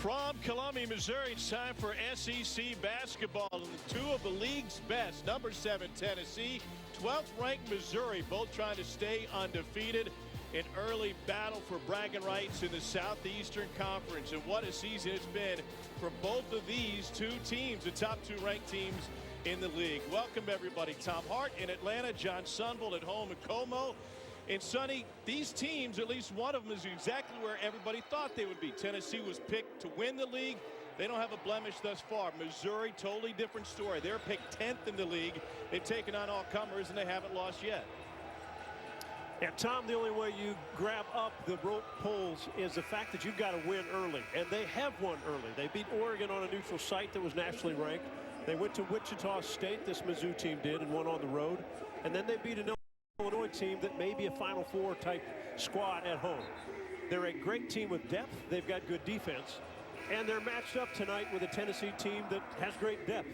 From Columbia, Missouri, it's time for SEC basketball. And two of the league's best, number 7 Tennessee, 12th ranked Missouri, both trying to stay undefeated. An early battle for bragging rights in the Southeastern Conference. And what a season it's been for both of these two teams, the top two ranked teams in the league. Welcome everybody. Tom Hart in Atlanta, John Sunvold at home in Como. And Sonny, these teams, at least one of them, is exactly where everybody thought they would be. Tennessee was picked to win the league. They don't have a blemish thus far. Missouri, totally different story. They're picked 10th in the league. They've taken on all comers, and they haven't lost yet. And Tom, the only way you grab up the rope polls is the fact that you've got to win early. And they have won early. They beat Oregon on a neutral site that was nationally ranked. They went to Wichita State, this Mizzou team did, and won on the road. And then they beat an Illinois team that may be a Final Four type squad at home. They're a great team with depth. They've got good defense. And they're matched up tonight with a Tennessee team that has great depth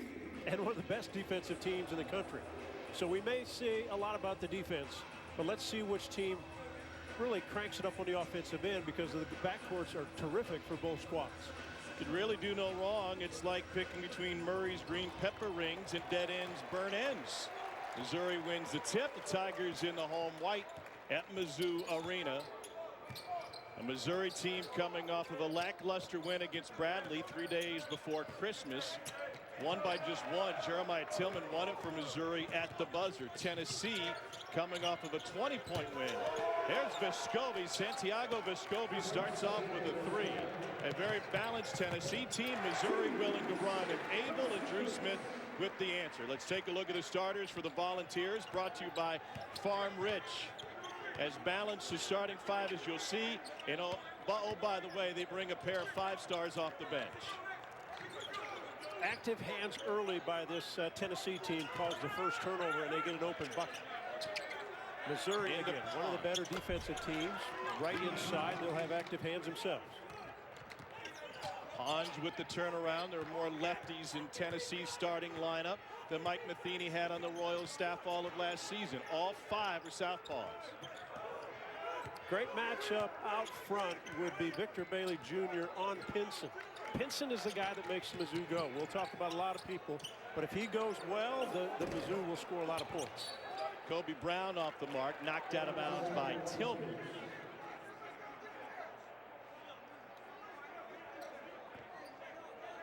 and one of the best defensive teams in the country. So we may see a lot about the defense, but let's see which team really cranks it up on the offensive end, because the backcourts are terrific for both squads. Could really do no wrong. It's like picking between Murray's green pepper rings and dead ends, burn ends. Missouri wins the tip. The Tigers in the home white at Mizzou Arena. A Missouri team coming off of a lackluster win against Bradley 3 days before Christmas. Won by just one. Jeremiah Tillman won it for Missouri at the buzzer. Tennessee coming off of a 20-point win. There's Vescovi. Santiago Vescovi starts off with a three. A very balanced Tennessee team. Missouri willing to run, and Abel and Drew Smith with the answer. Let's take a look at the starters for the Volunteers, brought to you by Farm Rich. As balanced the starting five as you'll see. And oh, by the way, they bring a pair of 5-stars off the bench. Active hands early by this Tennessee team caused the first turnover, and they get an open bucket. Missouri, again, one of the better defensive teams. Right inside, they'll have active hands themselves. Pons with the turnaround. There are more lefties in Tennessee's starting lineup than Mike Matheny had on the Royals staff all of last season. All 5 are southpaws. Great matchup out front would be Victor Bailey Jr. on Pinson. Pinson is the guy that makes Mizzou go. We'll talk about a lot of people, but if he goes well, the Mizzou will score a lot of points. Kobe Brown off the mark, knocked out of bounds by Tillman.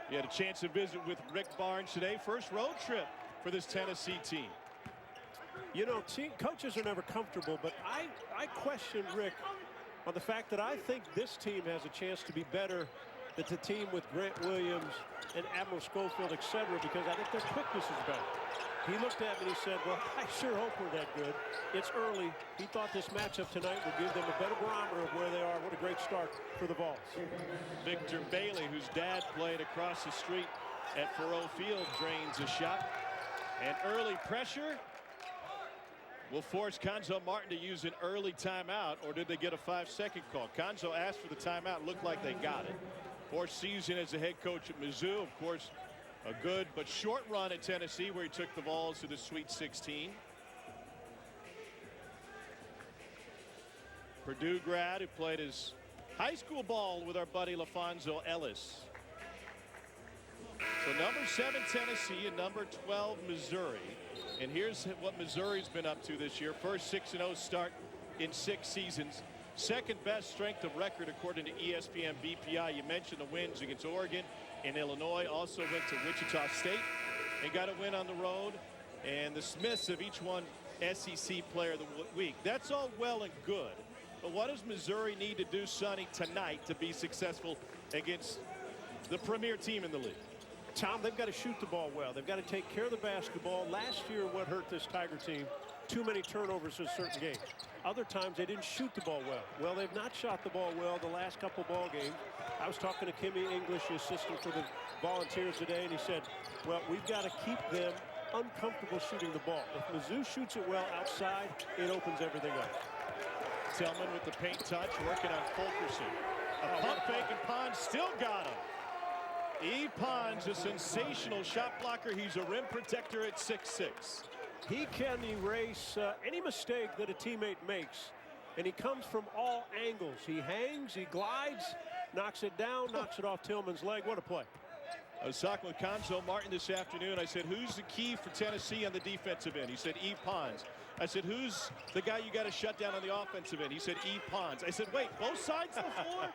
You had a chance to visit with Rick Barnes today. First road trip for this Tennessee team. You know, coaches are never comfortable, but I question Rick on the fact that I think this team has a chance to be better than the team with Grant Williams and Admiral Schofield, etc., because I think their quickness is better. He looked at me and he said, well, I sure hope we're that good. It's early. He thought this matchup tonight would give them a better barometer of where they are. What a great start for the Vols. Victor Bailey, whose dad played across the street at Faurot Field, drains a shot. And early pressure will force Cuonzo Martin to use an early timeout, or did they get a 5-second call? Cuonzo asked for the timeout. Looked like they got it. Fourth season as a head coach at Mizzou. Of course, a good but short run at Tennessee, where he took the Vols to the Sweet 16. Purdue grad who played his high school ball with our buddy LaFonso Ellis. So number 7 Tennessee and number 12 Missouri. And here's what Missouri's been up to this year. First 6-0 start in 6 seasons. Second best strength of record according to ESPN BPI. You mentioned the wins against Oregon and Illinois. Also went to Wichita State and got a win on the road. And the Smiths have each won SEC Player of the Week. That's all well and good. But what does Missouri need to do, Sonny, tonight to be successful against the premier team in the league? Tom, they've got to shoot the ball well. They've got to take care of the basketball. Last year, what hurt this Tiger team, too many turnovers in certain games. Other times, they didn't shoot the ball well. Well, they've not shot the ball well the last couple ball games. I was talking to Kimmy English, the assistant for the Volunteers today, and he said, well, we've got to keep them uncomfortable shooting the ball. If Mizzou shoots it well outside, it opens everything up. Tillman with the paint touch, working on Fulkerson. A pump fake, and Pons still got him. Yves Pons, a sensational shot blocker. He's a rim protector at 6'6". He can erase any mistake that a teammate makes, and he comes from all angles. He hangs, he glides, knocks it down, knocks it off Tillman's leg. What a play. I was talking with Conzo Martin this afternoon. I said, who's the key for Tennessee on the defensive end? He said, Yves Pons. I said, who's the guy you got to shut down on the offensive end? He said, Yves Pons. I said, wait, both sides of the floor?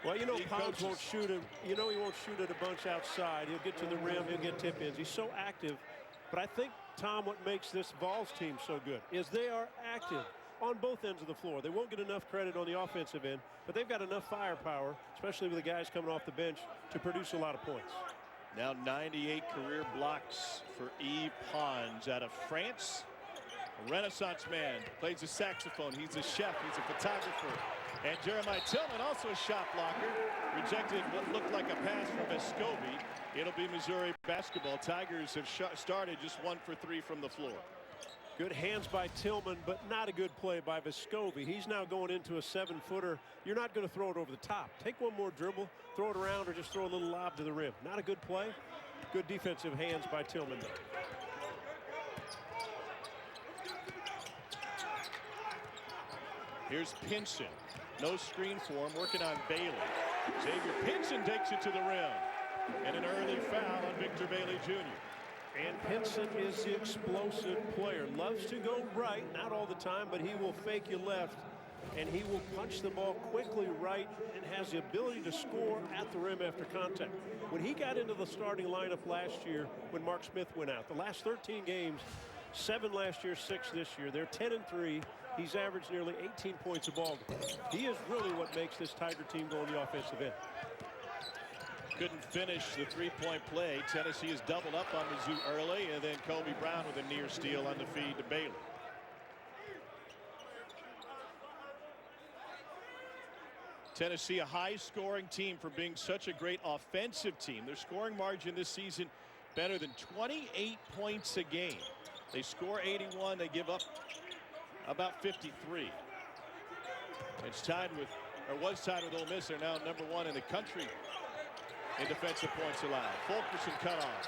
Well, you know, Pons won't shoot him. You know, he won't shoot it a bunch outside. He'll get to the rim. He'll get tip-ins. He's so active. But I think, Tom, what makes this Vols team so good is they are active on both ends of the floor. They won't get enough credit on the offensive end, but they've got enough firepower, especially with the guys coming off the bench, to produce a lot of points. Now 98 career blocks for Yves Pons out of France. A Renaissance man, plays the saxophone. He's a chef. He's a photographer. And Jeremiah Tillman, also a shot blocker, rejected what looked like a pass from Vescovi. It'll be Missouri basketball. Tigers have started just 1 for 3 from the floor. Good hands by Tillman, but not a good play by Vescovi. He's now going into a 7-footer. You're not going to throw it over the top. Take one more dribble, throw it around, or just throw a little lob to the rim. Not a good play. Good defensive hands by Tillman, though. Here's Pinson. No screen for him, working on Bailey. Xavier Pinson takes it to the rim. And an early foul on Victor Bailey Jr. And Pinson is the explosive player. Loves to go right, not all the time, but he will fake you left. And he will punch the ball quickly right and has the ability to score at the rim after contact. When he got into the starting lineup last year, when Mark Smith went out, the last 13 games, 7 last year, 6 this year. They're 10-3. He's averaged nearly 18 points a ball. He is really what makes this Tiger team go on the offensive end. Couldn't finish the three-point play. Tennessee has doubled up on Mizzou early, and then Kobe Brown with a near steal on the feed to Bailey. Tennessee, a high-scoring team for being such a great offensive team. Their scoring margin this season better than 28 points a game. They score 81. They give up about 53. It's tied with, or was tied with Ole Miss. They're now #1 in the country in defensive points allowed. Fulkerson cut off.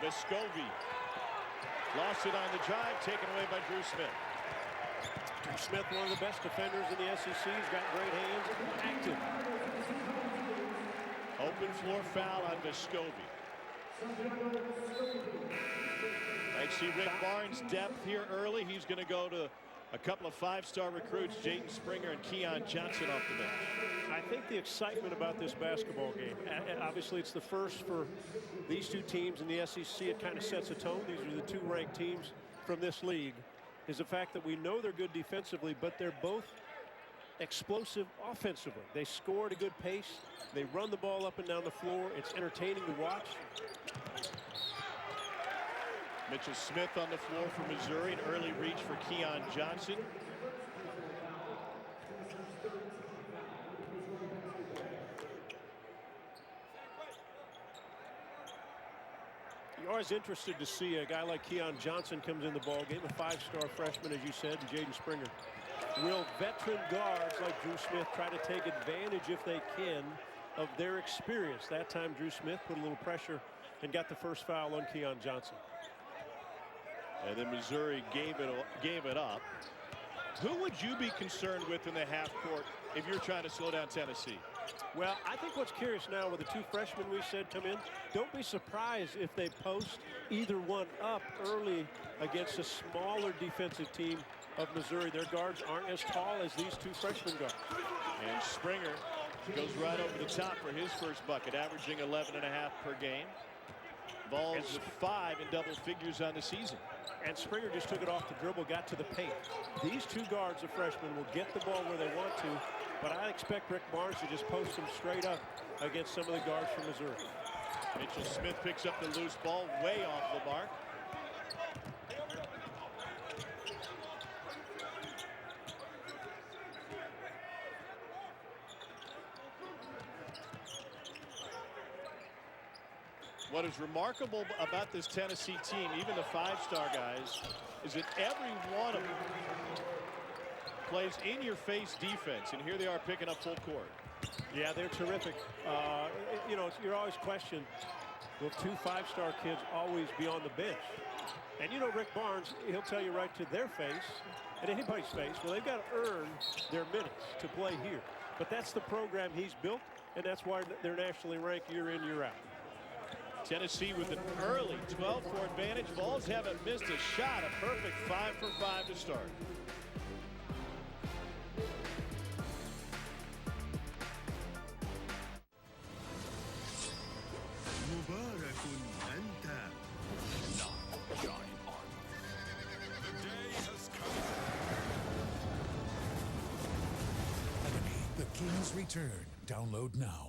Vescovi lost it on the drive, taken away by Drew Smith. Drew Smith, one of the best defenders in the SEC. He's got great hands, active. Open floor foul on Vescovi. I see Rick Barnes' depth here early. He's going to go to a couple of 5-star recruits, Jaden Springer and Keon Johnson off the bench. I think the excitement about this basketball game, obviously it's the first for these two teams in the SEC. It kind of sets a tone. These are the 2 ranked teams from this league, is the fact that we know they're good defensively, but they're both explosive offensively. They score at a good pace. They run the ball up and down the floor. It's entertaining to watch. Mitchell Smith on the floor for Missouri. An early reach for Keon Johnson. You're always interested to see a guy like Keon Johnson comes in the ball game, a 5-star freshman, as you said, and Jaden Springer. Will veteran guards like Drew Smith try to take advantage, if they can, of their experience? That time Drew Smith put a little pressure and got the first foul on Keon Johnson. And then Missouri gave it up. Who would you be concerned with in the half court if you're trying to slow down Tennessee? Well, I think what's curious now with the 2 freshmen we said come in, don't be surprised if they post either one up early against a smaller defensive team of Missouri. Their guards aren't as tall as these 2 freshman guards. And Springer goes right over the top for his first bucket, averaging 11.5 per game. Vols with 5 in double figures on the season. And Springer just took it off the dribble, got to the paint. These 2 guards, the freshmen, will get the ball where they want to, but I expect Rick Barnes to just post them straight up against some of the guards from Missouri. Mitchell Smith picks up the loose ball way off the mark. What is remarkable about this Tennessee team, even the 5-star guys, is that every one of them plays in-your-face defense, and here they are picking up full court. Yeah, they're terrific. You know, you're always questioned, will 2 5-star kids always be on the bench? And you know Rick Barnes, he'll tell you right to their face, at anybody's face, well, they've got to earn their minutes to play here. But that's the program he's built, and that's why they're nationally ranked year in, year out. Tennessee with an early 12-4 advantage. Vols haven't missed a shot. A perfect 5 for 5 to start. مبارك أنت. Not Johnny Martin. The day has come. Enemy, the King's Return. Download now.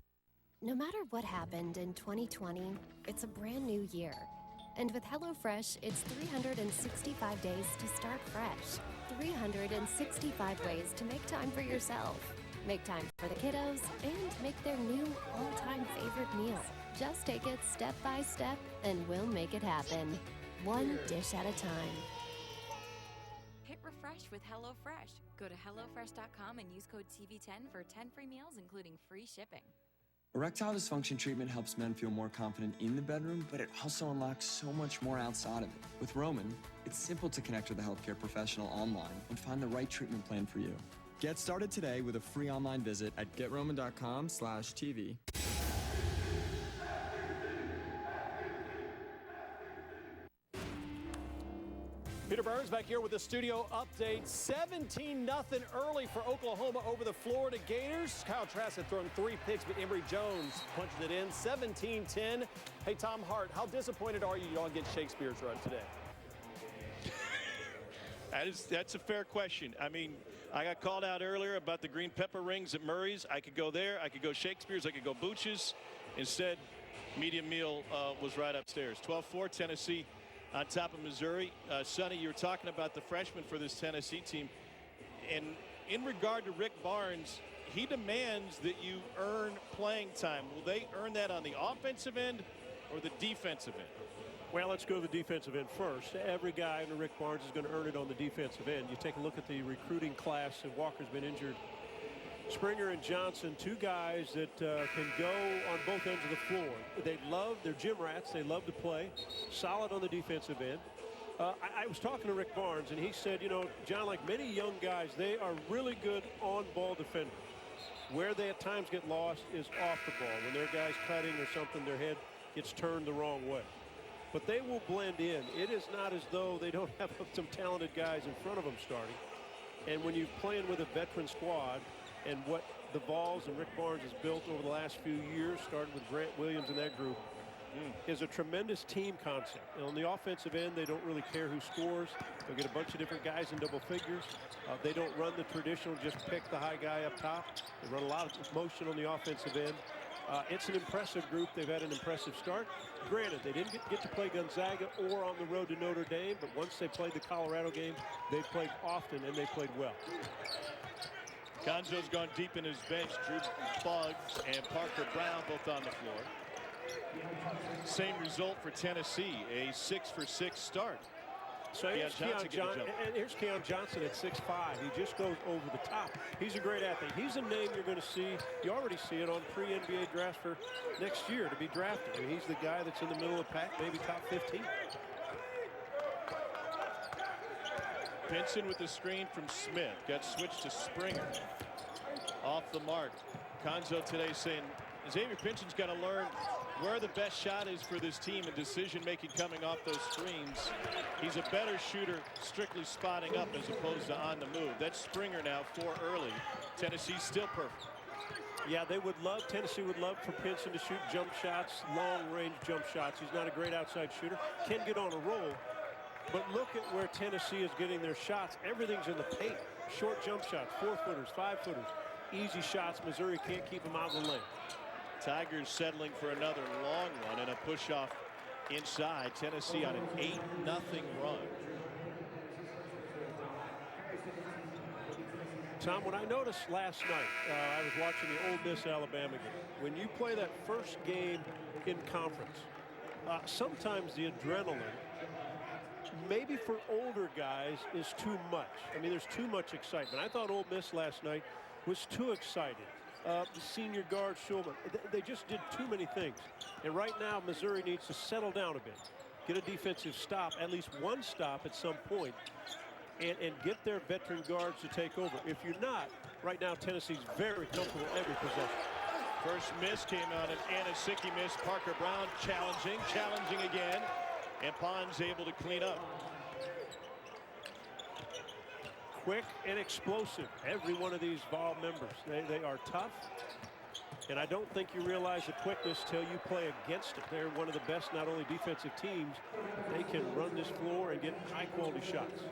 No matter what happened in 2020, it's a brand new year. And with HelloFresh, it's 365 days to start fresh. 365 ways to make time for yourself. Make time for the kiddos and make their new all-time favorite meal. Just take it step by step and we'll make it happen. One dish at a time. Hit refresh with HelloFresh. Go to HelloFresh.com and use code TV10 for 10 free meals, including free shipping. Erectile dysfunction treatment helps men feel more confident in the bedroom, but it also unlocks so much more outside of it. With Roman, it's simple to connect with a healthcare professional online and find the right treatment plan for you. Get started today with a free online visit at GetRoman.com/TV. Peter Burns back here with the studio update. 17-0 early for Oklahoma over the Florida Gators. Kyle Trask had thrown 3 picks, but Emory Jones punched it in. 17-10. Hey, Tom Hart, how disappointed are you don't get Shakespeare's run today? That's a fair question. I mean, I got called out earlier about the green pepper rings at Murray's. I could go there. I could go Shakespeare's. I could go Booch's. Instead, medium meal was right upstairs. 12-4 Tennessee on top of Missouri. Sonny, you were talking about the freshman for this Tennessee team. And in regard to Rick Barnes, he demands that you earn playing time. Will they earn that on the offensive end or the defensive end? Well, let's go to the defensive end first. Every guy under Rick Barnes is going to earn it on the defensive end. You take a look at the recruiting class, and Walker's been injured. Springer and Johnson, 2 guys that can go on both ends of the floor. They're gym rats. They love to play. Solid on the defensive end. I was talking to Rick Barnes, and he said, you know, John, like many young guys, they are really good on-ball defenders. Where they at times get lost is off the ball. When their guy's cutting or something, their head gets turned the wrong way. But they will blend in. It is not as though they don't have some talented guys in front of them starting. And when you're playing with a veteran squad, and what the Vols and Rick Barnes has built over the last few years, starting with Grant Williams and that group, is a tremendous team concept. And on the offensive end, they don't really care who scores. They'll get a bunch of different guys in double figures. They don't run the traditional just pick the high guy up top. They run a lot of motion on the offensive end. It's an impressive group. They've had an impressive start. Granted, they didn't get to play Gonzaga or on the road to Notre Dame, but once they played the Colorado game, they played often and they played well. Gonzo's gone deep in his bench. Drew Buggs and Parker Brown both on the floor. Same result for Tennessee, a 6-for-6 start. So here's Keon Johnson at 6'5". He just goes over the top. He's a great athlete. He's a name you're going to see. You already see it on pre-NBA drafts for next year to be drafted. I mean, he's the guy that's in the middle of the pack, maybe top 15. Pinson with the screen from Smith. Got switched to Springer. Off the mark. Gonzo today saying Xavier Pinson's got to learn where the best shot is for this team and decision-making coming off those screens. He's a better shooter strictly spotting up as opposed to on the move. That's Springer now 4 early. Tennessee's still perfect. Yeah, Tennessee would love for Pinson to shoot jump shots, long-range jump shots. He's not a great outside shooter. Can get on a roll. But look at where Tennessee is getting their shots. Everything's in the paint. Short jump shots, 4-footers, 5-footers. Easy shots. Missouri can't keep them out of the lane. Tigers settling for another long one and a push off inside. Tennessee on an 8-0 run. Tom, what I noticed last night, I was watching the Ole Miss Alabama game. When you play that first game in conference, sometimes the adrenaline, maybe for older guys, is too much. I mean, there's too much excitement. I thought Ole Miss last night was too excited. The senior guard, Schulman, they just did too many things. And right now, Missouri needs to settle down a bit. get a defensive stop, at least one stop at some point, and get their veteran guards to take over. If you're not, right now Tennessee's very comfortable every possession. First miss came out, an Anasicki miss. Parker Brown challenging again, and Pons able to clean up. Quick and explosive, every one of these Vol members. They are tough, and I don't think you realize the quickness till you play against it. They're one of the best, not only defensive teams, they can run this floor and get high-quality shots.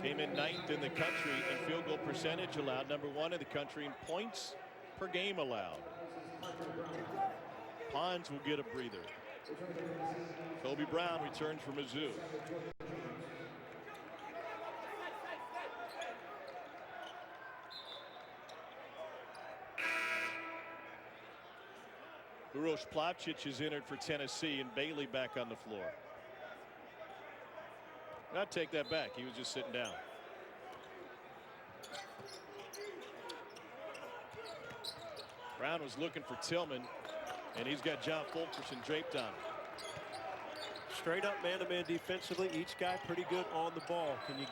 Came in 9th in the country in field goal percentage allowed, number 1 in the country in points per game allowed. Pons will get a breather. Kobe Brown returns for Mizzou. Uroš Plavšić is entered for Tennessee, and Bailey back on the floor. I'll take that back. He was just sitting down. Brown was looking for Tillman, and he's got John Fulkerson draped on him. Straight up man-to-man defensively, each guy pretty good on the ball. Can you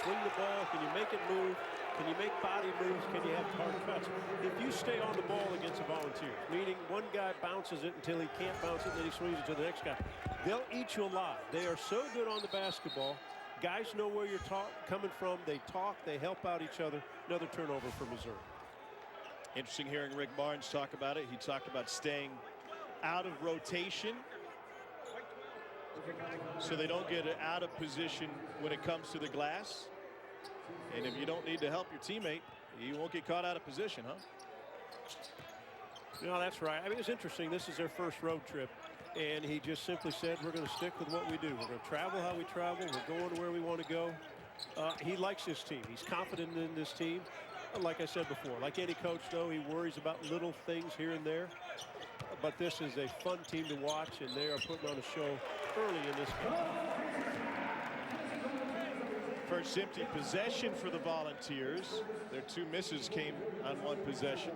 swing the ball? Can you make it move? Can you make body moves? Can you have hard cuts? If you stay on the ball against a Volunteer, meaning one guy bounces it until he can't bounce it, and then he swings it to the next guy, they'll eat you alive. They are so good on the basketball. Guys know where you're coming from. They talk. They help out each other. Another turnover for Missouri. Interesting hearing Rick Barnes talk about it. He talked about staying out of rotation so they don't get out of position when it comes to the glass. And if you don't need to help your teammate, you won't get caught out of position, huh? No, that's right. I mean, it's interesting. This is their first road trip, and he just simply said, we're going to stick with what we do. We're going to travel how we travel. We're going where we want to go. He likes this team. He's confident in this team. Like I said before, like any coach, though, he worries about little things here and there. But this is a fun team to watch, and they are putting on a show early in this game. First empty possession for the Volunteers. Their 2 misses came on 1 possession,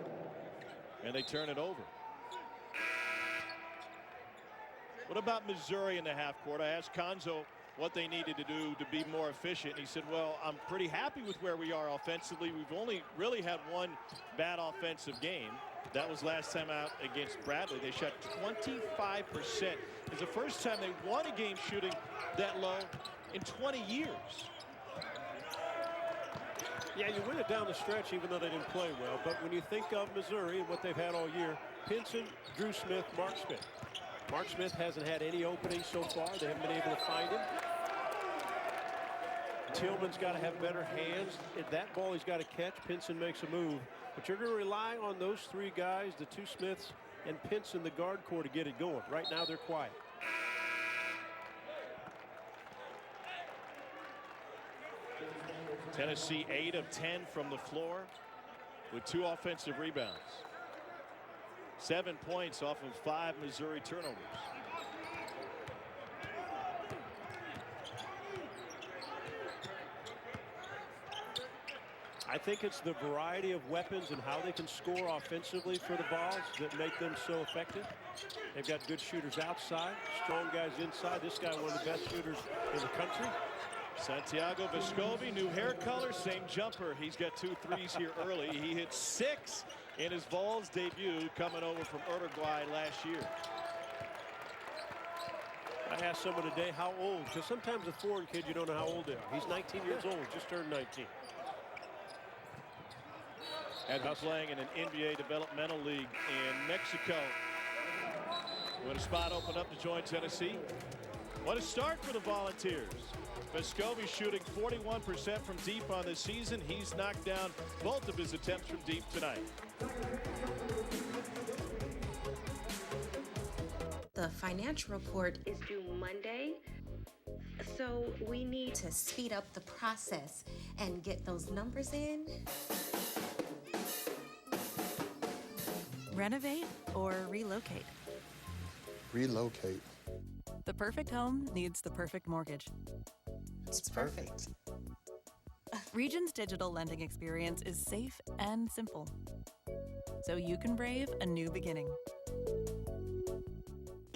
and they turn it over. What about Missouri in the half court? I asked Konzo what they needed to do to be more efficient. He said, well, I'm pretty happy with where we are offensively. We've only really had 1 bad offensive game. That was last time out against Bradley. They shot 25%. It's the first time they won a game shooting that low in 20 years. Yeah, you win it down the stretch even though they didn't play well. But when you think of Missouri and what they've had all year, Pinson, Drew Smith, Mark Smith. Mark Smith hasn't had any openings so far. They haven't been able to find him. Tillman's got to have better hands. If that ball he's got to catch, Pinson makes a move. But you're going to rely on those 3 guys, the 2 Smiths and Pinson, the guard core, to get it going. Right now they're quiet. Tennessee 8 of 10 from the floor with 2 offensive rebounds. 7 points off of 5 Missouri turnovers. I think it's the variety of weapons and how they can score offensively for the Vols that make them so effective. They've got good shooters outside, strong guys inside. This guy, one of the best shooters in the country. Santiago Vescovi, new hair color, same jumper. He's got 2 threes here early. He hit 6 in his Vols debut, coming over from Uruguay last year. I asked someone today how old, because sometimes a foreign kid, you don't know how old they are. He's 19 years old, just turned 19. Had been playing in an NBA developmental league in Mexico. When a spot opened up to join Tennessee. What a start for the Volunteers. Vescovi shooting 41% from deep on the season. He's knocked down both of his attempts from deep tonight. The financial report is due Monday, so we need to speed up the process and get those numbers in. Renovate or relocate? Relocate. The perfect home needs the perfect mortgage. It's perfect. Regions' digital lending experience is safe and simple, so you can brave a new beginning.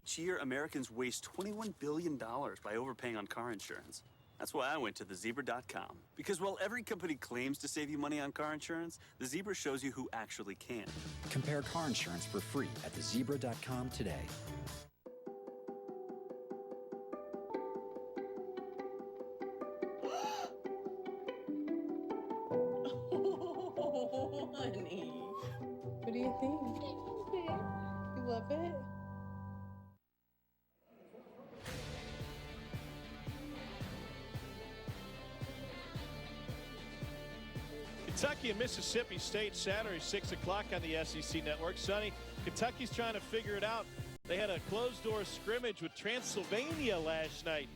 Each year, Americans waste $21 billion by overpaying on car insurance. That's why I went to thezebra.com. Because while every company claims to save you money on car insurance, the Zebra shows you who actually can. Compare car insurance for free at thezebra.com today. Oh, honey. What do you think? You love it? Kentucky and Mississippi State Saturday, 6 o'clock on the SEC Network. Sonny, Kentucky's trying to figure it out. They had a closed-door scrimmage with Transylvania last night.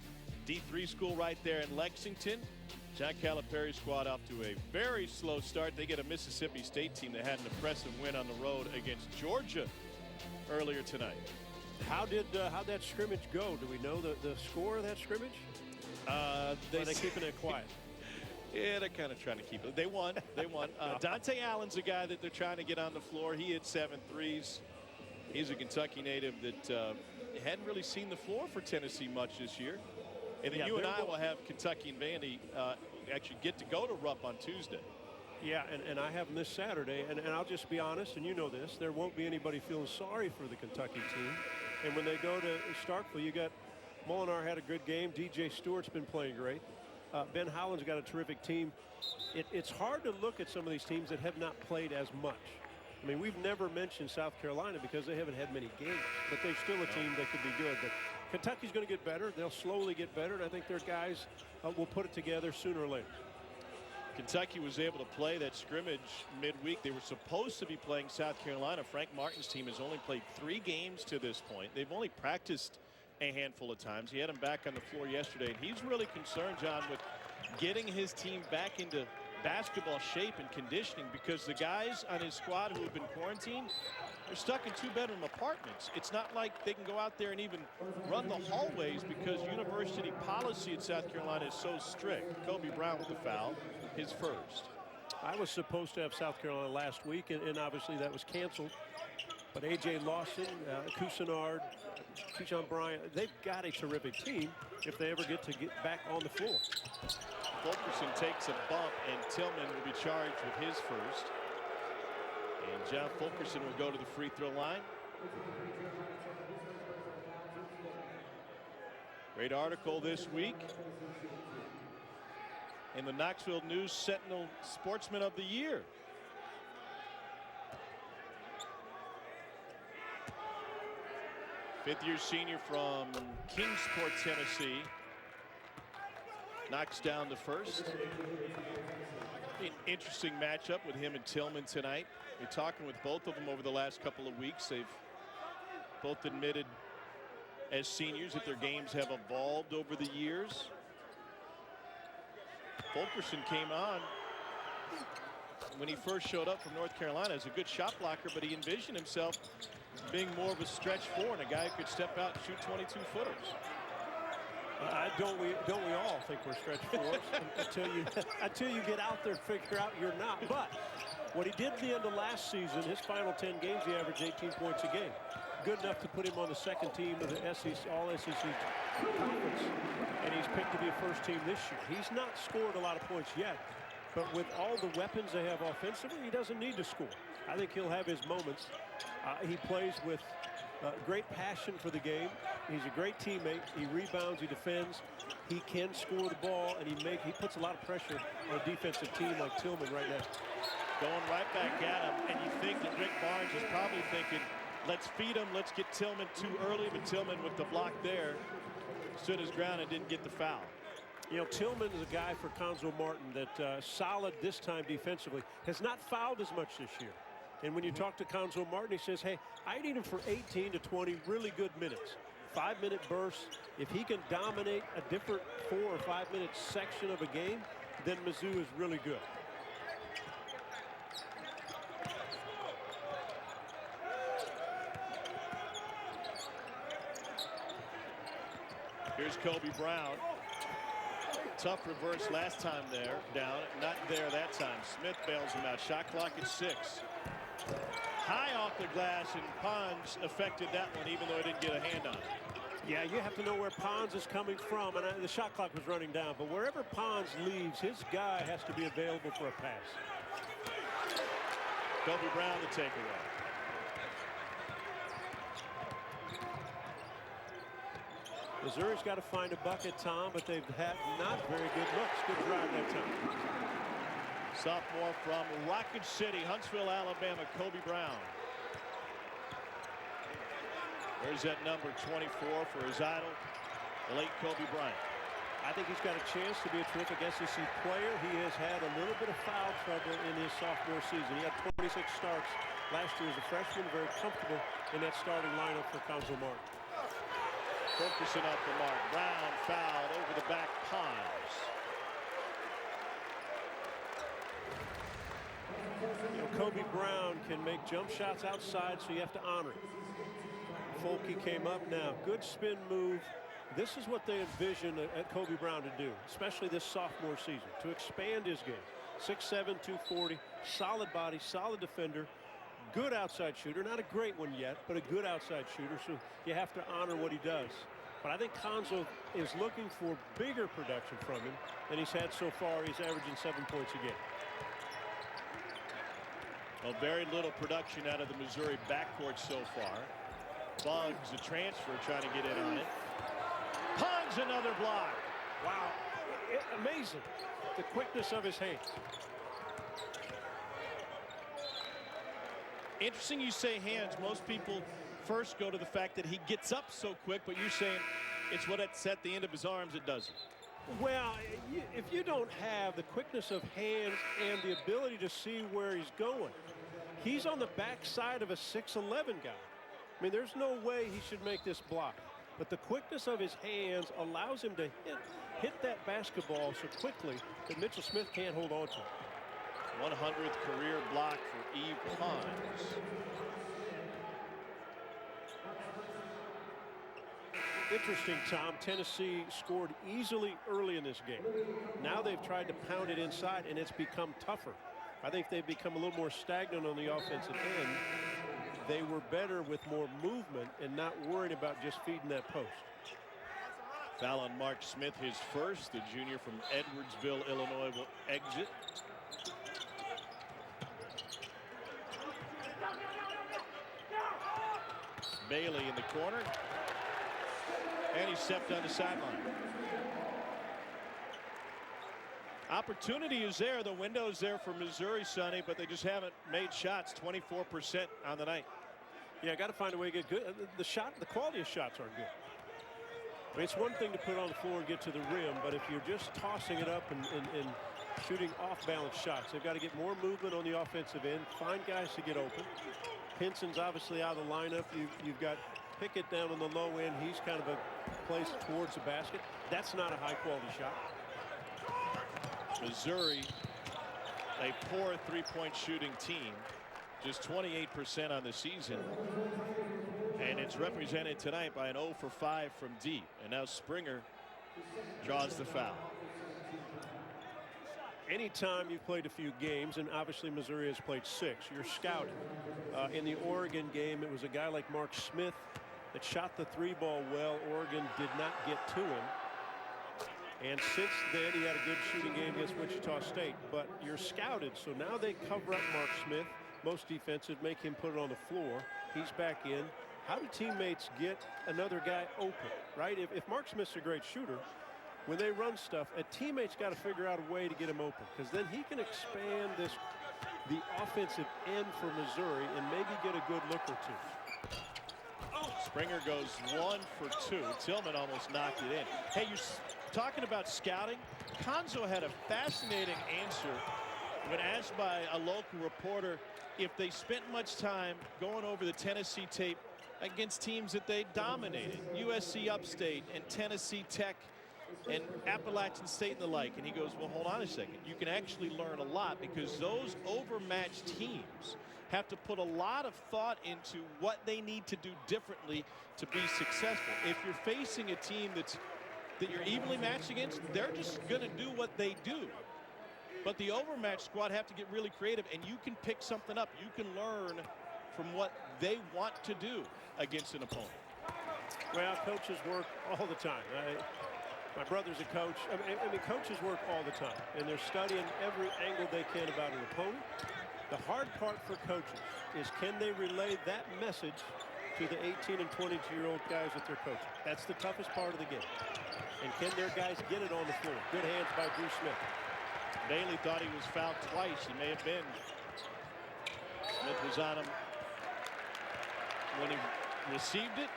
D3 school right there in Lexington. Jack Calipari's squad off to a very slow start. They get a Mississippi State team that had an impressive win on the road against Georgia earlier tonight. How'd that scrimmage go? Do we know the score of that scrimmage? They're keeping it quiet. Yeah, they're kind of trying to keep it. They won. They won. Dante Allen's a guy that they're trying to get on the floor. He hit 7 threes. He's a Kentucky native that hadn't really seen the floor for Tennessee much this year. And then you and I will have Kentucky and Vandy actually get to go to Rupp on Tuesday. Yeah, and I have them this Saturday. And I'll just be honest, and you know this, there won't be anybody feeling sorry for the Kentucky team. And when they go to Starkville, you got Molinar had a good game. DJ Stewart's been playing great. Ben Howland's got a terrific team. It's hard to look at some of these teams that have not played as much. I mean, we've never mentioned South Carolina because they haven't had many games, but they're still a team that could be good. But Kentucky's going to get better. They'll slowly get better, and I think their guys will put it together sooner or later. Kentucky was able to play that scrimmage midweek. They were supposed to be playing South Carolina. Frank Martin's team has only played 3 games to this point. They've only practiced a handful of times. He had him back on the floor yesterday, and he's really concerned, John, with getting his team back into basketball shape and conditioning, because the guys on his squad who have been quarantined, they're stuck in 2-bedroom apartments. It's not like they can go out there and even run the hallways because university policy in South Carolina is so strict. Kobe Brown with the foul, his first. I was supposed to have South Carolina last week, and obviously that was canceled. But A.J. Lawson, Cousinard, Keyshawn Bryant, they've got a terrific team if they ever get back on the floor. Fulkerson takes a bump, and Tillman will be charged with his first. And John Fulkerson will go to the free throw line. Great article this week in the Knoxville News Sentinel Sportsman of the Year. Fifth-year senior from Kingsport, Tennessee. Knocks down the first. An interesting matchup with him and Tillman tonight. We're talking with both of them over the last couple of weeks. They've both admitted as seniors that their games have evolved over the years. Fulkerson came on when he first showed up from North Carolina as a good shot blocker, but he envisioned himself being more of a stretch 4 and a guy who could step out and shoot 22-footers. Don't we all think we're stretch 4s until you get out there and figure out you're not. But what he did at the end of last season, his final 10 games, he averaged 18 points a game. Good enough to put him on the second team of the All-SEC conference, and he's picked to be a first team this year. He's not scored a lot of points yet, but with all the weapons they have offensively, he doesn't need to score. I think he'll have his moments. He plays with great passion for the game. He's a great teammate. He rebounds, he defends, he can score the ball, and he puts a lot of pressure on a defensive team like Tillman right now. Going right back at him, and you think that Rick Barnes is probably thinking, let's feed him, let's get Tillman too early, but Tillman with the block there stood his ground and didn't get the foul. You know, Tillman is a guy for Conzo Martin that solid this time defensively, has not fouled as much this year. And when you talk to Conzo Martin, he says, hey, I need him for 18 to 20 really good minutes. 5-minute bursts. If he can dominate a different 4 or 5 minute section of a game, then Mizzou is really good. Here's Kobe Brown. Tough reverse last time there, down. Not there that time. Smith bails him out. Shot clock at 6. High off the glass, and Pons affected that one, even though he didn't get a hand on it. Yeah, you have to know where Pons is coming from, and the shot clock was running down. But wherever Pons leaves, his guy has to be available for a pass. Kobe Brown the takeaway. Missouri's got to find a bucket, Tom, but they've had not very good looks. Good drive that time. Sophomore from Rocket City, Huntsville, Alabama, Kobe Brown. There's that number 24 for his idol, the late Kobe Bryant. I think he's got a chance to be a terrific SEC player. He has had a little bit of foul trouble in his sophomore season. He had 26 starts last year as a freshman, very comfortable in that starting lineup for Cuonzo Martin. Focusing off the mark. Brown fouled over the back. Pons. You know, Kobe Brown can make jump shots outside, so you have to honor it. Fulke came up now. Good spin move. This is what they envision at Kobe Brown to do, especially this sophomore season, to expand his game. 6'7", 240, solid body, solid defender, good outside shooter. Not a great one yet, but a good outside shooter, so you have to honor what he does. But I think Cuonzo is looking for bigger production from him than he's had so far. He's averaging 7 points a game. Well, very little production out of the Missouri backcourt so far. Buggs, a transfer, trying to get in on it. Pons, another block. Wow, amazing, the quickness of his hands. Interesting you say hands. Most people first go to the fact that he gets up so quick, but you're saying it's what it's at the end of his arms that does it. Well, if you don't have the quickness of hands and the ability to see where he's going, he's on the backside of a 6'11" guy. I mean, there's no way he should make this block. But the quickness of his hands allows him to hit that basketball so quickly that Mitchell Smith can't hold on to it. 100th career block for Yves Pons. Interesting, Tom. Tennessee scored easily early in this game. Now they've tried to pound it inside, and it's become tougher. I think they've become a little more stagnant on the offensive end. They were better with more movement and not worried about just feeding that post. Foul on Mark Smith, his first. The junior from Edwardsville, Illinois, will exit. Bailey in the corner. And he stepped on the sideline. Opportunity is there. The window's there for Missouri, Sonny, but they just haven't made shots. 24% on the night. Yeah, got to find a way to get good. The quality of shots aren't good. I mean, it's one thing to put it on the floor and get to the rim, but if you're just tossing it up and shooting off-balance shots, they've got to get more movement on the offensive end, find guys to get open. Pinson's obviously out of the lineup. You've got Pickett down on the low end. He's kind of a place towards the basket. That's not a high-quality shot. Missouri, a poor three-point shooting team, just 28% on the season, and it's represented tonight by an 0 for 5 from deep. And now Springer draws the foul. Anytime you've played a few games, and obviously Missouri has played 6, you're scouting. In the Oregon game, it was a guy like Mark Smith that shot the 3-ball well. Oregon did not get to him. And since then, he had a good shooting game against Wichita State. But you're scouted, so now they cover up Mark Smith. Most defensive make him put it on the floor. He's back in. How do teammates get another guy open, right? If Mark Smith's a great shooter, when they run stuff, a teammate's got to figure out a way to get him open, because then he can expand the offensive end for Missouri and maybe get a good look or two. Springer goes 1 for 2. Tillman almost knocked it in. Hey, you're talking about scouting. Cuonzo had a fascinating answer when asked by a local reporter if they spent much time going over the Tennessee tape against teams that they dominated, USC Upstate and Tennessee Tech and Appalachian State and the like. And he goes, well, hold on a second. You can actually learn a lot, because those overmatched teams have to put a lot of thought into what they need to do differently to be successful. If you're facing a team that you're evenly matched against, they're just going to do what they do. But the overmatched squad have to get really creative, and you can pick something up. You can learn from what they want to do against an opponent? Well, coaches work all the time. My brother's a coach. I mean, coaches work all the time, and they're studying every angle they can about an opponent. The hard part for coaches is, can they relay that message to the 18 and 22-year-old guys that they're coaching? That's the toughest part of the game. And can their guys get it on the floor? Good hands by Drew Smith. Bailey thought he was fouled twice. He may have been. Smith was on him when he received it.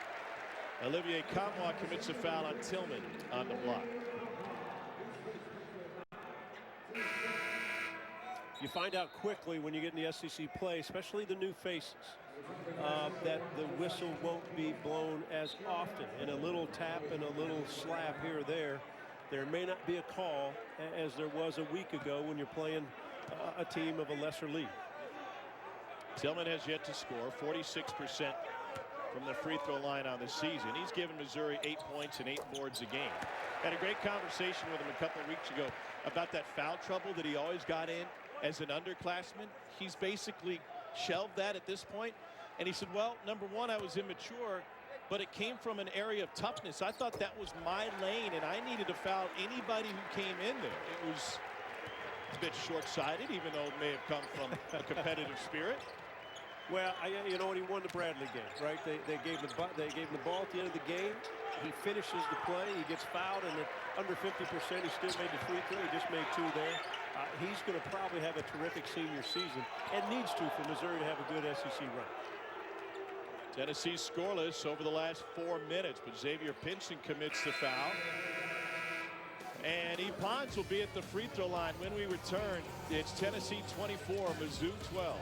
Olivier Commois commits a foul on Tillman on the block. You find out quickly when you get in the SEC play, especially the new faces, that the whistle won't be blown as often. And a little tap and a little slap here or there may not be a call as there was a week ago when you're playing a team of a lesser league. Tillman has yet to score 46% from the free throw line on the season. He's given Missouri 8 points and 8 boards a game. Had a great conversation with him a couple of weeks ago about that foul trouble that he always got in as an underclassman. He's basically shelved that at this point. And he said, well, number one, I was immature, but it came from an area of toughness. I thought that was my lane, and I needed to foul anybody who came in there. It was a bit short-sighted, even though it may have come from a competitive spirit. Well, you know, when he won the Bradley game, right? They gave him the ball at the end of the game. He finishes the play. He gets fouled, and at under 50%, he still made the free throw. He just made 2 there. He's going to probably have a terrific senior season, and needs to for Missouri to have a good SEC run. Tennessee scoreless over the last 4 minutes, but Xavier Pinson commits the foul. And Pons will be at the free throw line when we return. It's Tennessee 24, Mizzou 12.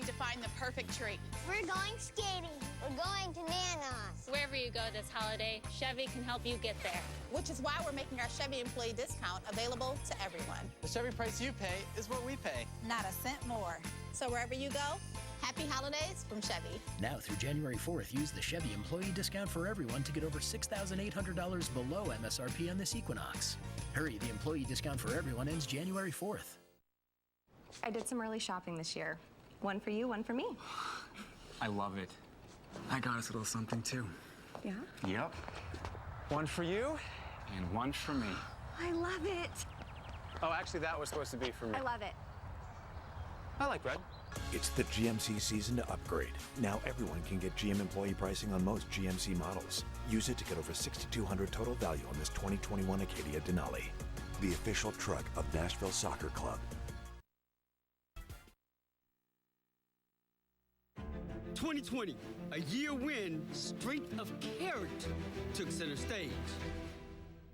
To find the perfect treat. We're going skating. We're going to Nana's. Wherever you go this holiday, Chevy can help you get there. Which is why we're making our Chevy employee discount available to everyone. The Chevy price you pay is what we pay. Not a cent more. So wherever you go, happy holidays from Chevy. Now through January 4th, use the Chevy employee discount for everyone to get over $6,800 below MSRP on this Equinox. Hurry, the employee discount for everyone ends January 4th. I did some early shopping this year. One for you, one for me. I love it. I got us a little something too. Yeah? Yep. One for you and one for me. I love it. Oh, actually, that was supposed to be for me. I love it. I like red. It's the GMC season to upgrade. Now everyone can get GM employee pricing on most GMC models. Use it to get over $6,200 total value on this 2021 Acadia Denali, the official truck of Nashville Soccer Club. 2020, a year when strength of character took center stage.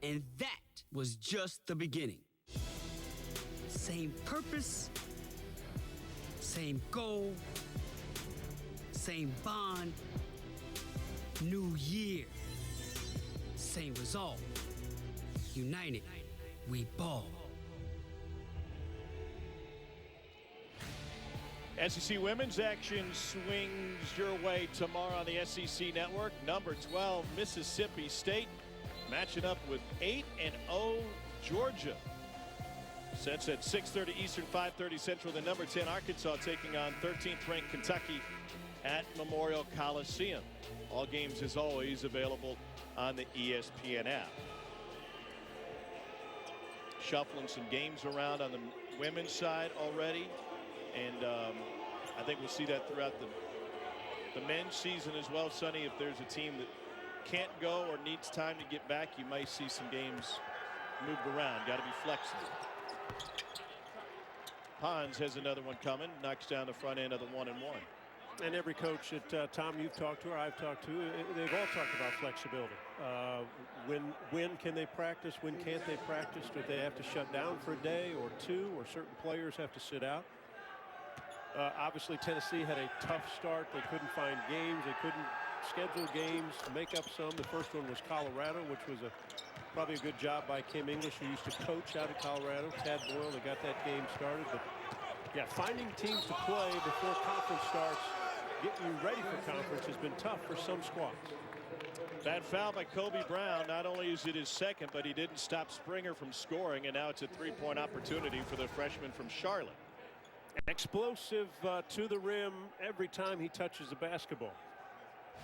And that was just the beginning. Same purpose, same goal, same bond, new year, same resolve. United, we ball. SEC women's action swings your way tomorrow on the SEC Network. Number 12, Mississippi State, matching up with 8-0 Georgia. Sets at 6:30 Eastern, 5:30 Central. The number 10 Arkansas taking on 13th ranked Kentucky at Memorial Coliseum. All games, as always, available on the ESPN app. Shuffling some games around on the women's side already. And I think we'll see that throughout the men's season as well, Sonny. If there's a team that can't go or needs time to get back, you might see some games moved around. Got to be flexible. Pons has another one coming. Knocks down the front end of the 1-and-1. And every coach that, Tom, you've talked to or I've talked to, they've all talked about flexibility. When can they practice? When can't they practice? Do they have to shut down for a day or two, or certain players have to sit out? Obviously, Tennessee had a tough start. They couldn't find games. They couldn't schedule games to make up some. The first one was Colorado, which was probably a good job by Kim English, who used to coach out of Colorado. Tad Boyle, they got that game started. But, yeah, finding teams to play before conference starts, getting you ready for conference, has been tough for some squads. Bad foul by Kobe Brown. Not only is it his second, but he didn't stop Springer from scoring, and now it's a three-point opportunity for the freshman from Charlotte. Explosive to the rim every time he touches the basketball.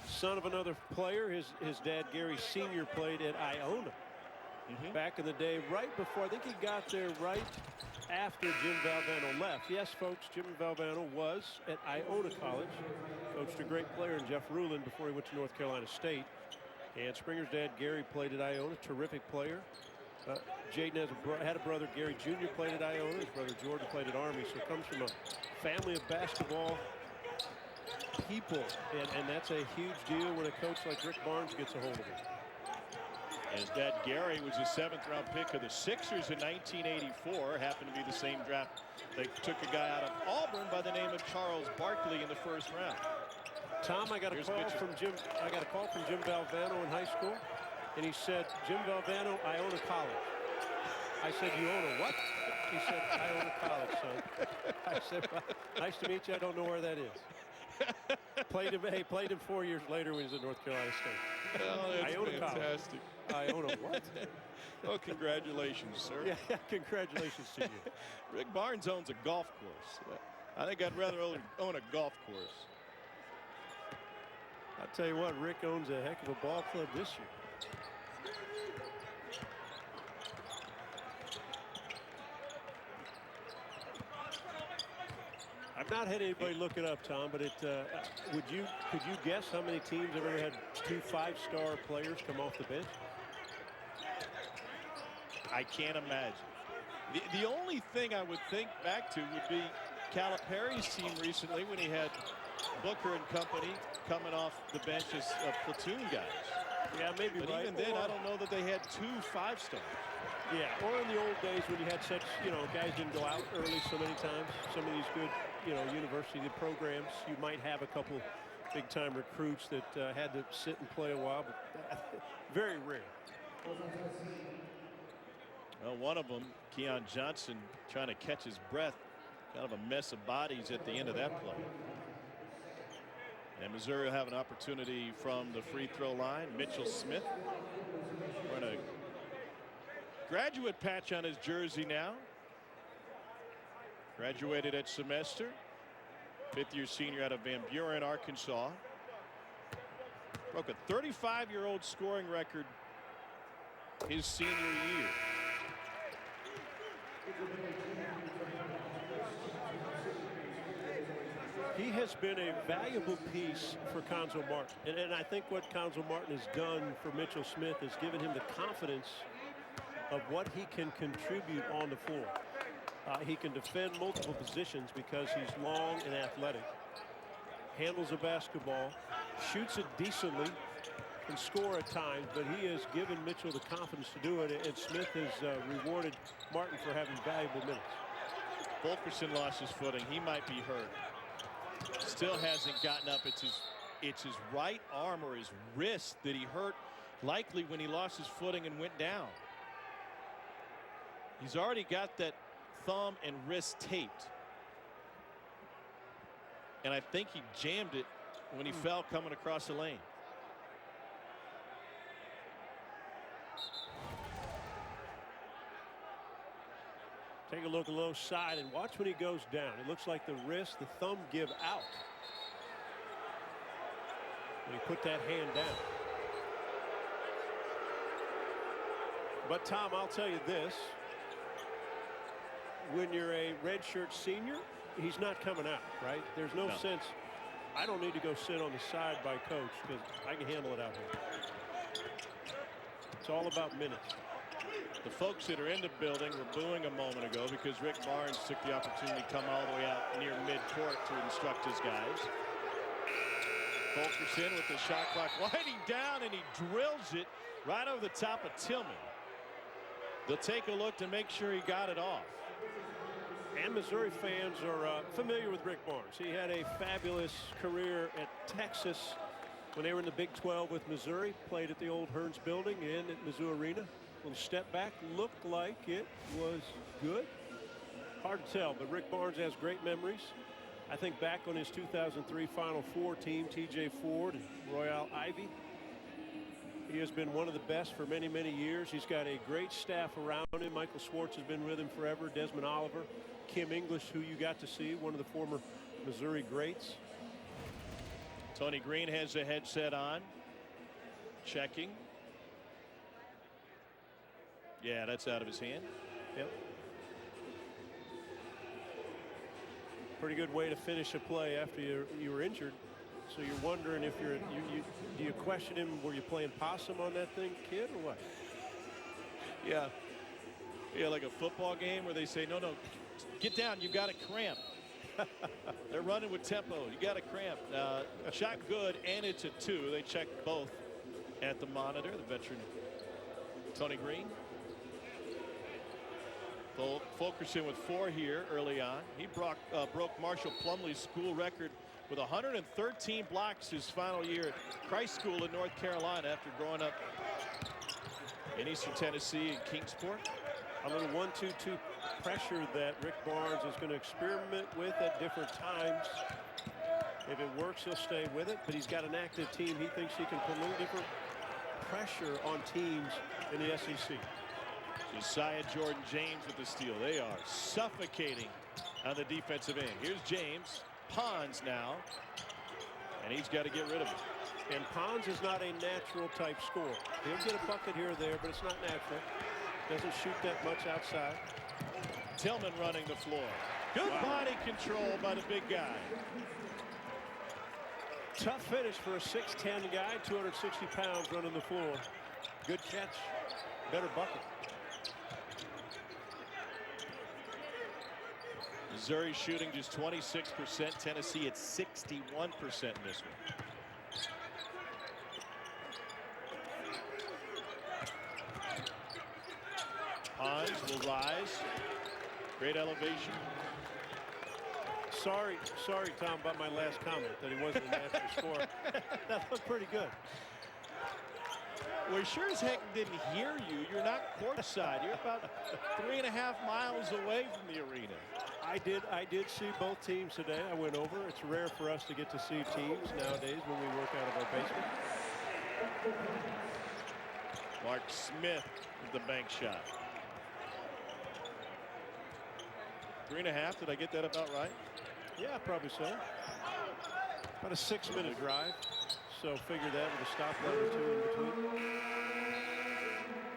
Son of another player, his dad Gary Sr. played at Iona back in the day, right before, I think he got there right after Jim Valvano left. Yes, folks, Jim Valvano was at Iona College, coached a great player in Jeff Rulin before he went to North Carolina State. And Springer's dad Gary played at Iona, terrific player. Jaden had a brother, Gary Jr. played at Iona. His brother Jordan played at Army. So it comes from a family of basketball people. And that's a huge deal when a coach like Rick Barnes gets a hold of it. His dad Gary was a 7th-round pick of the Sixers in 1984. Happened to be the same draft. They took a guy out of Auburn by the name of Charles Barkley in the first round. Tom, I got a call from Jim Valvano in high school. And he said, Jim Valvano, Iona College. I said, you own a what? He said, Iona College, son. I said, well, nice to meet you. I don't know where that is. Played him 4 years later when he was at North Carolina State. Oh, that's Iona fantastic. College. Iona what? Oh, congratulations, sir. Yeah, congratulations to you. Rick Barnes owns a golf course. I think I'd rather own a golf course. I'll tell you what, Rick owns a heck of a ball club this year. I've not had anybody look it up, Tom, but could you guess how many teams have ever had 2 5-star players come off the bench? I can't imagine. The only thing I would think back to would be Calipari's team recently when he had Booker and company coming off the bench as platoon guys. Yeah, maybe. But right. even then, I don't know that they had 2 5-stars. Yeah, or in the old days when you had such, guys didn't go out early so many times. Some of these good, university programs, you might have a couple big-time recruits that had to sit and play a while, but very rare. Well, one of them, Keon Johnson, trying to catch his breath. Kind of a mess of bodies at the end of that play. And Missouri will have an opportunity from the free throw line. Mitchell Smith wearing a graduate patch on his jersey now. Graduated at semester. 5th-year senior out of Van Buren, Arkansas. Broke a 35-year-old scoring record his senior year. He has been a valuable piece for Cuonzo Martin. And I think what Cuonzo Martin has done for Mitchell Smith is given him the confidence of what he can contribute on the floor. He can defend multiple positions because he's long and athletic. Handles a basketball, shoots it decently, can score at times, but he has given Mitchell the confidence to do it, and Smith has rewarded Martin for having valuable minutes. Fulkerson lost his footing. He might be hurt. Still hasn't gotten up. It's his right arm or his wrist that he hurt, likely when he lost his footing and went down. He's already got that thumb and wrist taped. And I think he jammed it when he fell coming across the lane. Take a look low side and watch when he goes down. It looks like the wrist, the thumb give out when he put that hand down. But Tom, I'll tell you this. When you're a redshirt senior, he's not coming out, right? There's no sense. I don't need to go sit on the side by coach because I can handle it out here. It's all about minutes. The folks that are in the building were booing a moment ago because Rick Barnes took the opportunity to come all the way out near midcourt to instruct his guys. Fulkerson with the shot clock winding down, and he drills it right over the top of Tillman. They'll take a look to make sure he got it off. And Missouri fans are familiar with Rick Barnes. He had a fabulous career at Texas when they were in the Big 12 with Missouri. Played at the old Hearns building and at Mizzou Arena. Little step back, looked like it was good. Hard to tell, but Rick Barnes has great memories. I think back on his 2003 Final Four team, T.J. Ford and Royale Ivy. He has been one of the best for many, many years. He's got a great staff around him. Michael Schwartz has been with him forever. Desmond Oliver, Kim English, who you got to see, one of the former Missouri greats. Tony Green has the headset on. Checking. Yeah, that's out of his hand. Yep. Pretty good way to finish a play after you were injured. So you're wondering if do you question him? Were you playing possum on that thing, kid, or what? Yeah. Yeah, like a football game where they say, no, get down. You've got a cramp. They're running with tempo. You got a cramp. Shot good, and it's a 2. They checked both at the monitor. The veteran Tony Green. Fulkerson with 4 here early on. He broke Marshall Plumlee's school record with 113 blocks his final year at Christ School in North Carolina after growing up in Eastern Tennessee and Kingsport. A little 1-2-2 pressure that Rick Barnes is going to experiment with at different times. If it works, he'll stay with it, but he's got an active team. He thinks he can put a little different pressure on teams in the SEC. Josiah Jordan-James with the steal. They are suffocating on the defensive end. Here's James. Pons now, and he's got to get rid of it. And Pons is not a natural type scorer. He'll get a bucket here or there, but it's not natural. Doesn't shoot that much outside. Tillman running the floor. Good body control by the big guy. Tough finish for a 6'10 guy, 260 pounds running the floor. Good catch, better bucket. Missouri shooting just 26%. Tennessee at 61% in this one. Pons will rise. Great elevation. Sorry, Tom, about my last comment that he wasn't a natural scorer. That looked pretty good. We sure as heck didn't hear you. You're not courtside. You're about 3.5 miles away from the arena. I did see both teams today. I went over. It's rare for us to get to see teams nowadays when we work out of our basement. Mark Smith with the bank shot. 3.5. Did I get that about right? Yeah, probably so. About a 6-minute drive. So figure that with a stoplight or 2 in between.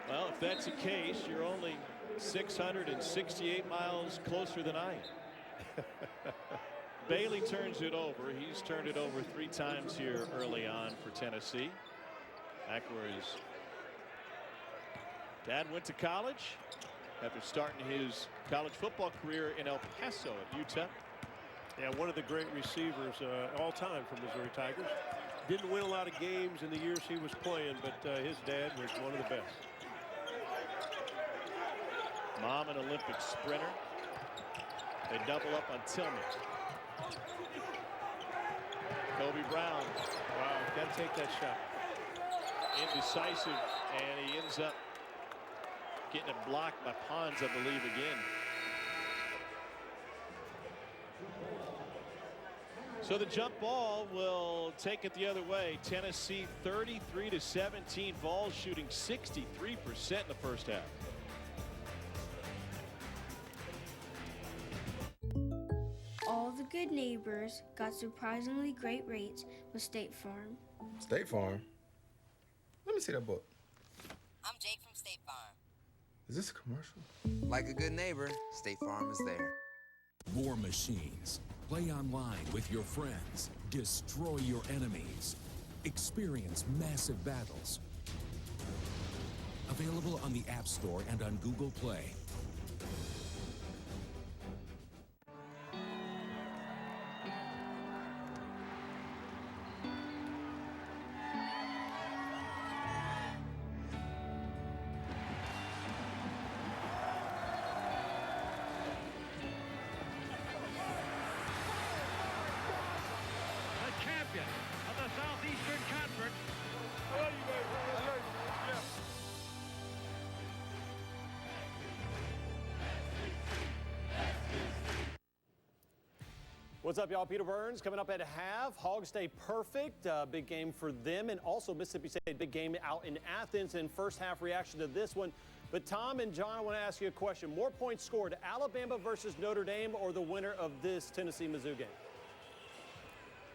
Well, if that's the case, you're only 668 miles closer than I am. Bailey turns it over. He's turned it over 3 times here early on for Tennessee. Back where his dad went to college after starting his college football career in El Paso at UTEP. Yeah, one of the great receivers all time for Missouri Tigers. Didn't win a lot of games in the years he was playing, but his dad was one of the best. Mom, an Olympic sprinter. They double up on Tillman. Kobe Brown. Wow, got to take that shot. Indecisive, and he ends up getting it blocked by Pons, I believe, again. So the jump ball will take it the other way. Tennessee 33-17. Vols shooting 63% in the first half. All the good neighbors got surprisingly great rates with State Farm. State Farm? Let me see that book. I'm Jake from State Farm. Is this a commercial? Like a good neighbor, State Farm is there. War Machines. Play online with your friends. Destroy your enemies. Experience massive battles. Available on the App Store and on Google Play. What's up, y'all? Peter Burns coming up at half. Hogs stay perfect. Big game for them. And also Mississippi State, big game out in Athens. And first half reaction to this one. But Tom and John, I want to ask you a question. More points scored, Alabama versus Notre Dame or the winner of this Tennessee-Mizzou game?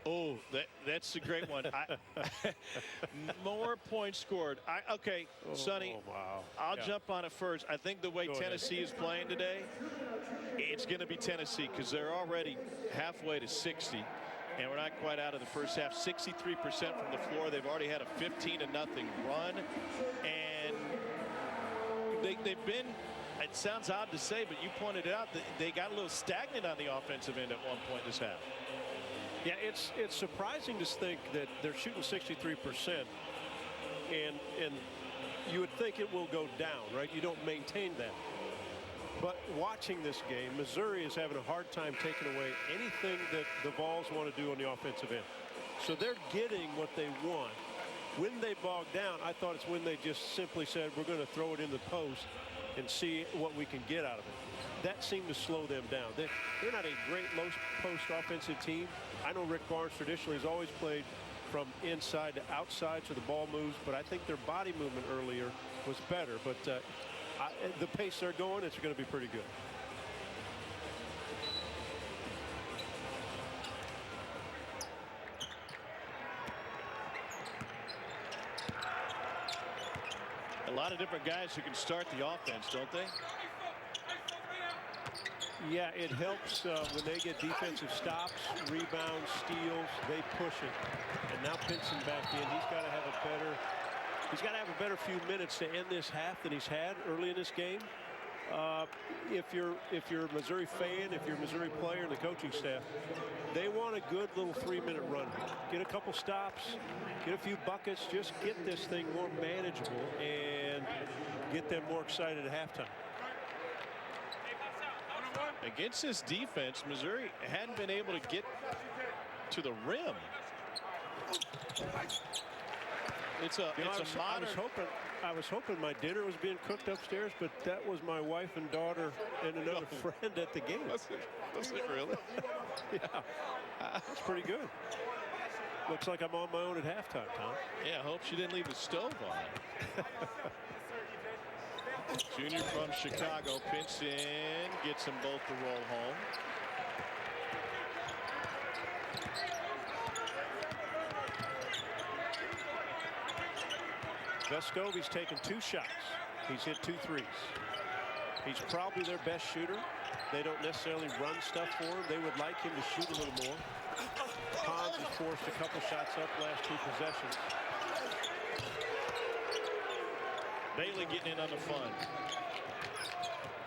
Oh, that's a great one. More points scored. Okay, Sonny, wow. I'll jump on it first. I think the way Tennessee is playing today, it's going to be Tennessee because they're already halfway to 60, and we're not quite out of the first half. 63% from the floor. They've already had a 15-0 run, and they've been, it sounds odd to say, but you pointed it out, they got a little stagnant on the offensive end at one point this half. Yeah, it's surprising to think that they're shooting 63%, and you would think it will go down, right? You don't maintain that. But watching this game, Missouri is having a hard time taking away anything that the Vols want to do on the offensive end. So they're getting what they want. When they bog down, I thought it's when they just simply said, we're going to throw it in the post and see what we can get out of it. That seemed to slow them down. They're not a great low post offensive team. I know Rick Barnes traditionally has always played from inside to outside so the ball moves, but I think their body movement earlier was better. But the pace they're going, it's going to be pretty good. A lot of different guys who can start the offense, don't they? Yeah, it helps when they get defensive stops, rebounds, steals, they push it. And now Pinson back in. He's got to have a better few minutes to end this half than he's had early in this game. If you're a Missouri fan, if you're a Missouri player and the coaching staff, they want a good little 3-minute run. Get a couple stops, get a few buckets, just get this thing more manageable and get them more excited at halftime. Against this defense, Missouri hadn't been able to get to the rim. It's a modern. I was hoping my dinner was being cooked upstairs, but that was my wife and daughter and another friend at the game. Was it really? Yeah, that's pretty good. Looks like I'm on my own at halftime, Tom. Yeah, I hope she didn't leave the stove on. Junior from Chicago, Pinson gets them both to roll home. Vescovi's taken 2 shots. He's hit 2 threes. He's probably their best shooter. They don't necessarily run stuff for him. They would like him to shoot a little more. Pons has forced a couple shots up last 2 possessions. Bailey getting in on the fun.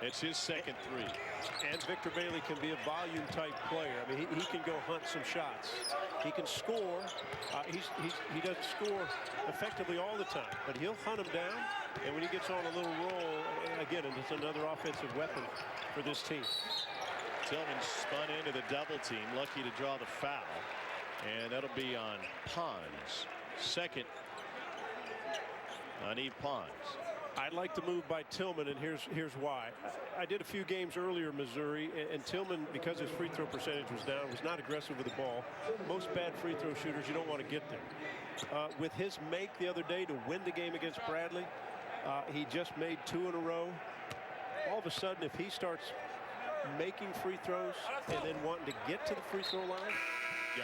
It's his second 3. And Victor Bailey can be a volume type player. I mean, he can go hunt some shots. He can score. He doesn't score effectively all the time, but he'll hunt him down. And when he gets on a little roll, again, it's another offensive weapon for this team. Tillman spun into the double team, lucky to draw the foul. And that'll be on Pons. Second on Yves Pons. I'd like to move by Tillman, and here's why. I did a few games earlier in Missouri, and Tillman, because his free throw percentage was down, was not aggressive with the ball. Most bad free throw shooters, you don't want to get there. With his make the other day to win the game against Bradley, he just made 2 in a row. All of a sudden, if he starts making free throws and then wanting to get to the free throw line,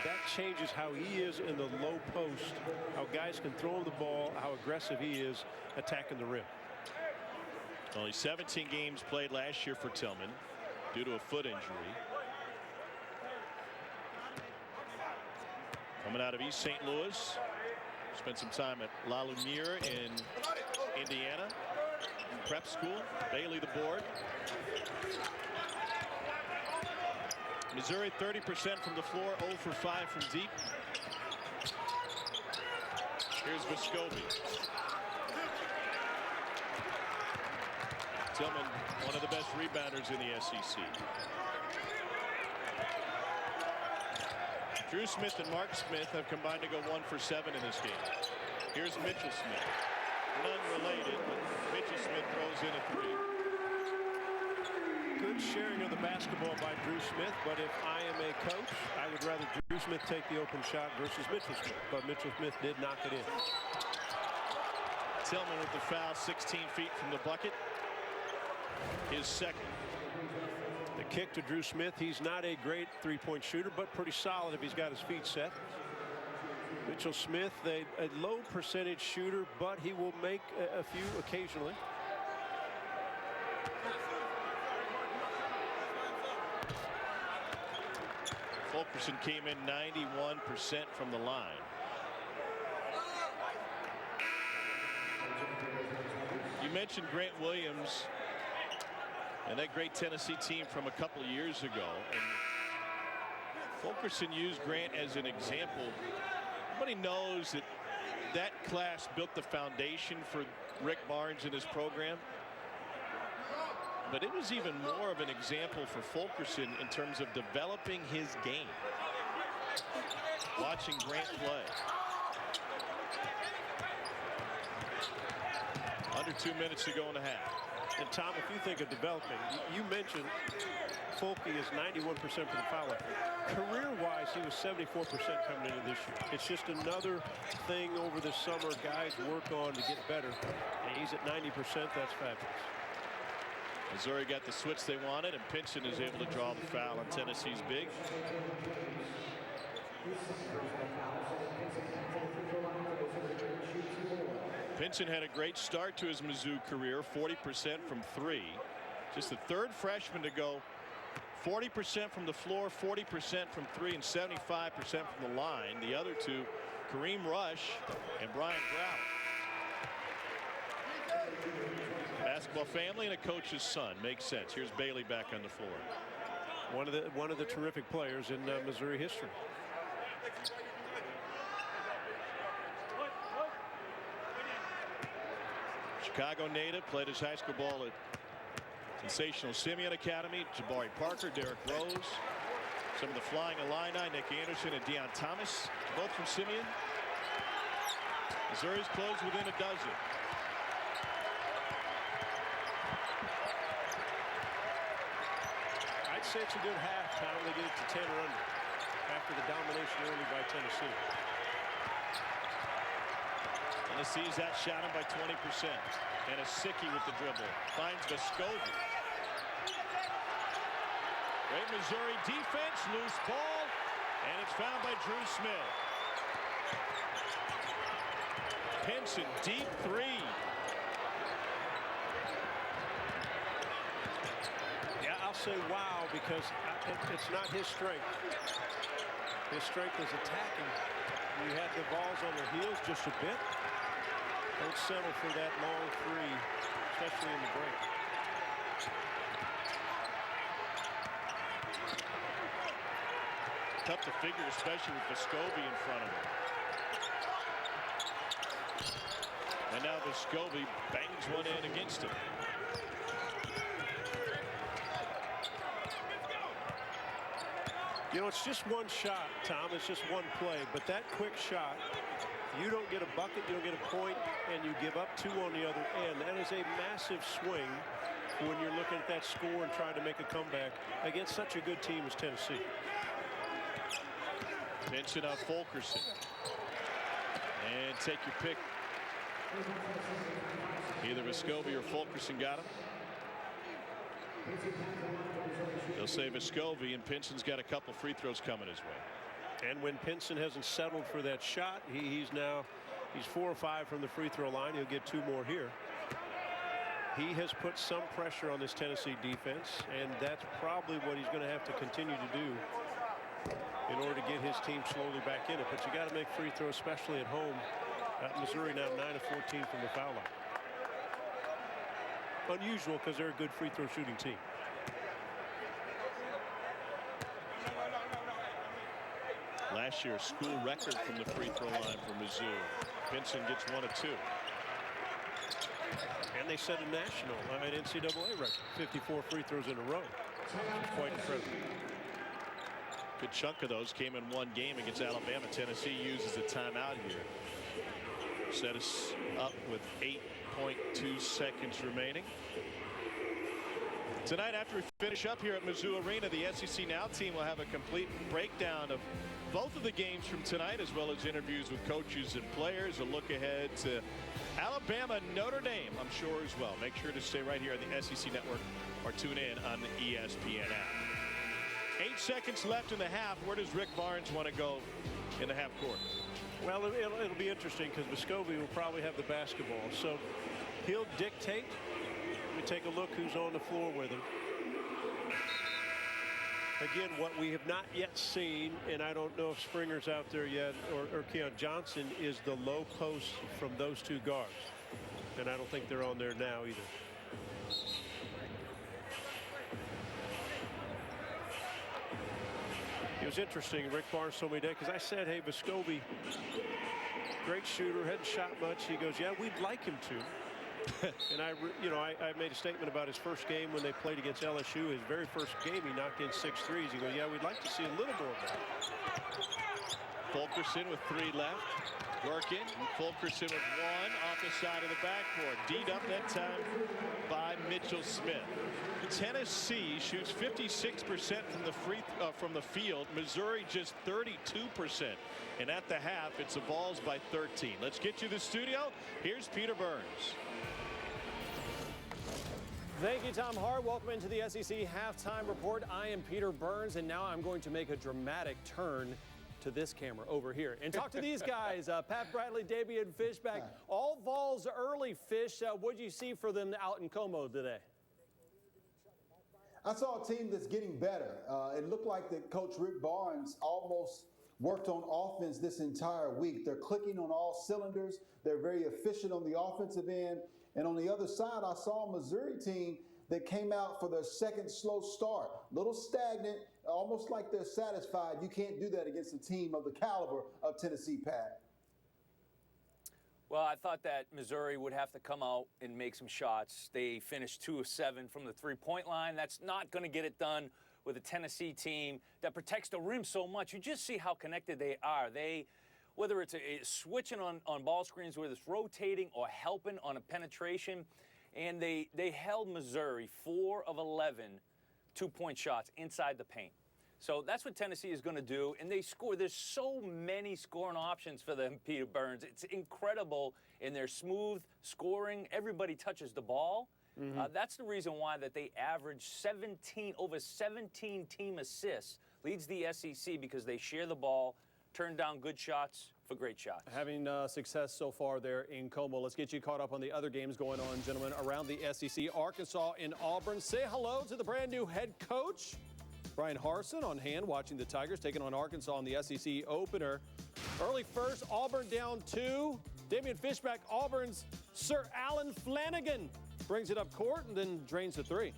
that changes how he is in the low post, how guys can throw him the ball, how aggressive he is attacking the rim. Only 17 games played last year for Tillman due to a foot injury. Coming out of East St. Louis. Spent some time at La Lumiere in Indiana. Prep school. Bailey the board. Missouri 30% from the floor, 0 for 5 from deep. Here's Vescovi. Tillman, one of the best rebounders in the SEC. Drew Smith and Mark Smith have combined to go 1 for 7 in this game. Here's Mitchell Smith. None related, but Mitchell Smith throws in a 3. good sharing of the basketball by Drew Smith, but if I am a coach, I would rather Drew Smith take the open shot versus Mitchell Smith. But Mitchell Smith did knock it in. Tillman with the foul 16 feet from the bucket. His second. The kick to Drew Smith. He's not a great three-point shooter, but pretty solid if he's got his feet set. Mitchell Smith, a low percentage shooter, but he will make a few occasionally. Fulkerson came in 91% from the line. You mentioned Grant Williams and that great Tennessee team from a couple of years ago. And Fulkerson used Grant as an example. Everybody knows that that class built the foundation for Rick Barnes and his program. But it was even more of an example for Fulkerson in terms of developing his game. Watching Grant play. Under 2 minutes to go in the half. And Tom, if you think of developing, you mentioned Fulke is 91% for the foul line. Career-wise, he was 74% coming into this year. It's just another thing over the summer guys work on to get better. And he's at 90%. That's fabulous. Missouri got the switch they wanted, and Pinson is able to draw the foul on Tennessee's big. Pinson had a great start to his Mizzou career, 40% from three. Just the third freshman to go 40% from the floor, 40% from three, and 75% from the line. The other two, Kareem Rush and Brian Grau. Basketball family and a coach's son. Makes sense. Here's Bailey back on the floor. One of the terrific players in Missouri history. Chicago native, played his high school ball at sensational Simeon Academy. Jabari Parker, Derrick Rose, some of the flying Illini, Nick Anderson and Deion Thomas, both from Simeon. Missouri's closed within a dozen. I'd say it's a good half. Time they get it to 10 or under after the domination early by Tennessee. Tennessee's outshot him by 20%. And a Sicky with the dribble. Finds Vescovi. Great Missouri defense. Loose ball. And it's found by Drew Smith. Pinson, deep three. Yeah, I'll say wow because it's not his strength. His strength is attacking. You had the balls on their heels just a bit. Don't settle for that long three, especially in the break. Tough to figure, especially with Vescovi in front of him. And now Vescovi bangs one in against him. You know, it's just one shot, Tom. It's just one play. But that quick shot, you don't get a bucket, you don't get a point, and you give up two on the other end. That is a massive swing when you're looking at that score and trying to make a comeback against such a good team as Tennessee. Pinson on Fulkerson. And take your pick. Either Vescovi or Fulkerson got him. They'll say Vescovi, and Pinson's got a couple free throws coming his way. And when Pinson hasn't settled for that shot, he's 4 or 5 from the free throw line. He'll get 2 more here. He has put some pressure on this Tennessee defense, and that's probably what he's going to have to continue to do in order to get his team slowly back in it. But you got to make free throws, especially at home. Missouri now 9 of 14 from the foul line. Unusual because they're a good free throw shooting team. Last year, school record from the free throw line for Mizzou. Pinson gets 1 of 2. And they set a national, an NCAA record, 54 free throws in a row. It's quite incredible. Good chunk of those came in one game against Alabama. Tennessee uses a timeout here. Set us up with 8.2 seconds remaining. Tonight, after we finish up here at Mizzou Arena, the SEC Now team will have a complete breakdown of both of the games from tonight, as well as interviews with coaches and players. A look ahead to Alabama, Notre Dame, I'm sure as well. Make sure to stay right here on the SEC Network or tune in on the ESPN app. 8 seconds left in the half. Where does Rick Barnes want to go in the half court? Well, it'll be interesting because Vescovi will probably have the basketball, so he'll dictate. Let me take a look who's on the floor with him. Again, what we have not yet seen, and I don't know if Springer's out there yet, or Keon Johnson, is the low post from those two guards. And I don't think they're on there now either. It was interesting, Rick Barnes told me that, because I said, hey, Vescovi, great shooter, hadn't shot much. He goes, yeah, we'd like him to. And I made a statement about his first game when they played against LSU. His very first game, he knocked in 6 threes. He goes, yeah, we'd like to see a little more of that. Fulkerson with 3 left. Working. Fulkerson with 1 off the side of the backboard. D'd up that time by Mitchell Smith. Tennessee shoots 56% from the field. Missouri just 32%. And at the half, it's the Vols by 13. Let's get you to the studio. Here's Peter Burns. Thank you, Tom Hart. Welcome into the SEC Halftime Report. I am Peter Burns, and now I'm going to make a dramatic turn to this camera over here and talk to these guys. Pat Bradley, Davian Fishback. All Vols early, Fish. What did you see for them out in Como today? I saw a team that's getting better. It looked like that Coach Rick Barnes almost worked on offense this entire week. They're clicking on all cylinders. They're very efficient on the offensive end. And on the other side, I saw a Missouri team that came out for their second slow start. Little stagnant, almost like they're satisfied. You can't do that against a team of the caliber of Tennessee, Pat. Well, I thought that Missouri would have to come out and make some shots. They finished 2 of 7 from the three-point line. That's not going to get it done with a Tennessee team that protects the rim so much. You just see how connected they are. Whether it's switching on ball screens, whether it's rotating or helping on a penetration, and they held Missouri 4 of 11 two-point shots inside the paint. So that's what Tennessee is going to do, and they score. There's so many scoring options for them, Peter Burns. It's incredible in their smooth scoring. Everybody touches the ball. That's the reason why that they average over 17 team assists, leads the SEC, because they share the ball, turn down good shots for great shots. Having success so far there in Como. Let's get you caught up on the other games going on, gentlemen, around the SEC. Arkansas and Auburn. Say hello to the brand new head coach, Brian Harsin, on hand, watching the Tigers taking on Arkansas in the SEC opener. Early first, Auburn down 2. Davian Fishback, Auburn's Sir Alan Flanagan brings it up court and then drains the 3.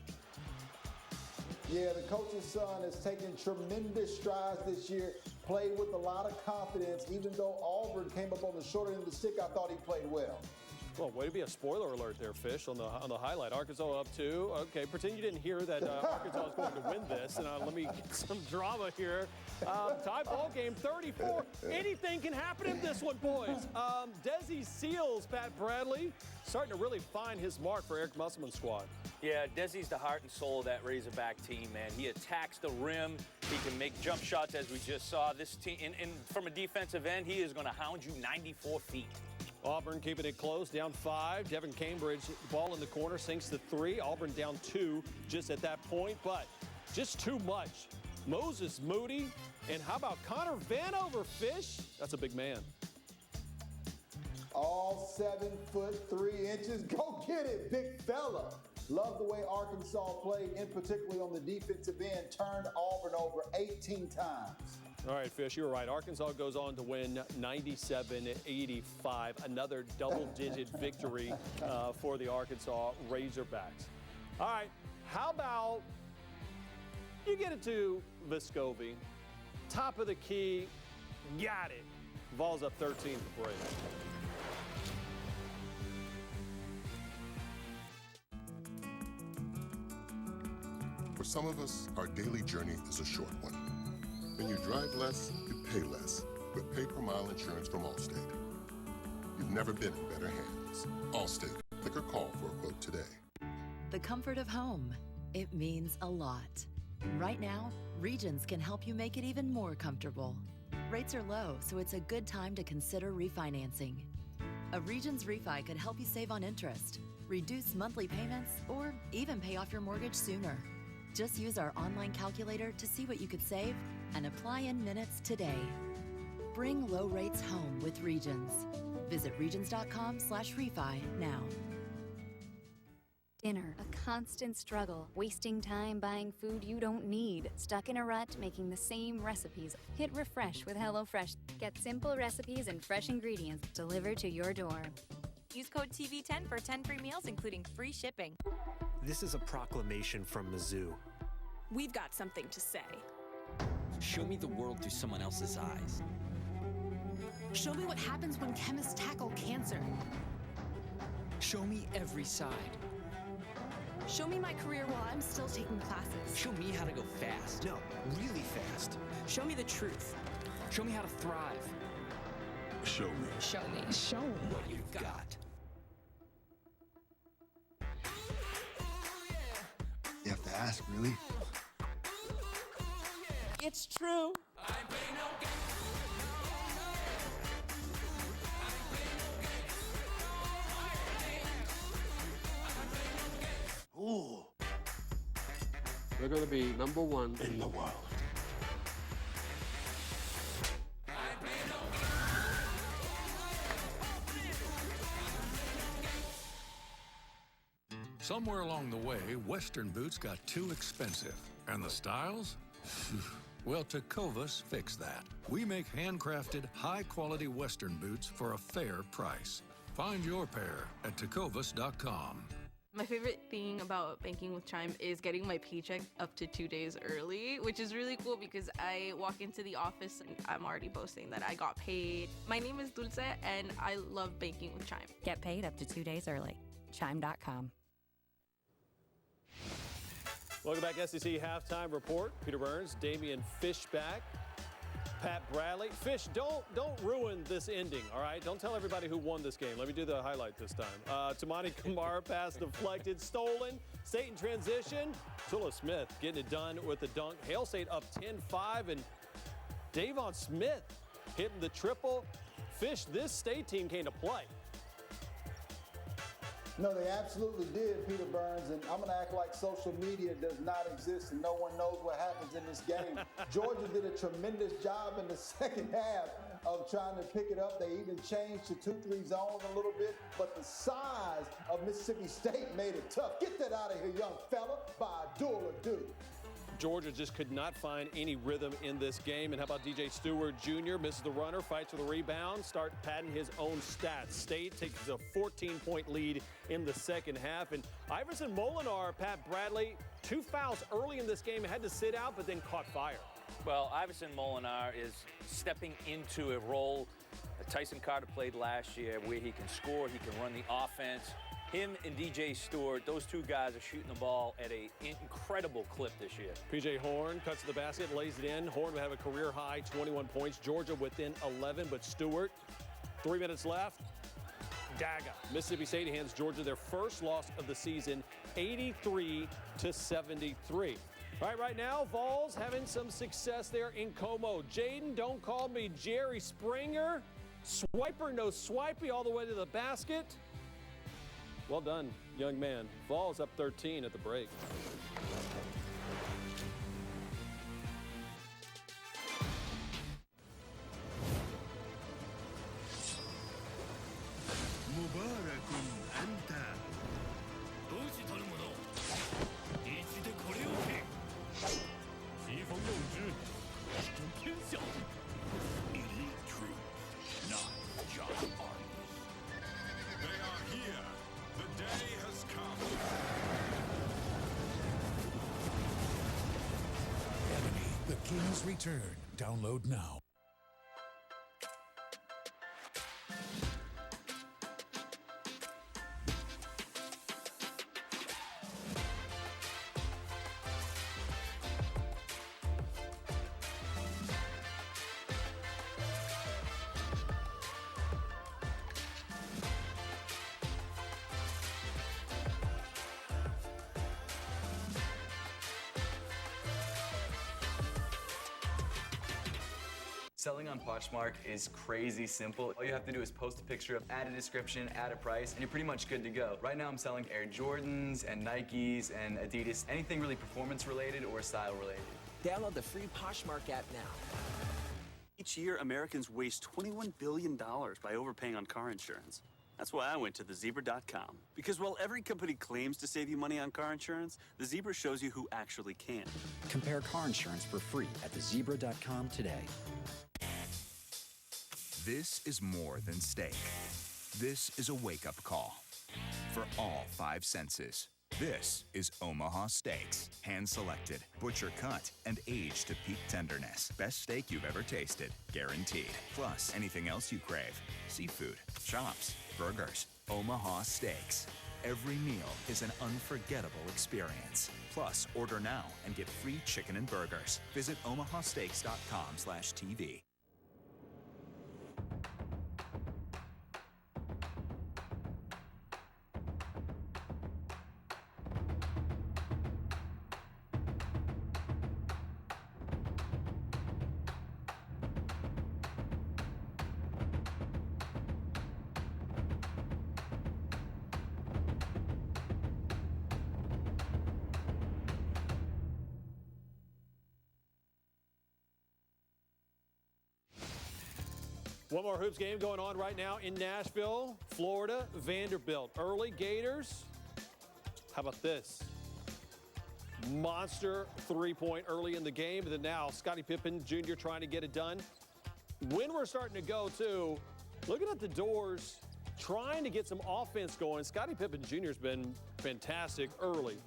Yeah, the coach's son has taken tremendous strides this year, played with a lot of confidence. Even though Auburn came up on the short end of the stick, I thought he played well. Well, way to be a spoiler alert there, Fish, on the highlight. Arkansas up 2. Okay, pretend you didn't hear that Arkansas is going to win this. And let me get some drama here. Tie ball game, 34. Anything can happen in this one, boys. Desi Seals, Pat Bradley, starting to really find his mark for Eric Musselman's squad. Yeah, Desi's the heart and soul of that Razorback team, man. He attacks the rim. He can make jump shots, as we just saw. This team, and from a defensive end, he is going to hound you 94 feet. Auburn keeping it close, down 5. Devin Cambridge, ball in the corner, sinks to 3. Auburn down 2 just at that point, but just too much. Moses Moody, and how about Connor Vanover, Fish? That's a big man. All 7 foot 3 inches. Go get it, big fella. Love the way Arkansas played, and particularly on the defensive end, turned Auburn over 18 times. All right, Fish, you're right. Arkansas goes on to win 97-85, another double-digit victory for the Arkansas Razorbacks. All right, how about you get it to Vescovi, top of the key, got it. Vols up 13 to break. For some of us, our daily journey is a short one. When you drive less, you pay less with pay-per-mile insurance from Allstate. You've never been in better hands. Allstate. Click or call for a quote today. The comfort of home it means a lot. Right now, Regions can help you make it even more comfortable. Rates are low, so it's a good time to consider refinancing. A Regions refi could help you save on interest, reduce monthly payments, or even pay off your mortgage sooner. Just use our online calculator to see what you could save and apply in minutes today. Bring low rates home with Regions. Visit regions.com/refi now. Dinner, a constant struggle, wasting time buying food you don't need, stuck in a rut making the same recipes. Hit refresh with HelloFresh. Get simple recipes and fresh ingredients delivered to your door. Use code TV10 for 10 free meals, including free shipping. This is a proclamation from Mizzou. We've got something to say. Show me the world through someone else's eyes. Show me what happens when chemists tackle cancer. Show me every side. Show me my career while I'm still taking classes. Show me how to go fast. No, really fast. Show me the truth. Show me how to thrive. Show me. Show me. Show me what you've got. You have to ask, really? It's true. Ooh. We're going to be #1 in the world. Somewhere along the way, Western boots got too expensive. And the styles? Well, Tecovas fixed that. We make handcrafted, high-quality Western boots for a fair price. Find your pair at tecovas.com. My favorite thing about banking with Chime is getting my paycheck up to 2 days early, which is really cool because I walk into the office and I'm already boasting that I got paid. My name is Dulce and I love banking with Chime. Get paid up to 2 days early. Chime.com. Welcome back, SEC Halftime Report. Peter Burns, Damian Fishback, Pat Bradley. Fish, don't ruin this ending, all right? Don't tell everybody who won this game. Let me do the highlight this time. Tamani Kamara pass deflected, stolen. State in transition. Tula Smith getting it done with the dunk. Hail State up 10-5, and Davon Smith hitting the triple. Fish, this State team came to play. No, they absolutely did, Peter Burns, and I'm going to act like social media does not exist and no one knows what happens in this game. Georgia did a tremendous job in the second half of trying to pick it up. They even changed to 2-3 zone a little bit, but the size of Mississippi State made it tough. Get that out of here, young fella, by a duel or do. Georgia just could not find any rhythm in this game. And how about DJ Stewart Jr. misses the runner, fights for the rebound, start padding his own stats. State takes a 14-point lead in the second half. And Iverson Molinar, Pat Bradley, 2 fouls early in this game, had to sit out, but then caught fire. Well, Iverson Molinar is stepping into a role that Tyson Carter played last year where he can score, he can run the offense. Him and DJ Stewart, those two guys are shooting the ball at an incredible clip this year. P.J. Horn cuts to the basket, lays it in. Horn will have a career-high 21 points. Georgia within 11, but Stewart, 3 minutes left. Daga. Mississippi State hands Georgia their first loss of the season, 83-73. All right now, Vols having some success there in Como. Jaden, don't call me Jerry Springer. Swiper, no swipey, all the way to the basket. Well done, young man. Vols up 13 at the break. Mubarakun anta. Elite troops, not just armies. They are here. The day has come. Enemy, the King's Return. Download now. Selling on Poshmark is crazy simple. All you have to do is post a picture, add a description, add a price, and you're pretty much good to go. Right now I'm selling Air Jordans and Nikes and Adidas, anything really performance related or style related. Download the free Poshmark app now. Each year, Americans waste $21 billion by overpaying on car insurance. That's why I went to thezebra.com. Because while every company claims to save you money on car insurance, the Zebra shows you who actually can. Compare car insurance for free at thezebra.com today. This is more than steak. This is a wake-up call for all 5 senses. This is Omaha Steaks. Hand-selected, butcher-cut, and aged to peak tenderness. Best steak you've ever tasted, guaranteed. Plus, anything else you crave. Seafood, chops, burgers. Omaha Steaks. Every meal is an unforgettable experience. Plus, order now and get free chicken and burgers. Visit omahasteaks.com/TV. One more hoops game going on right now in Nashville, Florida. Vanderbilt, early Gators. How about this? Monster three-point early in the game. And then now Scottie Pippen Jr. trying to get it done. When we're starting to go, too, looking at the doors, trying to get some offense going. Scottie Pippen Jr. has been fantastic early.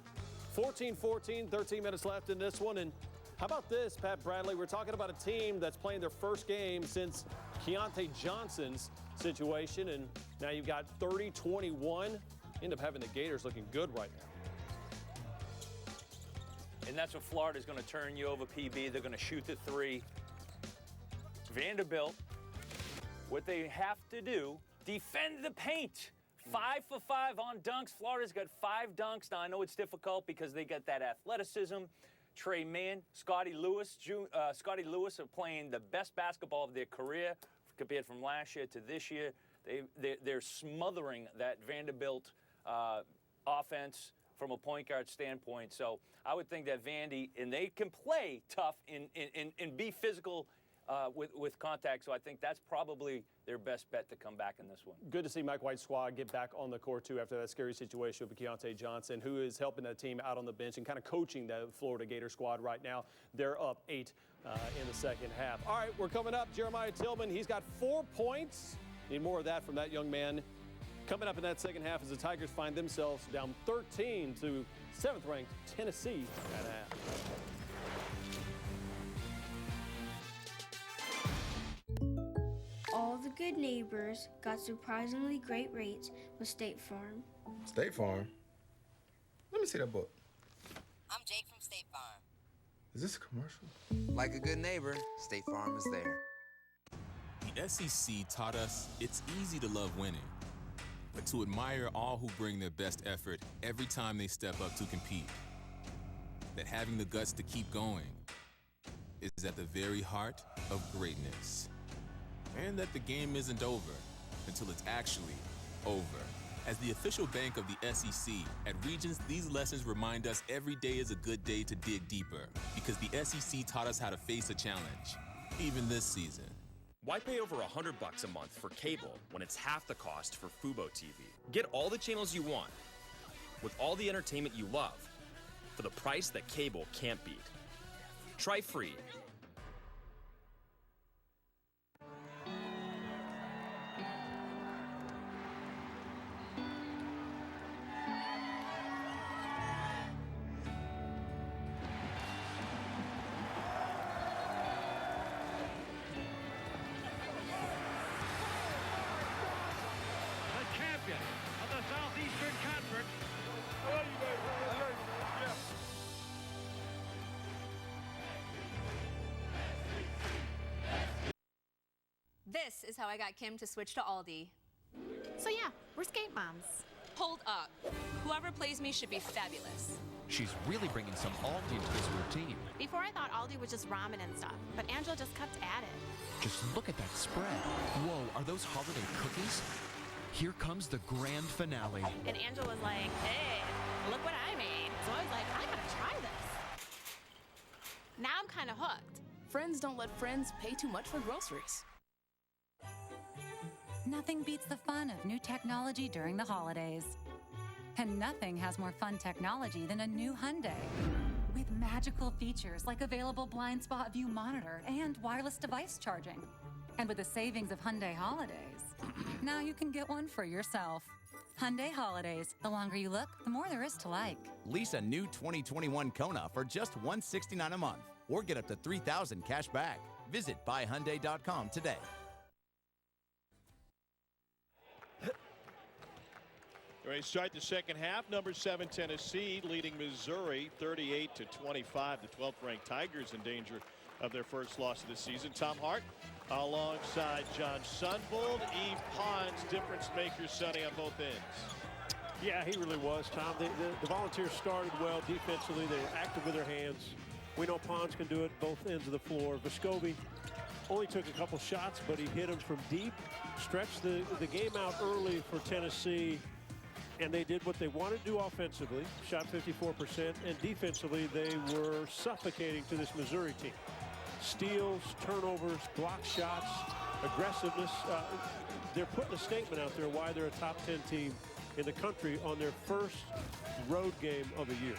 14-14, 13 minutes left in this one. And how about this, Pat Bradley? We're talking about a team that's playing their first game since Keontae Johnson's situation, and now you've got 30-21. End up having the Gators looking good right now. And that's what Florida's going to turn you over, PB. They're going to shoot the three. Vanderbilt, what they have to do, defend the paint. 5 for 5 on dunks. Florida's got 5 dunks. Now, I know it's difficult because they got that athleticism. Trey Mann, Scotty Lewis are playing the best basketball of their career compared from last year to this year. They're smothering that Vanderbilt offense from a point guard standpoint. So I would think that Vandy, and they can play tough and be physical with contact. So I think that's probably their best bet to come back in this one. Good to see Mike White's squad get back on the court, too, after that scary situation with Keontae Johnson, who is helping that team out on the bench and kind of coaching the Florida Gator squad right now. They're up 8 in the second half. All right, we're coming up. Jeremiah Tillman, he's got 4 points. Need more of that from that young man. Coming up in that second half as the Tigers find themselves down 13 to 7th-ranked Tennessee at half. All the good neighbors got surprisingly great rates with State Farm. State Farm? Let me see that book. I'm Jake from State Farm. Is this a commercial? Like a good neighbor, State Farm is there. The SEC taught us it's easy to love winning, but to admire all who bring their best effort every time they step up to compete. That having the guts to keep going is at the very heart of greatness. And that the game isn't over until it's actually over. As the official bank of the SEC, at Regions, these lessons remind us every day is a good day to dig deeper, because the SEC taught us how to face a challenge, even this season. Why pay over $100 a month for cable when it's half the cost for Fubo TV? Get all the channels you want, with all the entertainment you love, for the price that cable can't beat. Try free. This is how I got Kim to switch to Aldi. So yeah, we're skate moms. Hold up. Whoever plays me should be fabulous. She's really bringing some Aldi into this routine. Before I thought Aldi was just ramen and stuff, but Angela just kept at it. Just look at that spread. Whoa, are those holiday cookies? Here comes the grand finale. And Angela was like, hey, look what I made. So I was like, I gotta try this. Now I'm kind of hooked. Friends don't let friends pay too much for groceries. Nothing beats the fun of new technology during the holidays. And nothing has more fun technology than a new Hyundai. With magical features like available blind spot view monitor and wireless device charging. And with the savings of Hyundai Holidays, now you can get one for yourself. Hyundai Holidays. The longer you look, the more there is to like. Lease a new 2021 Kona for just $169 a month, or get up to $3,000 cash back. Visit buyhyundai.com today. Ready to start the second half. Number 7 Tennessee leading Missouri 38-25. The 12th ranked Tigers in danger of their first loss of the season. Tom Hart alongside John Sunvold. Eve Pons, difference maker, Sonny, on both ends. Yeah, he really was, Tom. The Volunteers started well defensively. They were active with their hands. We know Pons can do it both ends of the floor. Vescovi only took a couple shots, but he hit them from deep. Stretched the game out early for Tennessee. And they did what they wanted to do offensively, shot 54%, and defensively they were suffocating to this Missouri team. Steals, turnovers, block shots, aggressiveness. They're putting a statement out there why they're a top 10 team in the country on their first road game of the year.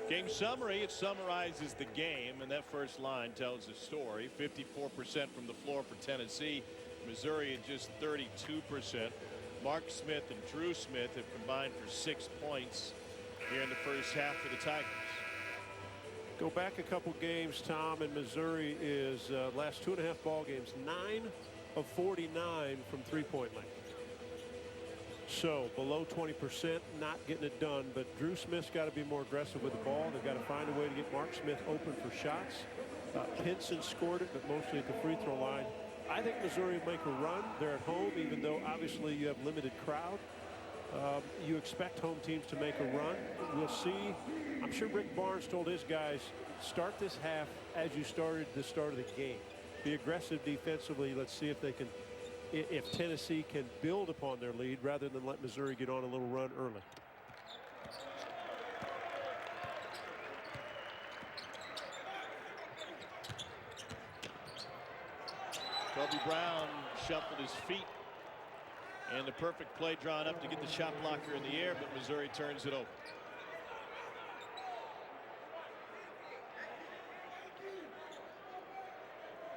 Game summary, it summarizes the game, and that first line tells the story. 54% from the floor for Tennessee. Missouri at just 32%. Mark Smith and Drew Smith have combined for 6 points here in the first half for the Tigers. Go back a couple games, Tom, and Missouri is last 2.5 ball games, 9 of 49 from three-point line. So below 20%, not getting it done. But Drew Smith's got to be more aggressive with the ball. They've got to find a way to get Mark Smith open for shots. Pinson scored it, but mostly at the free throw line. I think Missouri will make a run. They're at home, even though obviously you have limited crowd. You expect home teams to make a run. We'll see. I'm sure Rick Barnes told his guys, start this half as you started the start of the game. Be aggressive defensively. Let's see if they can, if Tennessee can build upon their lead rather than let Missouri get on a little run early. Kobe Brown shuffled his feet, and the perfect play drawn up to get the shot blocker in the air, but Missouri turns it over.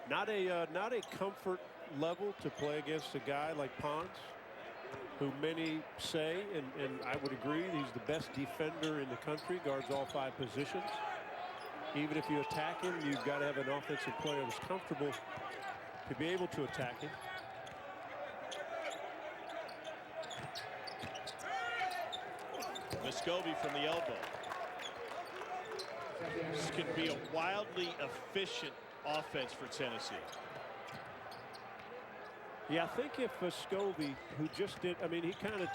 Not a comfort level to play against a guy like Pons, who many say, and I would agree, he's the best defender in the country, guards all 5 positions. Even if you attack him, you've got to have an offensive player that's comfortable to be able to attack him. Vescovi from the elbow. This can be a wildly efficient offense for Tennessee. Yeah, I think if Vescovi, who just did, I mean, he kind of,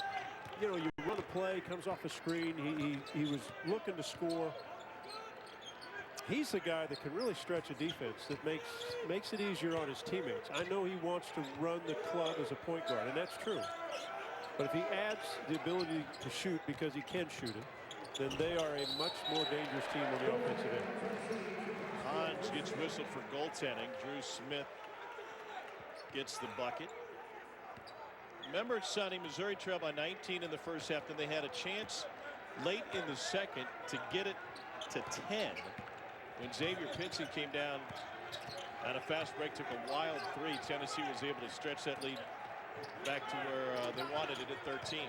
you know, you run a play, comes off a screen, he was looking to score. He's the guy that can really stretch a defense that makes it easier on his teammates. I know he wants to run the club as a point guard, and that's true. But if he adds the ability to shoot because he can shoot it, then they are a much more dangerous team on the offensive end. Pons gets whistled for goaltending. Drew Smith gets the bucket. Remember, Sonny, Missouri trailed by 19 in the first half, then they had a chance late in the second to get it to 10. When Xavier Pinson came down on a fast break, took a wild 3, Tennessee was able to stretch that lead back to where they wanted it at 13.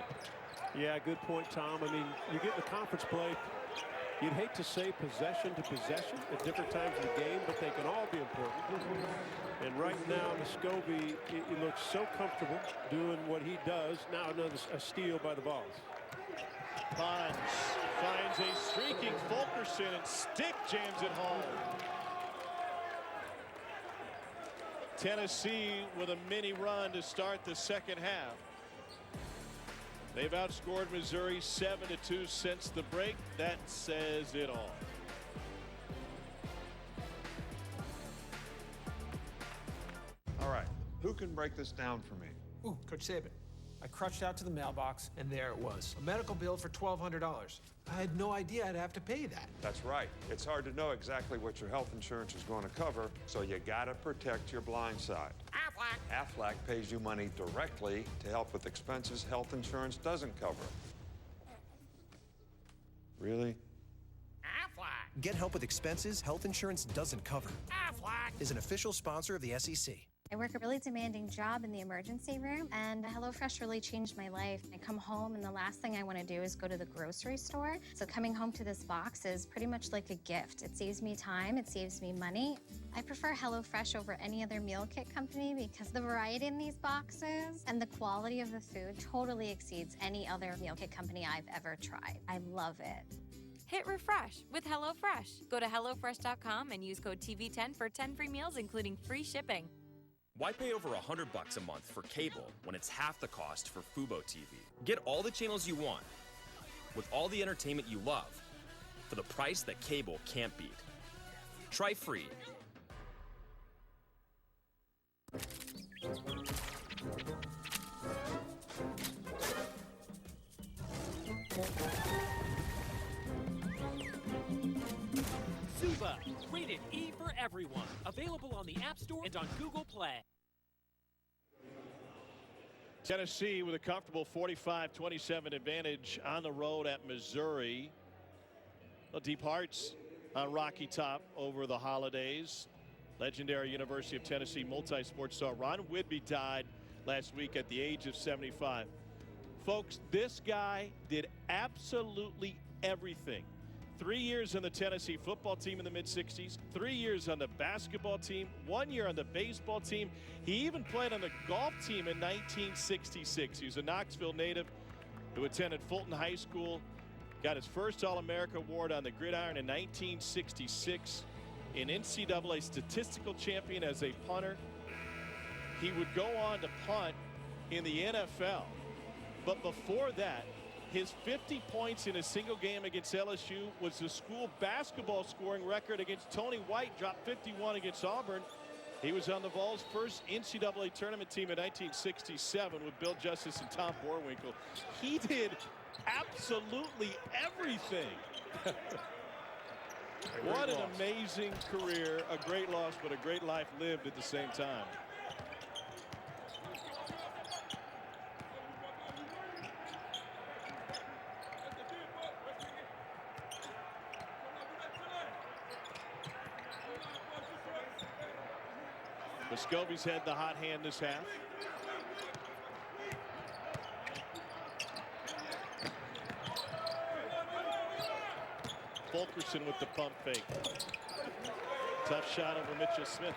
Yeah, good point, Tom. I mean, you get the conference play, you'd hate to say possession to possession at different times of the game, but they can all be important. And right now, Vescovi, he looks so comfortable doing what he does. Now a steal by the Vols. Pons finds a streaking Fulkerson and stick jams it home. Tennessee with a mini run to start the second half. They've outscored Missouri 7-2 since the break. That says it all. All right, who can break this down for me? Ooh, Coach Saban. I crunched out to the mailbox, and there it was. A medical bill for $1,200. I had no idea I'd have to pay that. That's right. It's hard to know exactly what your health insurance is going to cover, so you gotta protect your blind side. Aflac. Aflac pays you money directly to help with expenses health insurance doesn't cover. Really? Aflac. Get help with expenses health insurance doesn't cover. Aflac is an official sponsor of the SEC. I work a really demanding job in the emergency room, and HelloFresh really changed my life. I come home, and the last thing I want to do is go to the grocery store. So coming home to this box is pretty much like a gift. It saves me time, it saves me money. I prefer HelloFresh over any other meal kit company because the variety in these boxes and the quality of the food totally exceeds any other meal kit company I've ever tried. I love it. Hit refresh with HelloFresh. Go to HelloFresh.com and use code TV10 for 10 free meals, including free shipping. Why pay over $100 a month for cable when it's half the cost for Fubo TV? Get all the channels you want with all the entertainment you love for the price that cable can't beat. Try free. Zuba, rated E for everyone. Available on the App Store and on Google Play. Tennessee with a comfortable 45-27 advantage on the road at Missouri. Well, deep hearts on Rocky Top over the holidays. Legendary University of Tennessee multi-sport star Ron Whitby died last week at the age of 75. Folks, this guy did absolutely everything. 3 years on the Tennessee football team in the mid-60s, 3 years on the basketball team, 1 year on the baseball team. He even played on the golf team in 1966. He was a Knoxville native who attended Fulton High School, got his first All-America award on the gridiron in 1966, an NCAA statistical champion as a punter. He would go on to punt in the NFL. But before that, his 50 points in a single game against LSU was the school basketball scoring record against Tony White, dropped 51 against Auburn. He was on the Vols' first NCAA tournament team in 1967 with Bill Justice and Tom Boerwinkle. He did absolutely everything. What an amazing career, a great loss, but a great life lived at the same time. Muscovy's had the hot hand this half. Fulkerson with the pump fake. Tough shot over Mitchell Smith.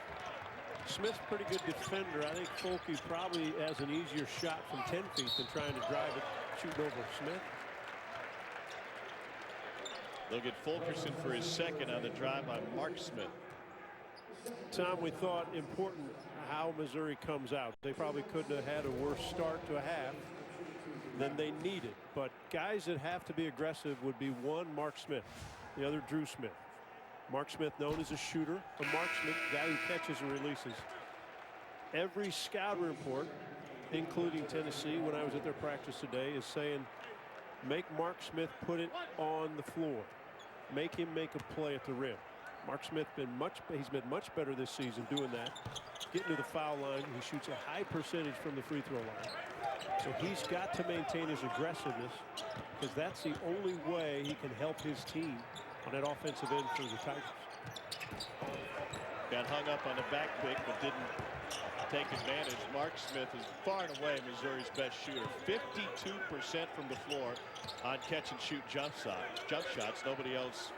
Smith's a pretty good defender. I think Fulke probably has an easier shot from 10 feet than trying to drive it, shooting over Smith. They'll get Fulkerson for his second on the drive by Mark Smith. Tom, we thought important how Missouri comes out. They probably couldn't have had a worse start to a half than they needed. But guys that have to be aggressive would be one, Mark Smith, the other, Drew Smith. Mark Smith, known as a shooter, but Mark Smith, guy who catches and releases. Every scout report, including Tennessee, when I was at their practice today, is saying make Mark Smith put it on the floor. Make him make a play at the rim. Mark Smith he's been much better this season doing that. Getting to the foul line, he shoots a high percentage from the free throw line. So he's got to maintain his aggressiveness because that's the only way he can help his team on that offensive end for the Tigers. Got hung up on the back pick but didn't take advantage. Mark Smith is far and away Missouri's best shooter. 52% from the floor on catch and shoot jump shots. Nobody else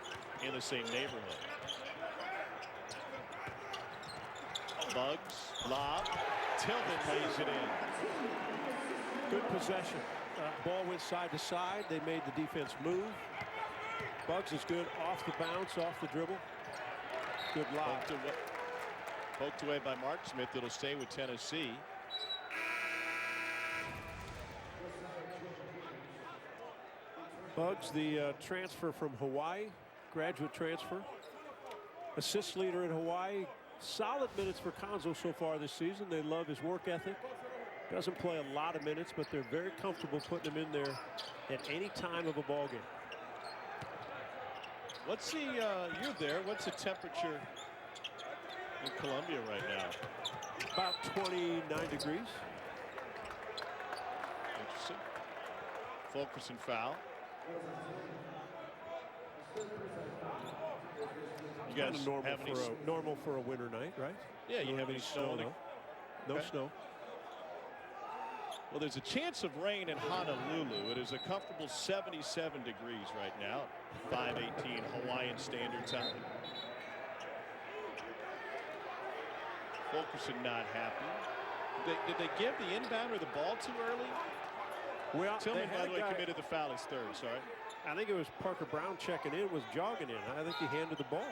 in the same neighborhood. Bugs, lob, Tillman lays it in. Good possession. Ball went side to side. They made the defense move. Bugs is good off the bounce, off the dribble. Good lob. Poked away by Mark Smith. It'll stay with Tennessee. Bugs, the transfer from Hawaii, graduate transfer. Assist leader in Hawaii. Solid minutes for Cuonzo so far this season. They love his work ethic. Doesn't play a lot of minutes, but they're very comfortable putting him in there at any time of a ball game. What's the, you're there, what's the temperature in Columbia right now? About 29 degrees. Interesting. Fulkerson foul. You guys have any normal for a winter night, right? Yeah, you have any snow? No snow. Well, there's a chance of rain in Honolulu. It is a comfortable 77 degrees right now, 5:18 Hawaiian Standard Time. Fulkerson not happy. Did they give the inbounder the ball too early? Well, Tillman, by the way, committed the foul his third. Sorry. I think it was Parker Brown checking in, was jogging in. I think he handed the ball.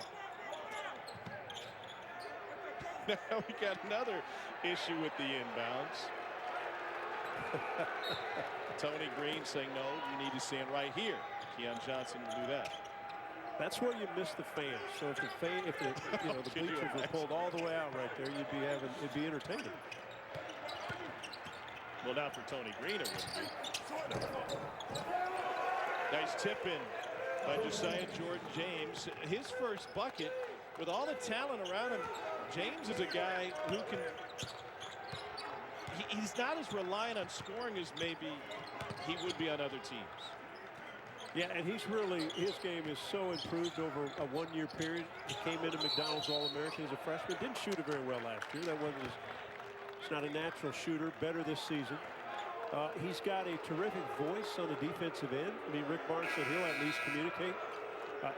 Now we got another issue with the inbounds. Tony Green saying no, you need to stand right here. Keon Johnson will do that. That's where you miss the fans. So if the the bleachers were pulled all the way out right there, it'd be entertaining. Well, not for Tony Green, it would be. Nice tip in by Josiah Jordan James. His first bucket with all the talent around him. James is a guy who can. He's not as reliant on scoring as maybe he would be on other teams. Yeah, and his game is so improved over a one-year period. He came into McDonald's All-American as a freshman. Didn't shoot it very well last year. It's not a natural shooter. Better this season. He's got a terrific voice on the defensive end. I mean, Rick Barnes said he'll at least communicate.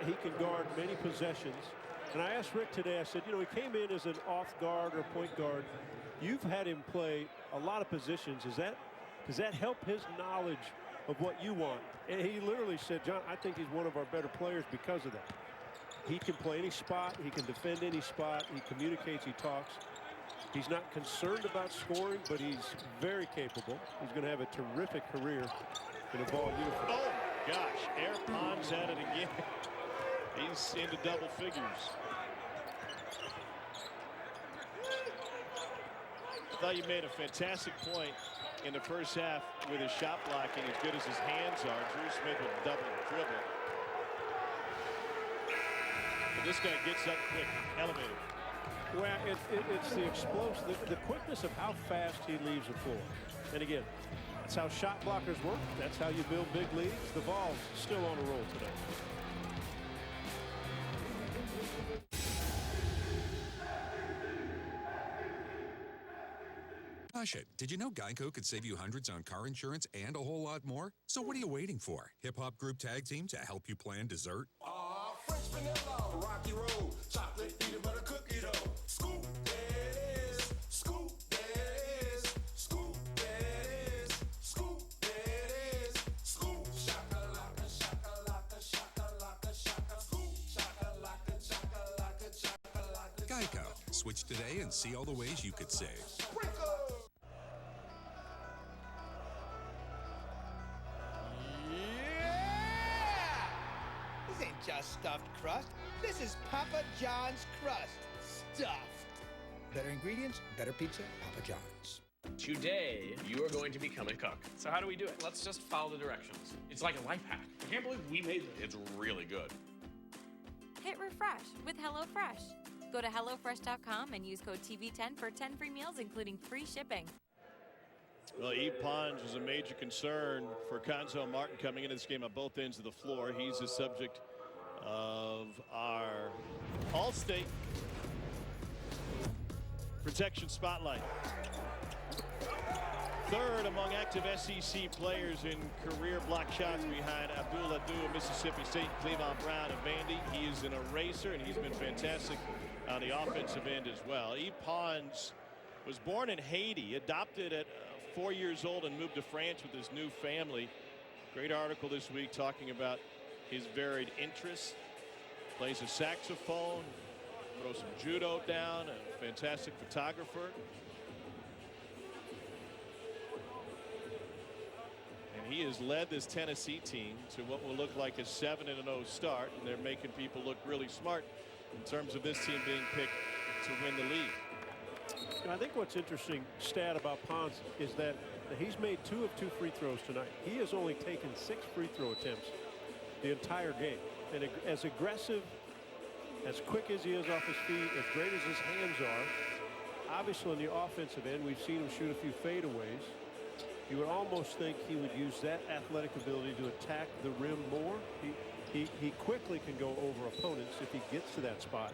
He can guard many possessions. And I asked Rick today, I said, he came in as an off guard or point guard. You've had him play a lot of positions. Does that help his knowledge of what you want? And he literally said, John, I think he's one of our better players because of that. He can play any spot. He can defend any spot. He communicates. He talks. He's not concerned about scoring, but he's very capable. He's going to have a terrific career in a ball uniform. Oh, gosh. Air Pond's at it again. He's into double figures. I thought you made a fantastic point in the first half with his shot blocking as good as his hands are. Drew Smith with a double dribble. But this guy gets up quick, elevated. Well, it's the explosive, the quickness of how fast he leaves the floor. And again, that's how shot blockers work. That's how you build big leads. The Vols still on a roll today. Hush it. Did you know Geico could save you hundreds on car insurance and a whole lot more? So what are you waiting for? Hip Hop Group Tag Team to help you plan dessert? French vanilla, rocky road, chocolate peanut butter cookie dough. Scoop that is, scoop that is, scoop that is, scoop that is, scoop shakalaka, shakalaka, shakalaka, shaka, scoop shakalaka, shakalaka, shakalaka. Geico. Switch today and see all the ways you could save. This ain't just stuffed crust. This is Papa John's crust. Stuffed. Better ingredients, better pizza, Papa John's. Today, you are going to become a cook. So how do we do it? Let's just follow the directions. It's like a life hack. I can't believe we made this. It's really good. Hit refresh with HelloFresh. Go to HelloFresh.com and use code TV10 for 10 free meals, including free shipping. Well, Yves Pons was a major concern for Cuonzo Martin coming into this game on both ends of the floor. He's the subject of our All-State Protection Spotlight. Third among active SEC players in career block shots behind Abdul Adu of Mississippi State, Cleavon Brown of Vandy. He is an eraser, and he's been fantastic on the offensive end as well. Yves Pons was born in Haiti, adopted at 4 years old, and moved to France with his new family. Great article this week talking about his varied interests. Plays a saxophone, throws some judo down, a fantastic photographer. And He has led this Tennessee team to what will look like a 7-0 start, and they're making people look really smart in terms of this team being picked to win the league. I think what's interesting stat about Pons is that he's made 2 of 2 free throws tonight. He has only taken 6 free throw attempts the entire game. And as aggressive, as quick as he is off his feet, as great as his hands are, obviously on the offensive end, we've seen him shoot a few fadeaways. You would almost think he would use that athletic ability to attack the rim more. He quickly can go over opponents if he gets to that spot.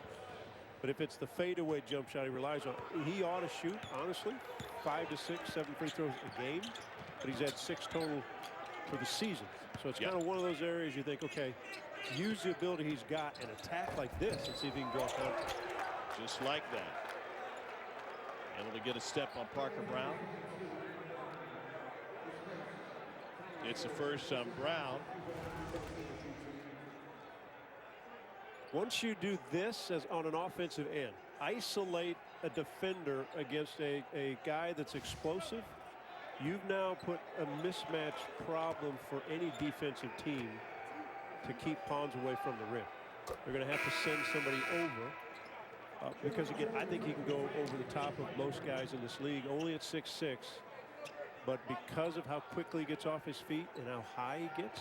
But if it's the fadeaway jump shot he relies on, he ought to shoot, honestly, 5 to 6, 7 free throws a game. But he's had 6 total for the season. So it's kind of one of those areas you think, okay, use the ability he's got and attack like this and see if he can draw contact. Just like that. Able to get a step on Parker Brown. It's the first on Brown. Once you do this as on an offensive end, isolate a defender against a guy that's explosive, you've now put a mismatch problem for any defensive team to keep Pons away from the rim. They're going to have to send somebody over because, again, I think he can go over the top of most guys in this league, only at 6'6". But because of how quickly he gets off his feet and how high he gets,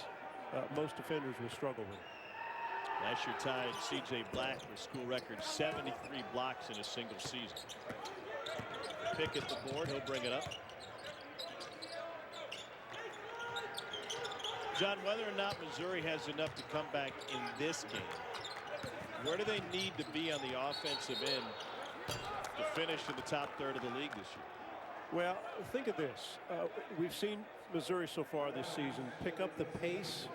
most defenders will struggle with it. Last year tied C.J. Black with school record 73 blocks in a single season. Pick at the board. He'll bring it up. John, whether or not Missouri has enough to come back in this game, where do they need to be on the offensive end to finish in the top third of the league this year? Well, think of this. We've seen Missouri so far this season pick up the pace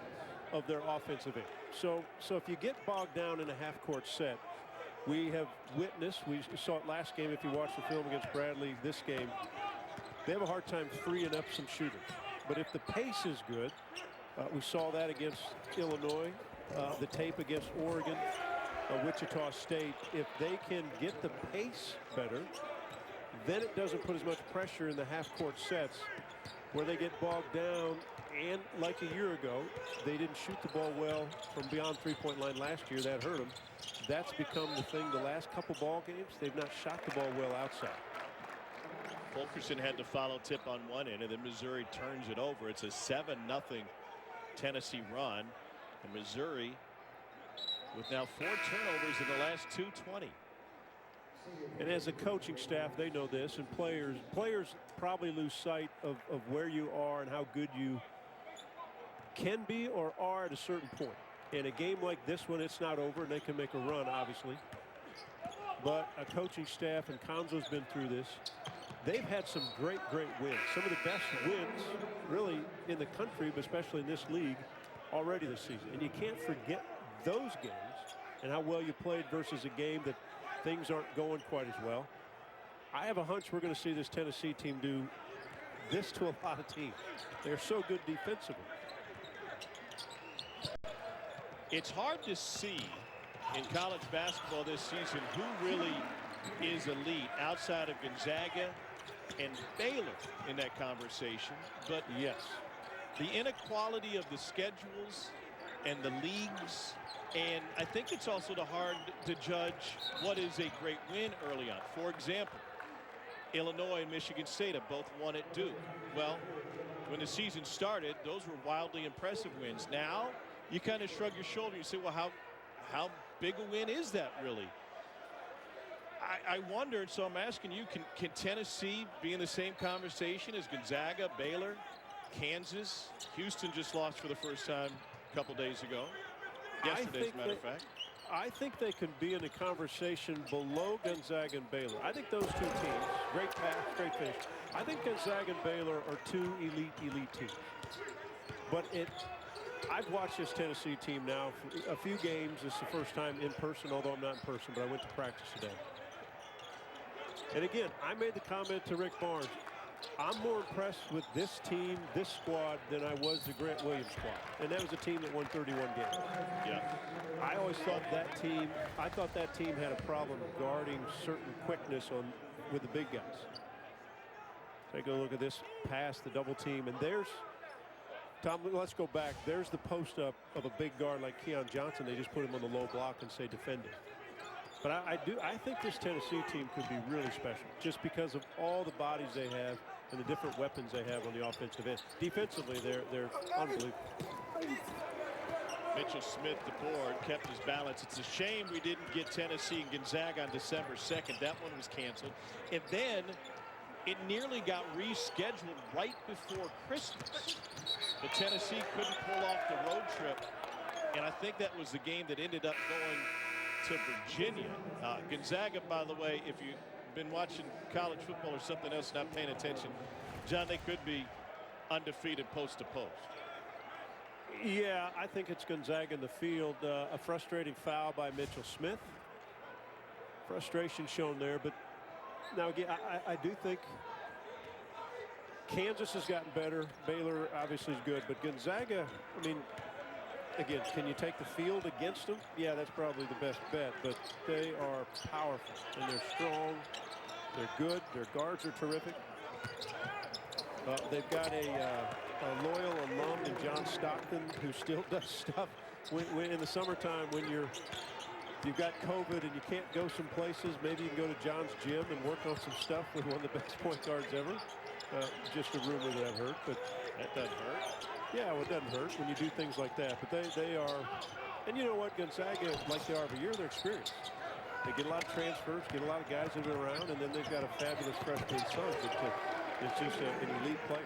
of their offensive end. So if you get bogged down in a half-court set, we have witnessed, we saw it last game if you watch the film against Bradley, this game, they have a hard time freeing up some shooters. But if the pace is good, we saw that against Illinois, the tape against Oregon, Wichita State. If they can get the pace better, then it doesn't put as much pressure in the half-court sets where they get bogged down. And like a year ago, they didn't shoot the ball well from beyond three-point line last year. That hurt them. That's become the thing the last couple ball games. They've not shot the ball well outside. Fulkerson had to follow tip on one end, and then Missouri turns it over. It's a 7-0 Tennessee run. And Missouri with now 4 turnovers in the last 2:20. And as a coaching staff, they know this, and players probably lose sight of where you are and how good you can be or are at a certain point. In a game like this one, it's not over, and they can make a run, obviously. But a coaching staff, and Konzo's been through this, they've had some great wins. Some of the best wins, really, in the country, but especially in this league, already this season. And you can't forget those games and how well you played versus a game that things aren't going quite as well. I have a hunch we're going to see this Tennessee team do this to a lot of teams. They're so good defensively. It's hard to see in college basketball this season who really is elite outside of Gonzaga and Baylor in that conversation. But yes, the inequality of the schedules and the leagues, and I think it's also hard to judge what is a great win early on. For example, Illinois and Michigan State have both won at Duke. Well, when the season started, those were wildly impressive wins. Now you kind of shrug your shoulder and say, well, how big a win is that really? I wonder, and so I'm asking you, can Tennessee be in the same conversation as Gonzaga, Baylor, Kansas? Houston just lost for the first time a couple days ago. Yesterday, as a matter of fact. I think they can be in a conversation below Gonzaga and Baylor. I think those two teams, great pass, great finish. I think Gonzaga and Baylor are two elite teams. But I've watched this Tennessee team now for a few games. This is the first time in person, although I'm not in person, but I went to practice today. And again, I made the comment to Rick Barnes, I'm more impressed with this team, this squad, than I was the Grant Williams squad. And that was a team that won 31 games. Yeah. I always thought that team had a problem guarding certain quickness with the big guys. Take a look at this pass, the double team, and there's Tom, let's go back. There's the post up of a big guard like Keon Johnson. They just put him on the low block and say defend it. But I think this Tennessee team could be really special just because of all the bodies they have and the different weapons they have on the offensive end. Defensively, they're unbelievable. Mitchell Smith, the board, kept his balance. It's a shame we didn't get Tennessee and Gonzaga on December 2nd. That one was canceled. And then it nearly got rescheduled right before Christmas. But Tennessee couldn't pull off the road trip. And I think that was the game that ended up going to Virginia. Gonzaga, by the way, if you've been watching college football or something else, not paying attention, John, they could be undefeated post to post. Yeah, I think it's Gonzaga in the field. A frustrating foul by Mitchell Smith. Frustration shown there, but now again, I do think Kansas has gotten better. Baylor obviously is good, but Gonzaga, I mean, again, can you take the field against them? Yeah, that's probably the best bet, but they are powerful and they're strong. They're good. Their guards are terrific. They've got a loyal alum in John Stockton who still does stuff when in the summertime when you've got COVID and you can't go some places. Maybe you can go to John's gym and work on some stuff with one of the best point guards ever. Just a rumor that I've heard, but that doesn't hurt. Yeah, well, it doesn't hurt when you do things like that. But they are, and you know what, Gonzaga, like they are every year, they're experienced. They get a lot of transfers, get a lot of guys that have been around, and then they've got a fabulous freshman Suggs that's just an elite player.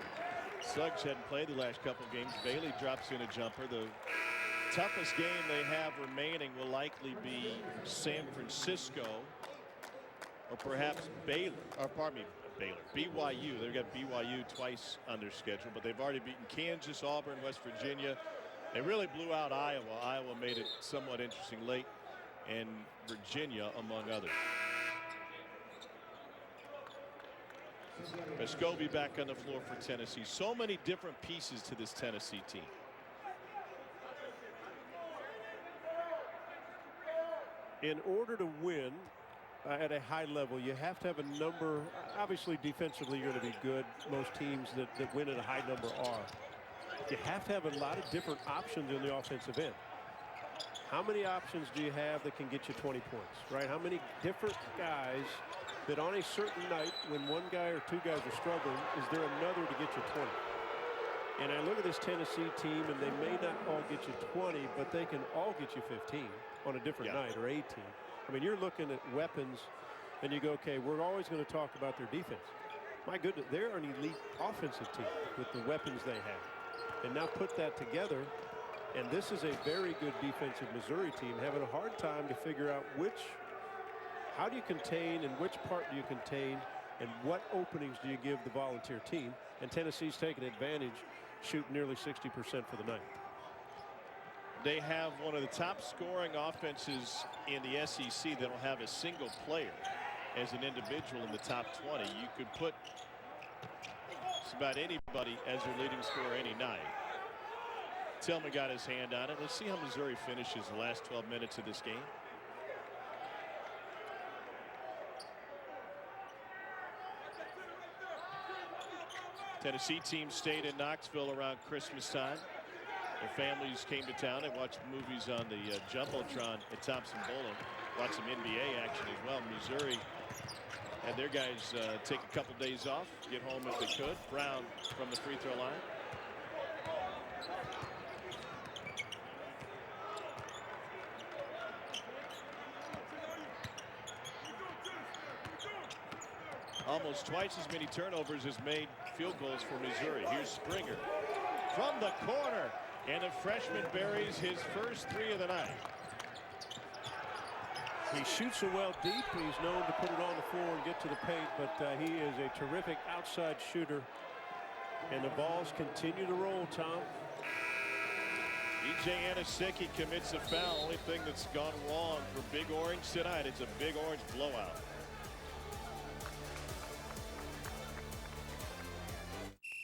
Suggs hadn't played the last couple of games. Bailey drops in a jumper. The toughest game they have remaining will likely be San Francisco or perhaps Baylor, or pardon me, BYU. They've got BYU twice on their schedule, but they've already beaten Kansas, Auburn, West Virginia. They really blew out Iowa. Iowa made it somewhat interesting late, and Virginia among others. Vescovi back on the floor for Tennessee. So many different pieces to this Tennessee team. In order to win at a high level, you have to have a number. Obviously, defensively, you're going to be good. Most teams that win at a high number are. You have to have a lot of different options in the offensive end. How many options do you have that can get you 20 points, right? How many different guys that on a certain night, when one guy or two guys are struggling, is there another to get you 20? And I look at this Tennessee team, and they may not all get you 20, but they can all get you 15 on a different night, or 18. I mean, you're looking at weapons, and you go, okay, we're always going to talk about their defense. My goodness, they're an elite offensive team with the weapons they have. And now put that together, and this is a very good defensive Missouri team having a hard time to figure out how do you contain and which part do you contain and what openings do you give the Volunteer team. And Tennessee's taking advantage, shooting nearly 60% for the night. They have one of the top scoring offenses in the SEC that will have a single player as an individual in the top 20. You could put just about anybody as their leading scorer any night. Tillman got his hand on it. Let's see how Missouri finishes the last 12 minutes of this game. Tennessee team stayed in Knoxville around Christmas time. Their families came to town. They watched movies on the Jumbotron at Thompson-Boling. Watched some NBA action as well. Missouri had their guys take a couple days off, get home if they could. Brown from the free throw line. Almost twice as many turnovers as made field goals for Missouri. Here's Springer from the corner, and the freshman buries his first three of the night. He shoots it well deep. He's known to put it on the floor and get to the paint, but he is a terrific outside shooter. And the balls continue to roll, Tom. E.J. Anosicki commits a foul. Only thing that's gone wrong for Big Orange tonight, it's a Big Orange blowout.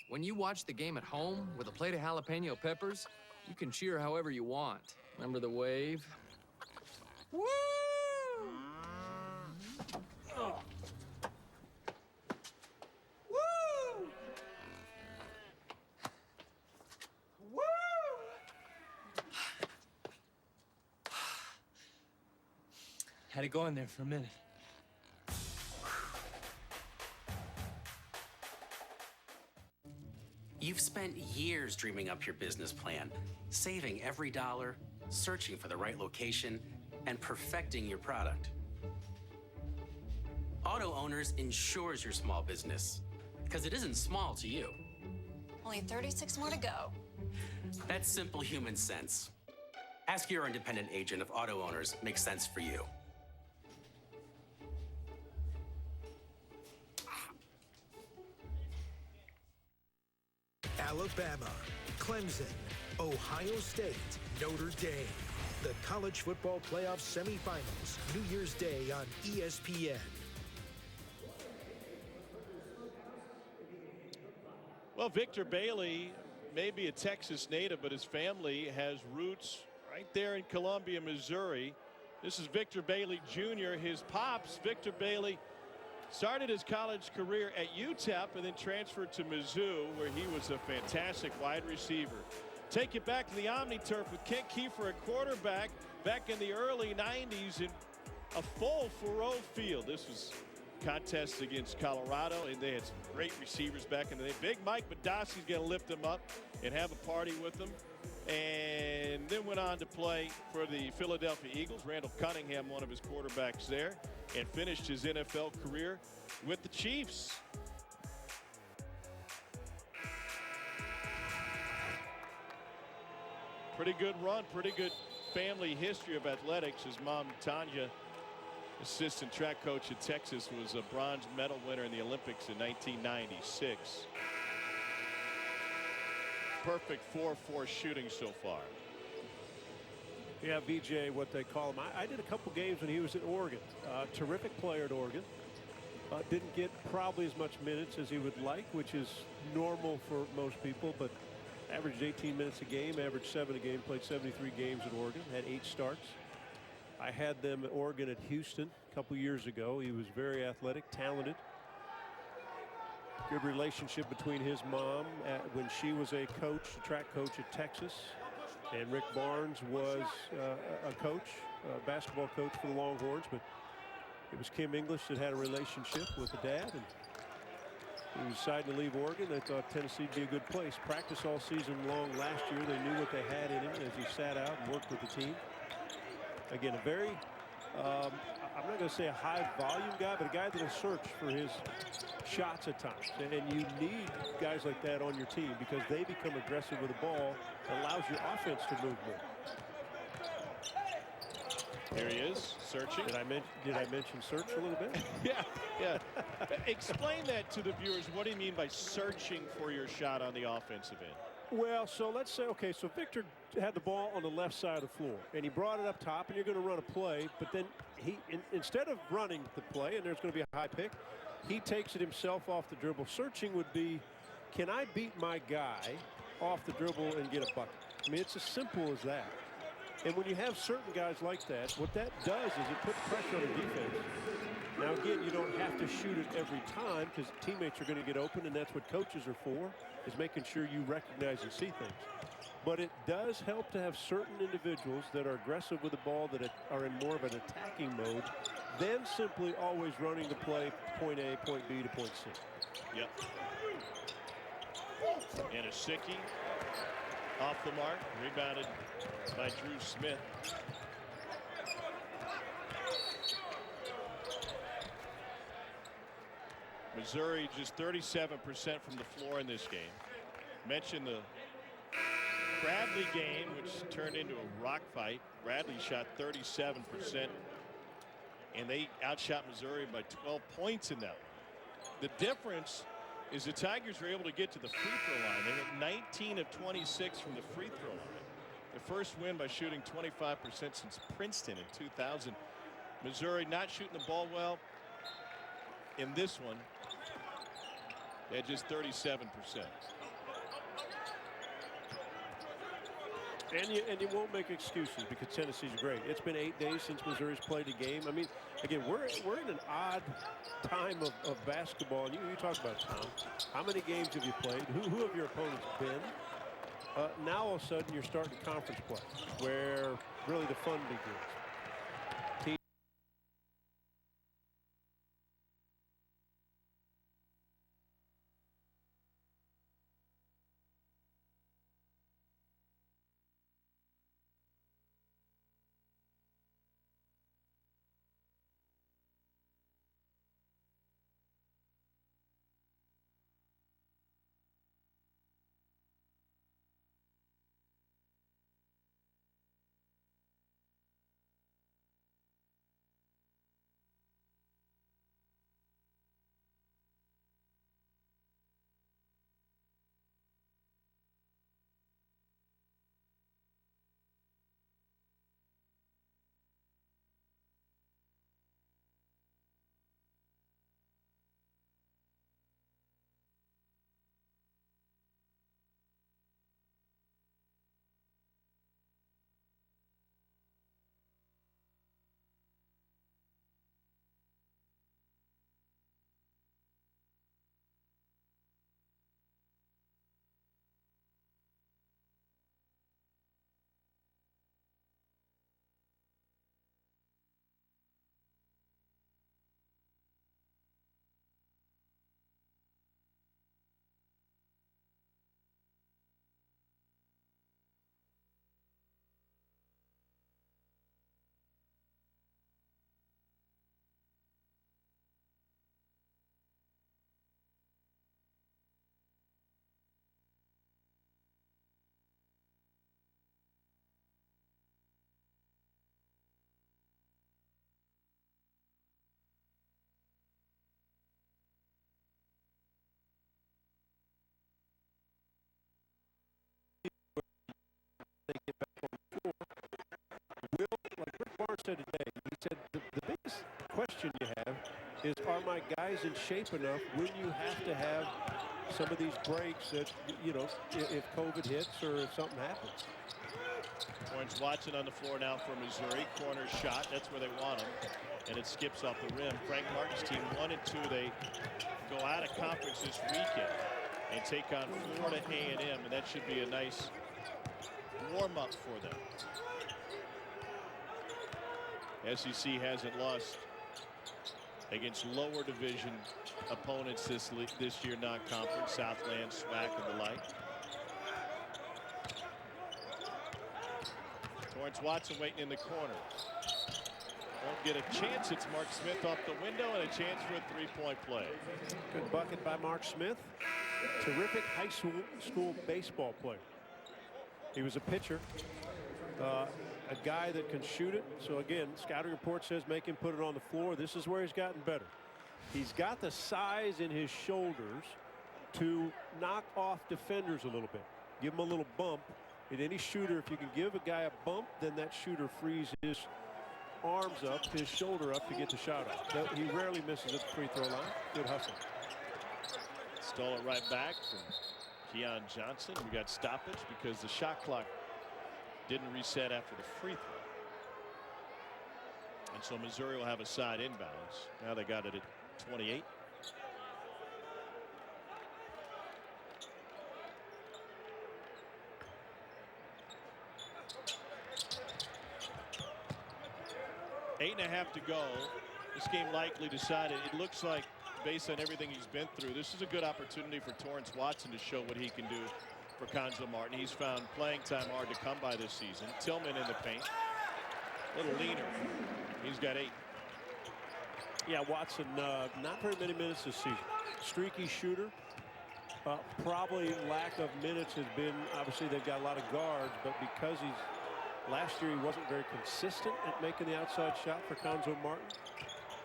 When you watch the game at home with a plate of jalapeno peppers, you can cheer however you want. Remember the wave? Woo! Oh. Woo! Had to go in there for a minute. You've spent years dreaming up your business plan, saving every dollar, searching for the right location, and perfecting your product. Auto Owners insures your small business, because it isn't small to you. Only 36 more to go. That's simple human sense. Ask your independent agent if Auto Owners makes sense for you. Alabama, Clemson, Ohio State, Notre Dame. The College Football Playoff Semifinals, New Year's Day on ESPN. Well, Victor Bailey may be a Texas native, but his family has roots right there in Columbia, Missouri. This is Victor Bailey Jr. His pops, Victor Bailey, started his college career at UTEP and then transferred to Mizzou, where he was a fantastic wide receiver. Take it back to the OmniTurf with Kent Kiefer at quarterback back in the early 90s in a full Faurot field. This was contest against Colorado, and they had some great receivers back in the day. Big Mike Badasi's going to lift them up and have a party with them. And then went on to play for the Philadelphia Eagles. Randall Cunningham, one of his quarterbacks there, and finished his NFL career with the Chiefs. Pretty good run, pretty good family history of athletics. His mom, Tanya, assistant track coach at Texas, was a bronze medal winner in the Olympics in 1996. Perfect 4-4 shooting so far. Yeah, VJ, what they call him. I did a couple games when he was at Oregon. Terrific player at Oregon. Didn't get probably as much minutes as he would like, which is normal for most people, but averaged 18 minutes a game, averaged 7 a game, played 73 games at Oregon, had 8 starts. I had them at Oregon at Houston a couple years ago. He was very athletic, talented. Good relationship between his mom when she was a coach, a track coach at Texas, and Rick Barnes was a coach, a basketball coach for the Longhorns, but it was Kim English that had a relationship with the dad, and he decided to leave Oregon. They thought Tennessee would be a good place. Practiced all season long last year. They knew what they had in him as he sat out and worked with the team. Again, a very, I'm not going to say a high volume guy, but a guy that will search for his shots at times. And you need guys like that on your team because they become aggressive with the ball. It allows your offense to move more. Here he is, searching. Did I mention search a little bit? Yeah. Explain that to the viewers. What do you mean by searching for your shot on the offensive end? Well, so let's say, okay, so Victor had the ball on the left side of the floor, and he brought it up top, and you're going to run a play, but then instead of running the play, and there's going to be a high pick, he takes it himself off the dribble. Searching would be, can I beat my guy off the dribble and get a bucket? I mean, it's as simple as that. And when you have certain guys like that, what that does is it puts pressure on the defense. Now, again, you don't have to shoot it every time because teammates are going to get open, and that's what coaches are for, is making sure you recognize and see things. But it does help to have certain individuals that are aggressive with the ball, that are in more of an attacking mode, than simply always running the play point A, point B to point C. Yep. And Asicki off the mark, rebounded by Drew Smith. Missouri just 37% from the floor in this game. Mentioned the Bradley game, which turned into a rock fight. Bradley shot 37%, and they outshot Missouri by 12 points in that one. The difference is the Tigers were able to get to the free throw line. They went 19 of 26 from the free throw line. The first win by shooting 25% since Princeton in 2000. Missouri not shooting the ball well in this one at just 37%. And you won't make excuses because Tennessee's great. It's been 8 days since Missouri's played a game. I mean, again, we're in an odd time of basketball. And you talk about, Tom, how many games have you played? Who have your opponents been? Now all of a sudden you're starting conference play where really the fun begins. said today, he said the biggest question you have is, are my guys in shape enough when you have to have some of these breaks that, you know, if COVID hits or if something happens? Torrance Watson on the floor now for Missouri. Corner shot. That's where they want him. And it skips off the rim. Frank Martin's team 1 and 2. They go out of conference this weekend and take on Florida A&M. And that should be a nice warm-up for them. SEC hasn't lost against lower division opponents this year, non-conference, Southland, SWAC, and the like. Torrance Watson waiting in the corner. Won't get a chance. It's Mark Smith off the window and a chance for a three-point play. Good bucket by Mark Smith. Terrific high school baseball player. He was a pitcher, a guy that can shoot it. So again, scouting report says make him put it on the floor. This is where he's gotten better. He's got the size in his shoulders to knock off defenders a little bit. Give him a little bump. And any shooter, if you can give a guy a bump, then that shooter frees his arms up, his shoulder up to get the shot off. He rarely misses at the free throw line. Good hustle. Stole it right back from Keon Johnson. We got stoppage because the shot clock didn't reset after the free throw. And so Missouri will have a side inbounds. Now they got it at 28. Eight and a half to go. This game likely decided. It looks like, based on everything he's been through, this is a good opportunity for Torrance Watson to show what he can do for Cuonzo Martin. He's found playing time hard to come by this season. Tillman in the paint. A little leaner. He's got 8. Yeah, Watson, not very many minutes this season. Streaky shooter. Probably lack of minutes has been, obviously they've got a lot of guards, but because last year he wasn't very consistent at making the outside shot for Cuonzo Martin.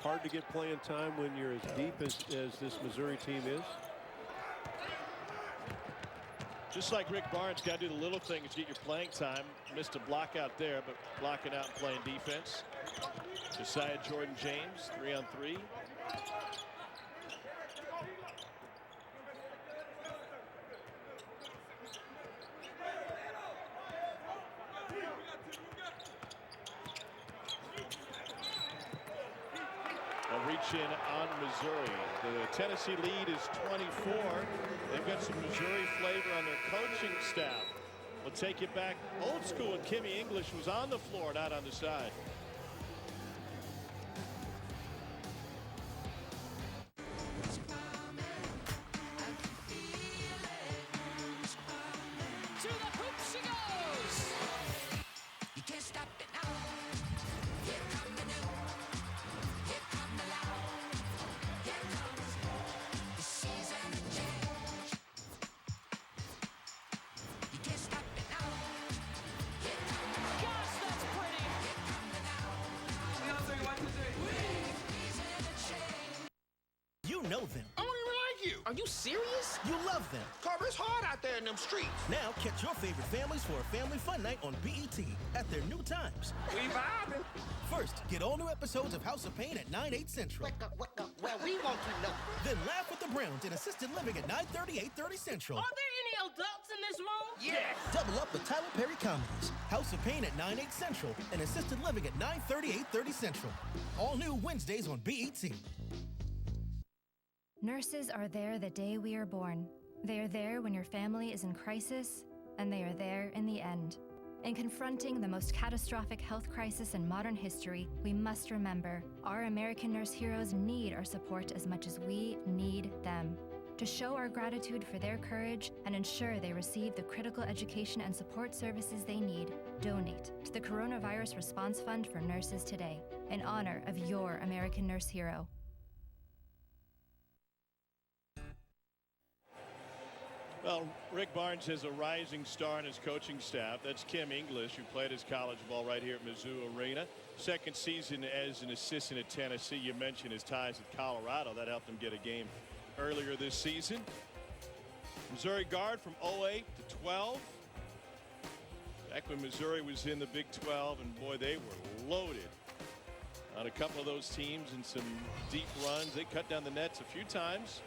Hard to get playing time when you're as deep as this Missouri team is. Just like Rick Barnes, got to do the little things to get your playing time. Missed a block out there, but blocking out and playing defense. Josiah Jordan James, 3-on-3. A reach in on Missouri. The Tennessee lead is 24. They've got some Missouri flavor on their coaching staff. We'll take it back old school, and Kimmy English was on the floor, not on the side. To the hoop she goes. You can't stop it now. Here come the new. Here come the loud. Here comes the season of change. You can't stop it now. Here come the gosh, that's pretty. Here come the now. 1, 2, 3. Season of change. You know them. I don't even like you. Are you serious? You love them. Carver, it's hard out there in them streets. Now catch your favorite families for a family fun night on BET at their new times. We vibing. First, get all new episodes of House of Pain at 9/8 Central. Well, we want to know. Then laugh with the Browns in Assisted Living at 9:30, 8:30 Central. Are there any adults in this room? Yes. Double up with Tyler Perry comedies. House of Pain at 9/8 Central and Assisted Living at 9:30, 8:30 Central. All new Wednesdays on BET. Nurses are there the day we are born. They are there when your family is in crisis, and they are there in the end. In confronting the most catastrophic health crisis in modern history, we must remember our American nurse heroes need our support as much as we need them. To show our gratitude for their courage and ensure they receive the critical education and support services they need, donate to the Coronavirus Response Fund for Nurses today, in honor of your American nurse hero. Well, Rick Barnes has a rising star in his coaching staff. That's Kim English, who played his college ball right here at Mizzou Arena. Second season as an assistant at Tennessee. You mentioned his ties at Colorado. That helped him get a game earlier this season. Missouri guard from 08 to 12. Back when Missouri was in the Big 12, and boy, they were loaded. on a couple of those teams and some deep runs. They cut down the nets a few times.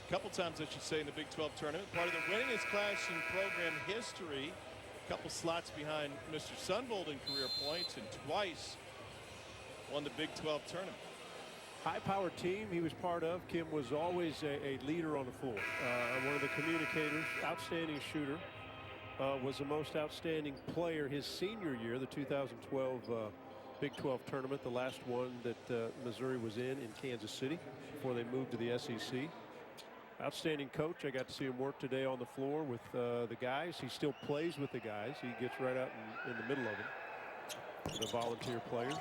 A couple times, I should say, in the Big 12 tournament. Part of the winningest class in program history. A couple slots behind Mr. Sunvold in career points, and twice won the Big 12 tournament. High-powered team he was part of. Kim was always a leader on the floor. One of the communicators, outstanding shooter. Was the most outstanding player his senior year, the 2012 Big 12 tournament, the last one that Missouri was in Kansas City before they moved to the SEC. Outstanding coach. I got to see him work today on the floor with the guys. He still plays with the guys. He gets right out in the middle of them. The volunteer players.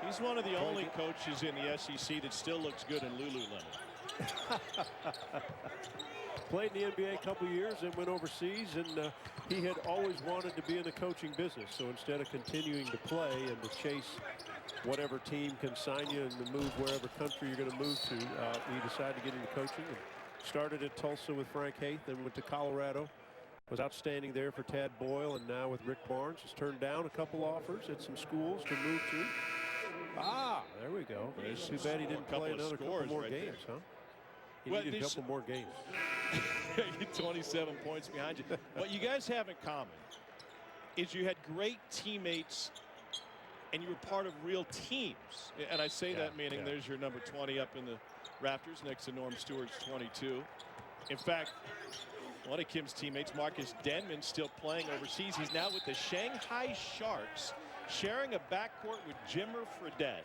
He's one of the only coaches in the SEC that still looks good in Lululemon. Played in the NBA a couple years and went overseas, and he had always wanted to be in the coaching business. So instead of continuing to play and to chase whatever team can sign you and to move wherever country you're going to move to, he decided to get into coaching and started at Tulsa with Frank Haith, then went to Colorado. Was outstanding there for Tad Boyle, and now with Rick Barnes has turned down a couple offers at some schools to move to. There we go. It's too bad he didn't play another couple more games, huh? He needed a couple more games. 27 points behind you. What you guys have in common is you had great teammates and you were part of real teams. And I say that meaning there's your number 20 up in the Raptors next to Norm Stewart's 22. In fact, one of Kim's teammates, Marcus Denman, still playing overseas. He's now with the Shanghai Sharks, sharing a backcourt with Jimmer Fredette.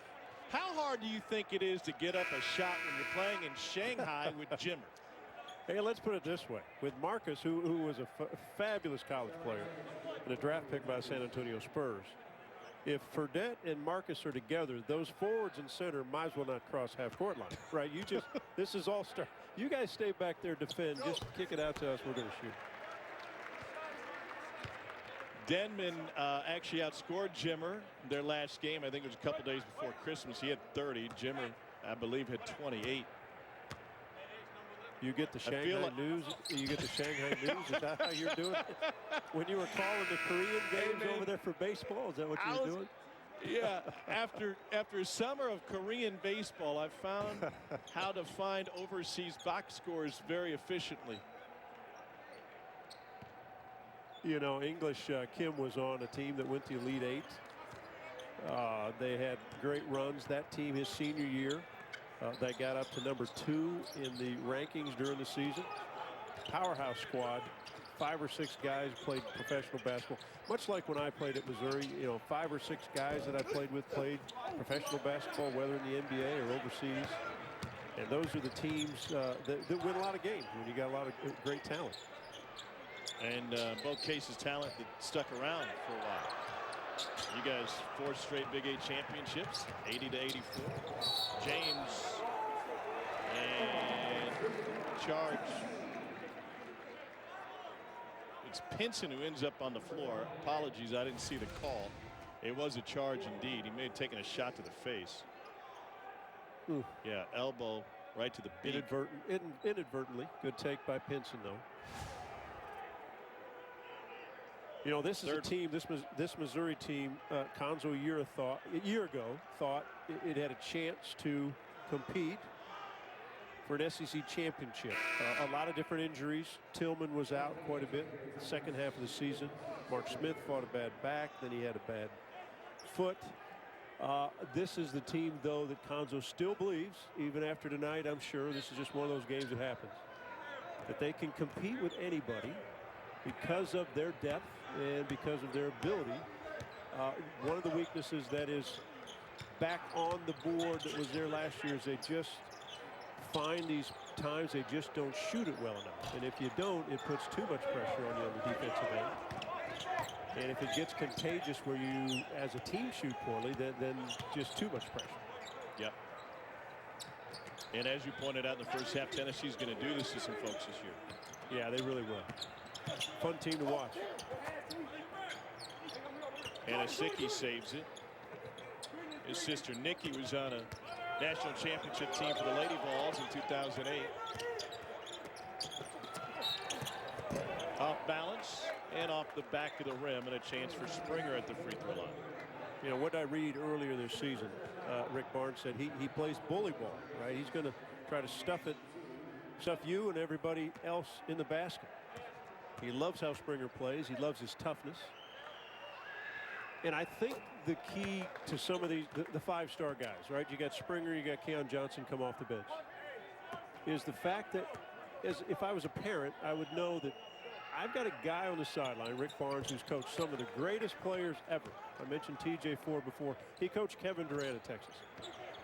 How hard do you think it is to get up a shot when you're playing in Shanghai with Jimmer? Hey, let's put it this way. With Marcus, who was a fabulous college player and a draft pick by the San Antonio Spurs, if Fredette and Marcus are together, those forwards and center might as well not cross half-court line, right? You just, this is all star. You guys stay back there, defend, just kick it out to us, we're going to shoot. Denman actually outscored Jimmer their last game. I think it was a couple days before Christmas. He had 30. Jimmer, I believe, had 28. You get the Shanghai news. You get the Shanghai news. Is that how you're doing it? When you were calling the Korean games over there for baseball, is that what you were doing? Yeah. After a summer of Korean baseball, I found how to find overseas box scores very efficiently. You know, English Kim was on a team that went to Elite Eight. They had great runs. That team his senior year, they got up to number 2 in the rankings during the season. Powerhouse squad. 5 or 6 guys played professional basketball. Much like when I played at Missouri, you know, 5 or 6 guys that I played with played professional basketball, whether in the NBA or overseas. And those are the teams that win a lot of games when you got a lot of great talent. And both cases talent that stuck around for a while. You guys 4 straight Big 8 championships, 80-84. James and charge. It's Pinson who ends up on the floor. Apologies, I didn't see the call. It was a charge indeed. He may have taken a shot to the face. Ooh. Yeah, elbow right to the beak. Inadvertently. Good take by Pinson, though. You know, this is a team, this Missouri team, Cuonzo a year ago thought it had a chance to compete for an SEC championship. A lot of different injuries. Tillman was out quite a bit the second half of the season. Mark Smith fought a bad back, then he had a bad foot. This is the team, though, that Cuonzo still believes, even after tonight, I'm sure this is just one of those games that happens, that they can compete with anybody because of their depth and because of their ability. One of the weaknesses that is back on the board that was there last year is they just find these times they just don't shoot it well enough. And if you don't, it puts too much pressure on you on the defensive end. And if it gets contagious where you, as a team, shoot poorly, then just too much pressure. Yep. And as you pointed out in the first half, Tennessee's going to do this to some folks this year. Yeah, they really will. Fun team to watch. Anasicki saves it. His sister Nikki was on a national championship team for the Lady Vols in 2008. Off balance and off the back of the rim, and a chance for Springer at the free throw line. You know, what I read earlier this season, Rick Barnes said he plays bully ball, right? He's going to try to stuff you and everybody else in the basket. He loves how Springer plays. He loves his toughness. And I think the key to some of these, the five-star guys, right? You got Springer, you got Keon Johnson come off the bench, is the fact that if I was a parent, I would know that I've got a guy on the sideline, Rick Barnes, who's coached some of the greatest players ever. I mentioned TJ Ford before. He coached Kevin Durant at Texas.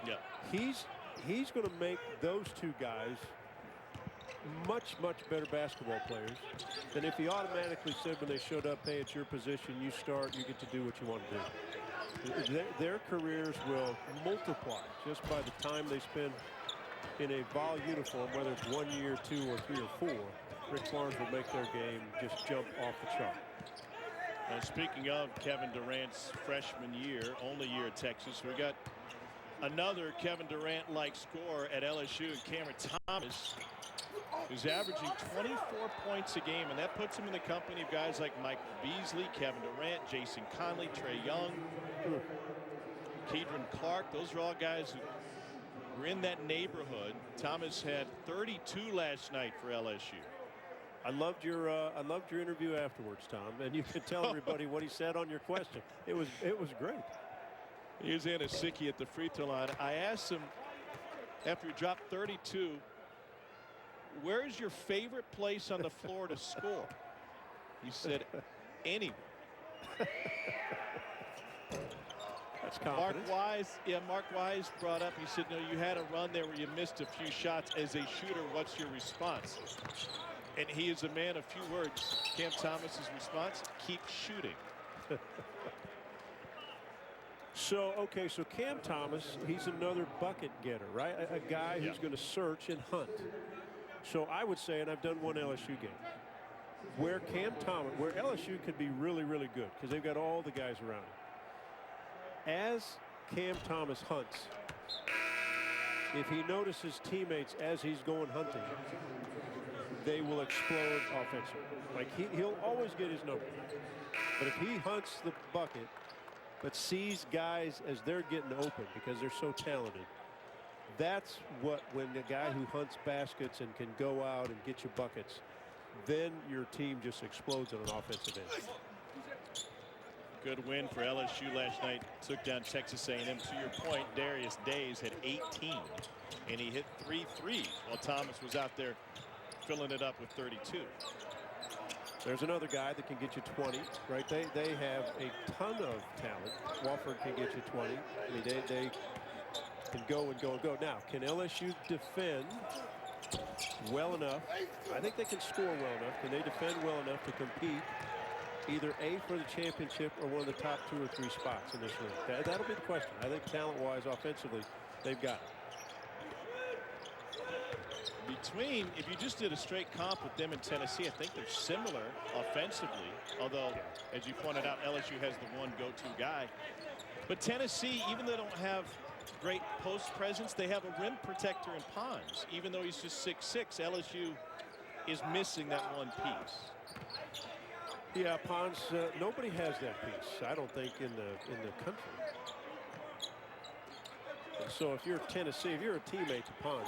Yeah. He's going to make those two guys much better basketball players than if he automatically said when they showed up, hey, it's your position, you start, you get to do what you want to do. Their careers will multiply just by the time they spend in a Vol uniform, whether it's 1 year, 2 or 3 or 4. Rick Barnes will make their game just jump off the chart. Speaking of Kevin Durant's freshman year, only year at Texas, we got another Kevin Durant-like scorer at LSU, Cameron Thomas, who's averaging 24 points a game, and that puts him in the company of guys like Michael Beasley, Kevin Durant, Jason Conley, Trae Young, Kedron Clark. Those are all guys who were in that neighborhood. Thomas had 32 last night for LSU. I loved your interview afterwards, Tom, and you could tell everybody what he said on your question. It was great. He was in a sickie at the free throw line. I asked him after he dropped 32, where is your favorite place on the floor to score? He said, anywhere. That's confidence. Mark Wise brought up, he said, no, you had a run there where you missed a few shots. As a shooter, what's your response? And he is a man of few words. Cam Thomas's response, keep shooting. So Cam Thomas, he's another bucket getter, right? A guy who's going to search and hunt. So I would say, and I've done one LSU game, where LSU could be really good because they've got all the guys around him. As Cam Thomas hunts, if he notices teammates as he's going hunting, they will explode offensively. Like he'll always get his number. But if he hunts the bucket, but sees guys as they're getting open because they're so talented, that's when the guy who hunts baskets and can go out and get you buckets, then your team just explodes on an offensive end. Good win for LSU last night. Took down Texas A&M. To your point, Darius Days had 18, and he hit 3 threes while Thomas was out there filling it up with 32. There's another guy that can get you 20, right? They have a ton of talent. Wofford can get you 20. I mean, they can go and go and go. Now, can LSU defend well enough? I think they can score well enough. Can they defend well enough to compete either A, for the championship or one of the top 2 or 3 spots in this league? That'll be the question. I think talent-wise, offensively, they've got it. If you just did a straight comp with them in Tennessee, I think they're similar offensively, although, as you pointed out, LSU has the one go-to guy. But Tennessee, even though they don't have great post presence, they have a rim protector in Pons. Even though he's just 6'6", LSU is missing that one piece. Yeah, Pons, nobody has that piece, I don't think, in the country. So if you're Tennessee, if you're a teammate to Pons,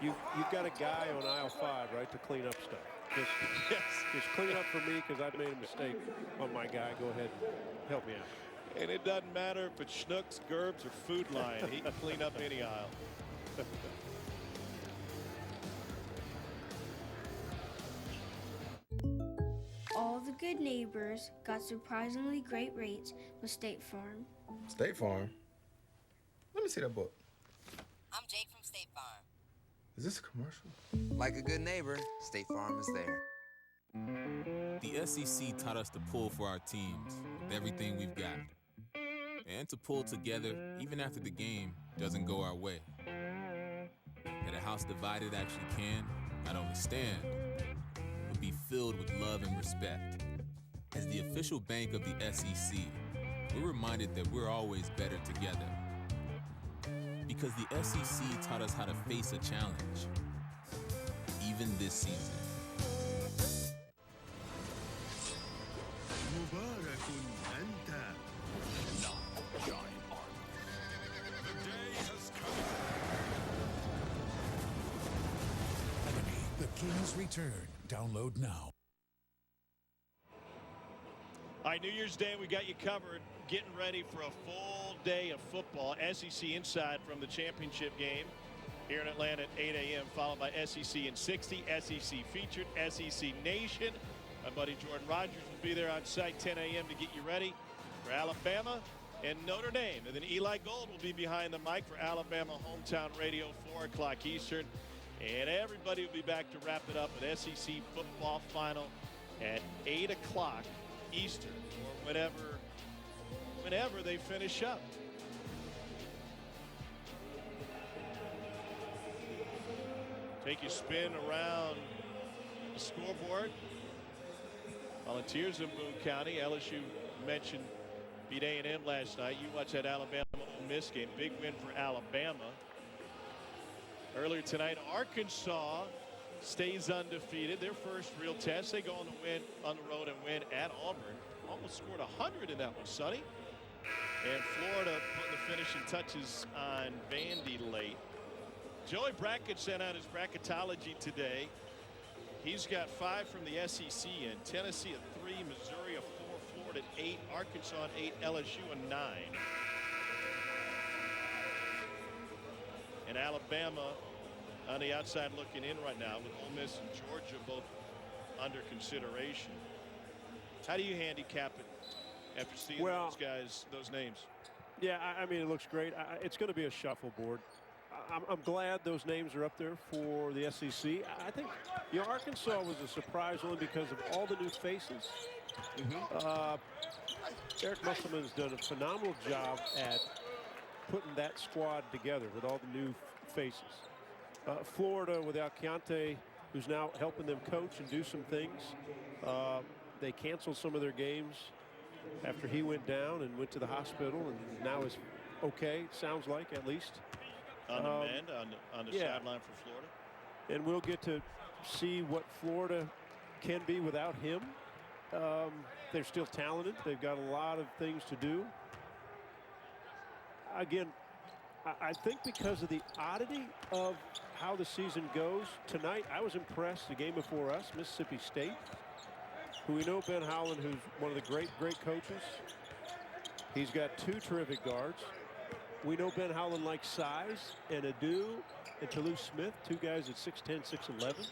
you've got a guy on aisle 5, right, to clean up stuff. Just clean up for me because I've made a mistake on my guy. Go ahead and help me out. And it doesn't matter if it's Schnucks, Gerbs, or Food Lion. He can clean up any aisle. All the good neighbors got surprisingly great rates with State Farm. State Farm? Let me see that book. I'm Jake from State Farm. Is this a commercial? Like a good neighbor, State Farm is there. The SEC taught us to pull for our teams with everything we've got. And to pull together even after the game doesn't go our way. That a house divided actually can not only stand, but be filled with love and respect. As the official bank of the SEC, we're reminded that we're always better together. Because the SEC taught us how to face a challenge, even this season. مبارك أنت. Heroes return. Download now. All right, New Year's Day, we got you covered. Getting ready for a full day of football. SEC Inside from the championship game here in Atlanta at 8 a.m., followed by SEC in 60, SEC Featured, SEC Nation. My buddy Jordan Rogers will be there on site 10 a.m. to get you ready for Alabama and Notre Dame. And then Eli Gold will be behind the mic for Alabama Hometown Radio, 4 o'clock Eastern. And everybody will be back to wrap it up with SEC football final at 8 o'clock Eastern, or whenever they finish up. Take a spin around the scoreboard. Volunteers in Boone County. LSU mentioned beat A&M last night. You watched that Alabama Ole Miss game. Big win for Alabama. Earlier tonight, Arkansas stays undefeated. Their first real test. They go on the road and win at Auburn. Almost scored 100 in that one, Sonny. And Florida putting the finishing touches on Vandy late. Joey Brackett sent out his bracketology today. He's got 5 from the SEC in. Tennessee at 3, Missouri at 4, Florida at 8, Arkansas at 8, LSU at 9. And Alabama on the outside looking in right now with Ole Miss and Georgia both under consideration. How do you handicap it after seeing those guys, those names? Yeah, I mean, it looks great. It's going to be a shuffleboard. I'm glad those names are up there for the SEC. I think, Arkansas was a surprise only because of all the new faces. Eric Musselman's done a phenomenal job at putting that squad together with all the new faces. Florida without Keontae, who's now helping them coach and do some things. They canceled some of their games after he went down and went to the hospital, and now is okay, sounds like, at least. On the mend, on the sideline for Florida. And we'll get to see what Florida can be without him. They're still talented. They've got a lot of things to do. Again, I think because of the oddity of how the season goes, tonight I was impressed. The game before us, Mississippi State, who we know Ben Howland, who's one of the great coaches. He's got 2 terrific guards. We know Ben Howland likes size, and Adu and Toulouse Smith, 2 guys at 6'10", 6'11".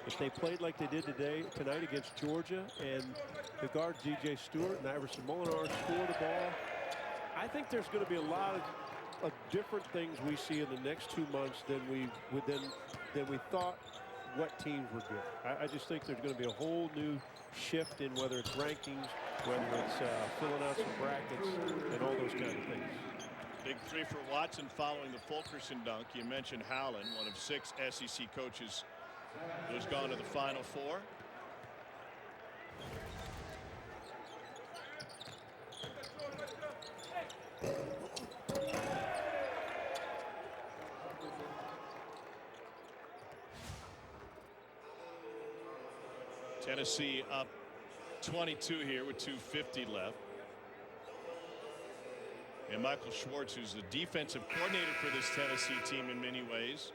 If they played like they did tonight against Georgia, and the guard DJ Stewart and Iverson Molinar score the ball, I think there's going to be a lot of different things we see in the next 2 months than we thought what teams were good. I just think there's going to be a whole new shift in whether it's rankings, whether it's filling out some brackets, and all those kind of things. Big 3 for Watson following the Fulkerson dunk. You mentioned Howland, one of 6 SEC coaches who's gone to the Final Four. Tennessee up 22 here with 2:50 left. And Michael Schwartz, who's the defensive coordinator for this Tennessee team in many ways,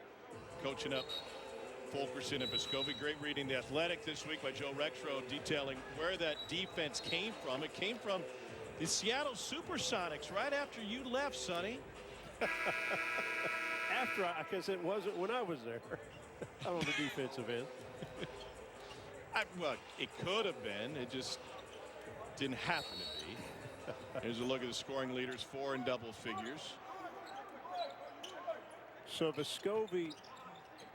coaching up Fulkerson and Vescovi. Great reading The Athletic this week by Joe Rexroad, detailing where that defense came from. It came from the Seattle Supersonics right after you left, Sonny. Because it wasn't when I was there. I'm on the defensive end. Well, it could have been. It just didn't happen to be. Here's a look at the scoring leaders, 4 in double figures. So Vescovi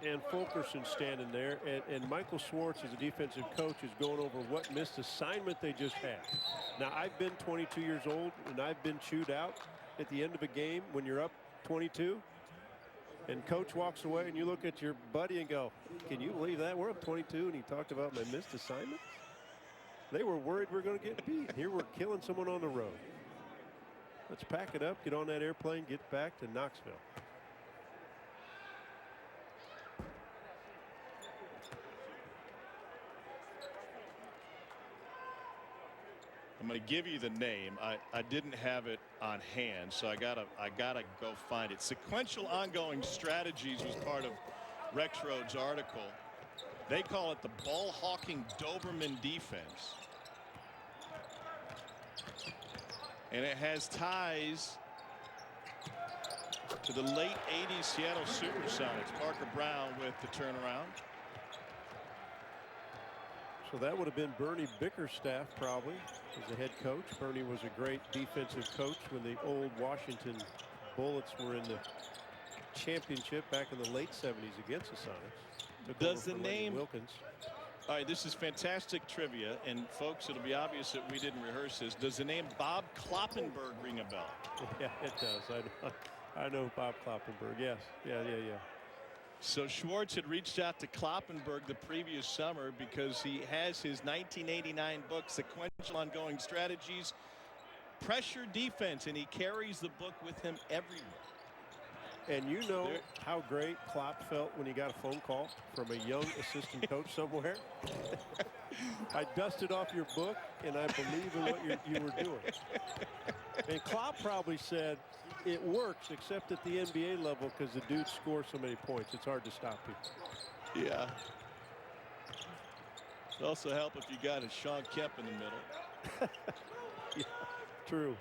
and Fulkerson standing there, and Michael Schwartz, as a defensive coach, is going over what missed assignment they just had. Now, I've been 22 years old, and I've been chewed out at the end of a game when you're up 22. And coach walks away, and you look at your buddy and go, can you believe that? We're up 22, and he talked about my missed assignments. They were worried we were going to get beat. Here we're killing someone on the road. Let's pack it up, get on that airplane, get back to Knoxville. I'm going to give you the name. I didn't have it on hand, so I gotta go find it. Sequential ongoing strategies was part of Rexroad's article. They call it the ball-hawking Doberman defense. And it has ties to the late 80s Seattle Supersonics. Parker Brown with the turnaround. So that would have been Bernie Bickerstaff probably as the head coach. Bernie was a great defensive coach when the old Washington Bullets were in the championship back in the late 70s against the Sonics. Took Does over the for Lenny name Wilkins. All right, this is fantastic trivia, and folks, it'll be obvious that we didn't rehearse this. Does the name Bob Kloppenberg ring a bell? Yeah, it does. I know Bob Kloppenberg. Yes. Yeah. So Schwartz had reached out to Kloppenberg the previous summer because he has his 1989 book, Sequential Ongoing Strategies, Pressure Defense, and he carries the book with him everywhere. And you know how great Klopp felt when he got a phone call from a young assistant coach somewhere. I dusted off your book, and I believe in what you were doing. And Klopp probably said, it works, except at the NBA level, because the dude scores so many points. It's hard to stop people. Yeah. It'd also help if you got a Sean Kemp in the middle. Yeah, true.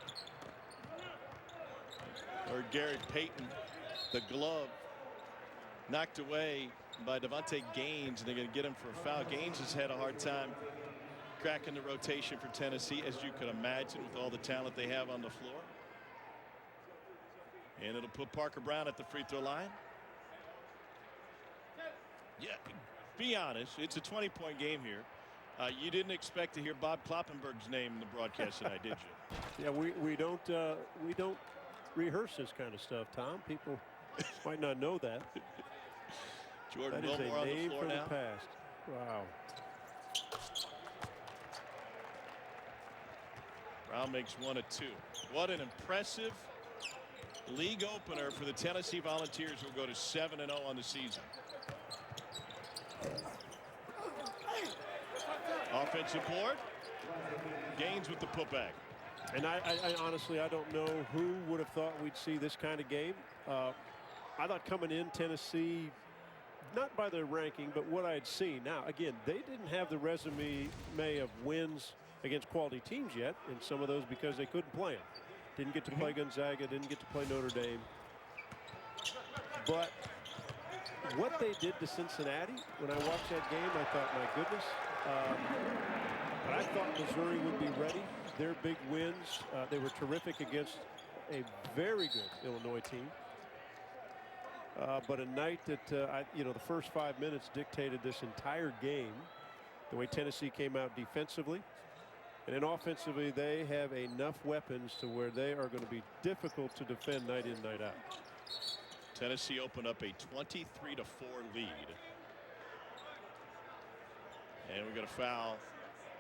Or Gary Payton. The glove knocked away by Devontae Gaines, and they're going to get him for a foul. Gaines has had a hard time cracking the rotation for Tennessee, as you could imagine, with all the talent they have on the floor. And it'll put Parker Brown at the free throw line. Yeah, be honest, it's a 20-point game here. You didn't expect to hear Bob Kloppenberg's name in the broadcast tonight, did you? Yeah, we don't rehearse this kind of stuff, Tom. People might not know that. Jordan That is Wilmore a on the name floor from now. the past. Wow. Brown makes one of two. What an impressive league opener for the Tennessee Volunteers, who will go to 7-0 on the season. Offensive board. Gaines with the putback. And I honestly, I don't know who would have thought we'd see this kind of game. I thought coming in, Tennessee, not by their ranking, but what I had seen. Now, again, they didn't have the resume of wins against quality teams yet, and some of those because they couldn't play them. Didn't get to play Gonzaga, didn't get to play Notre Dame. But what they did to Cincinnati, when I watched that game, I thought, my goodness. But I thought Missouri would be ready. Their big wins, they were terrific against a very good Illinois team. But a night that, the first 5 minutes dictated this entire game, the way Tennessee came out defensively. And then offensively, they have enough weapons to where they are going to be difficult to defend night in, night out. Tennessee opened up a 23-4 lead. And we got a foul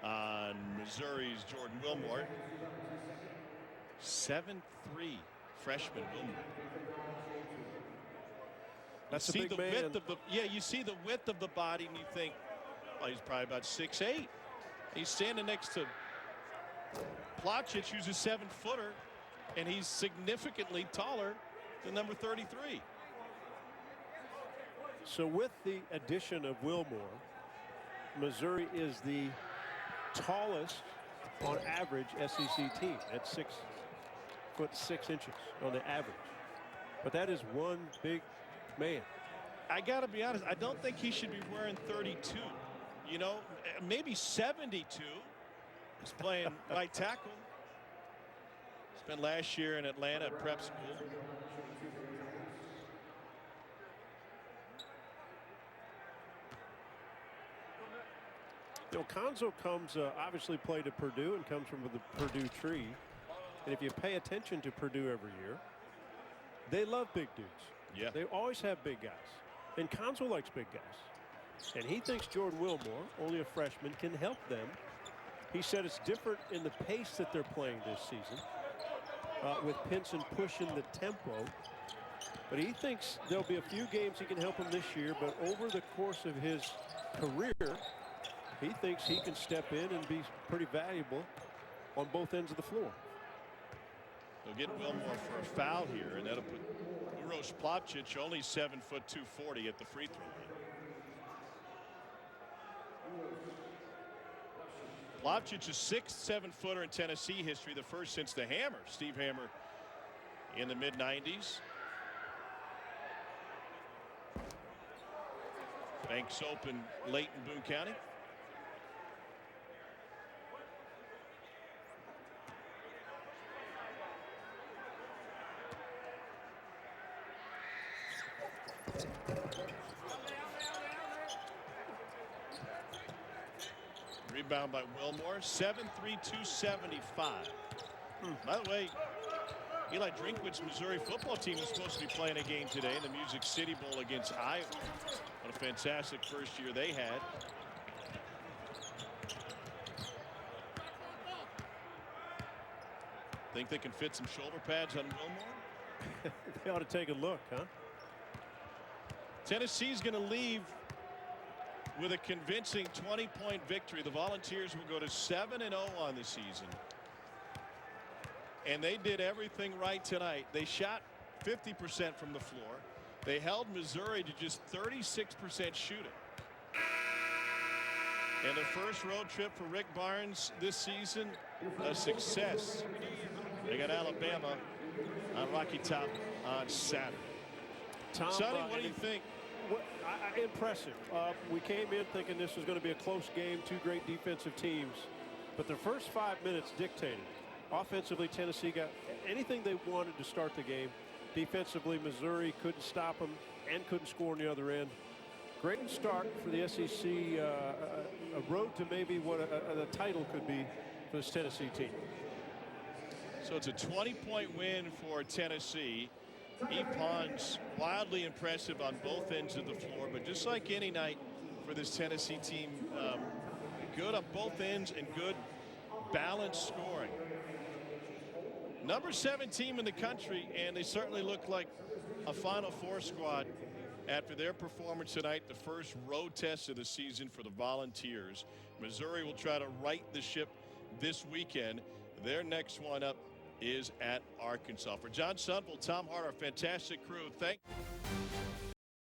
on Missouri's Jordan Wilmore. 7'3" freshman Wilmore. That's you a see big the man. width of the you see the width of the body, and you think, oh, he's probably about 6'8". He's standing next to Placic, who's a 7-footer, and he's significantly taller than number 33. So with the addition of Wilmore, Missouri is the tallest on average SEC team at 6'6" on the average. But that is one big man. I got to be honest, I don't think he should be wearing 32. You know, maybe 72. He's playing right tackle. Spent last year in Atlanta at prep school. You know, Konzo comes, obviously played at Purdue and comes from the Purdue tree. And if you pay attention to Purdue every year, they love big dudes. Yeah. They always have big guys. And Konzo likes big guys. And he thinks Jordan Wilmore, only a freshman, can help them. He said it's different in the pace that they're playing this season, with Pinson pushing the tempo. But he thinks there'll be a few games he can help him this year, but over the course of his career, he thinks he can step in and be pretty valuable on both ends of the floor. They'll get Wilmore for a foul here, and that'll put Uros Placic, only 7'2", 240 at the free throw line. Lopchich, a 6th 7-footer in Tennessee history, the first since the Hammer, Steve Hammer, in the mid-90s. Banks open late in Boone County. Rebound by Wilmore. 7'3", 275. By the way, Eli Drinkwitz Missouri football team is supposed to be playing a game today in the Music City Bowl against Iowa. What a fantastic first year they had. Think they can fit some shoulder pads on Wilmore? They ought to take a look, huh? Tennessee's going to leave with a convincing 20-point victory. The Volunteers will go to 7-0 on the season. And they did everything right tonight. They shot 50% from the floor. They held Missouri to just 36% shooting. And the first road trip for Rick Barnes this season, a success. They got Alabama on Rocky Top on Saturday. Tom, Sonny, what do you think? Impressive. We came in thinking this was going to be a close game, two great defensive teams. But the first 5 minutes dictated. Offensively, Tennessee got anything they wanted to start the game. Defensively, Missouri couldn't stop them and couldn't score on the other end. Great start for the SEC, a road to maybe what a title could be for this Tennessee team. So it's a 20-point win for Tennessee. Epon's wildly impressive on both ends of the floor, but just like any night for this Tennessee team, good on both ends and good balanced scoring. Number 7 team in the country, and they certainly look like a Final Four squad after their performance tonight, the first road test of the season for the Volunteers. Missouri will try to right the ship this weekend. Their next one up is at Arkansas. For John Sunville, Tom Hart, our fantastic crew, thank you.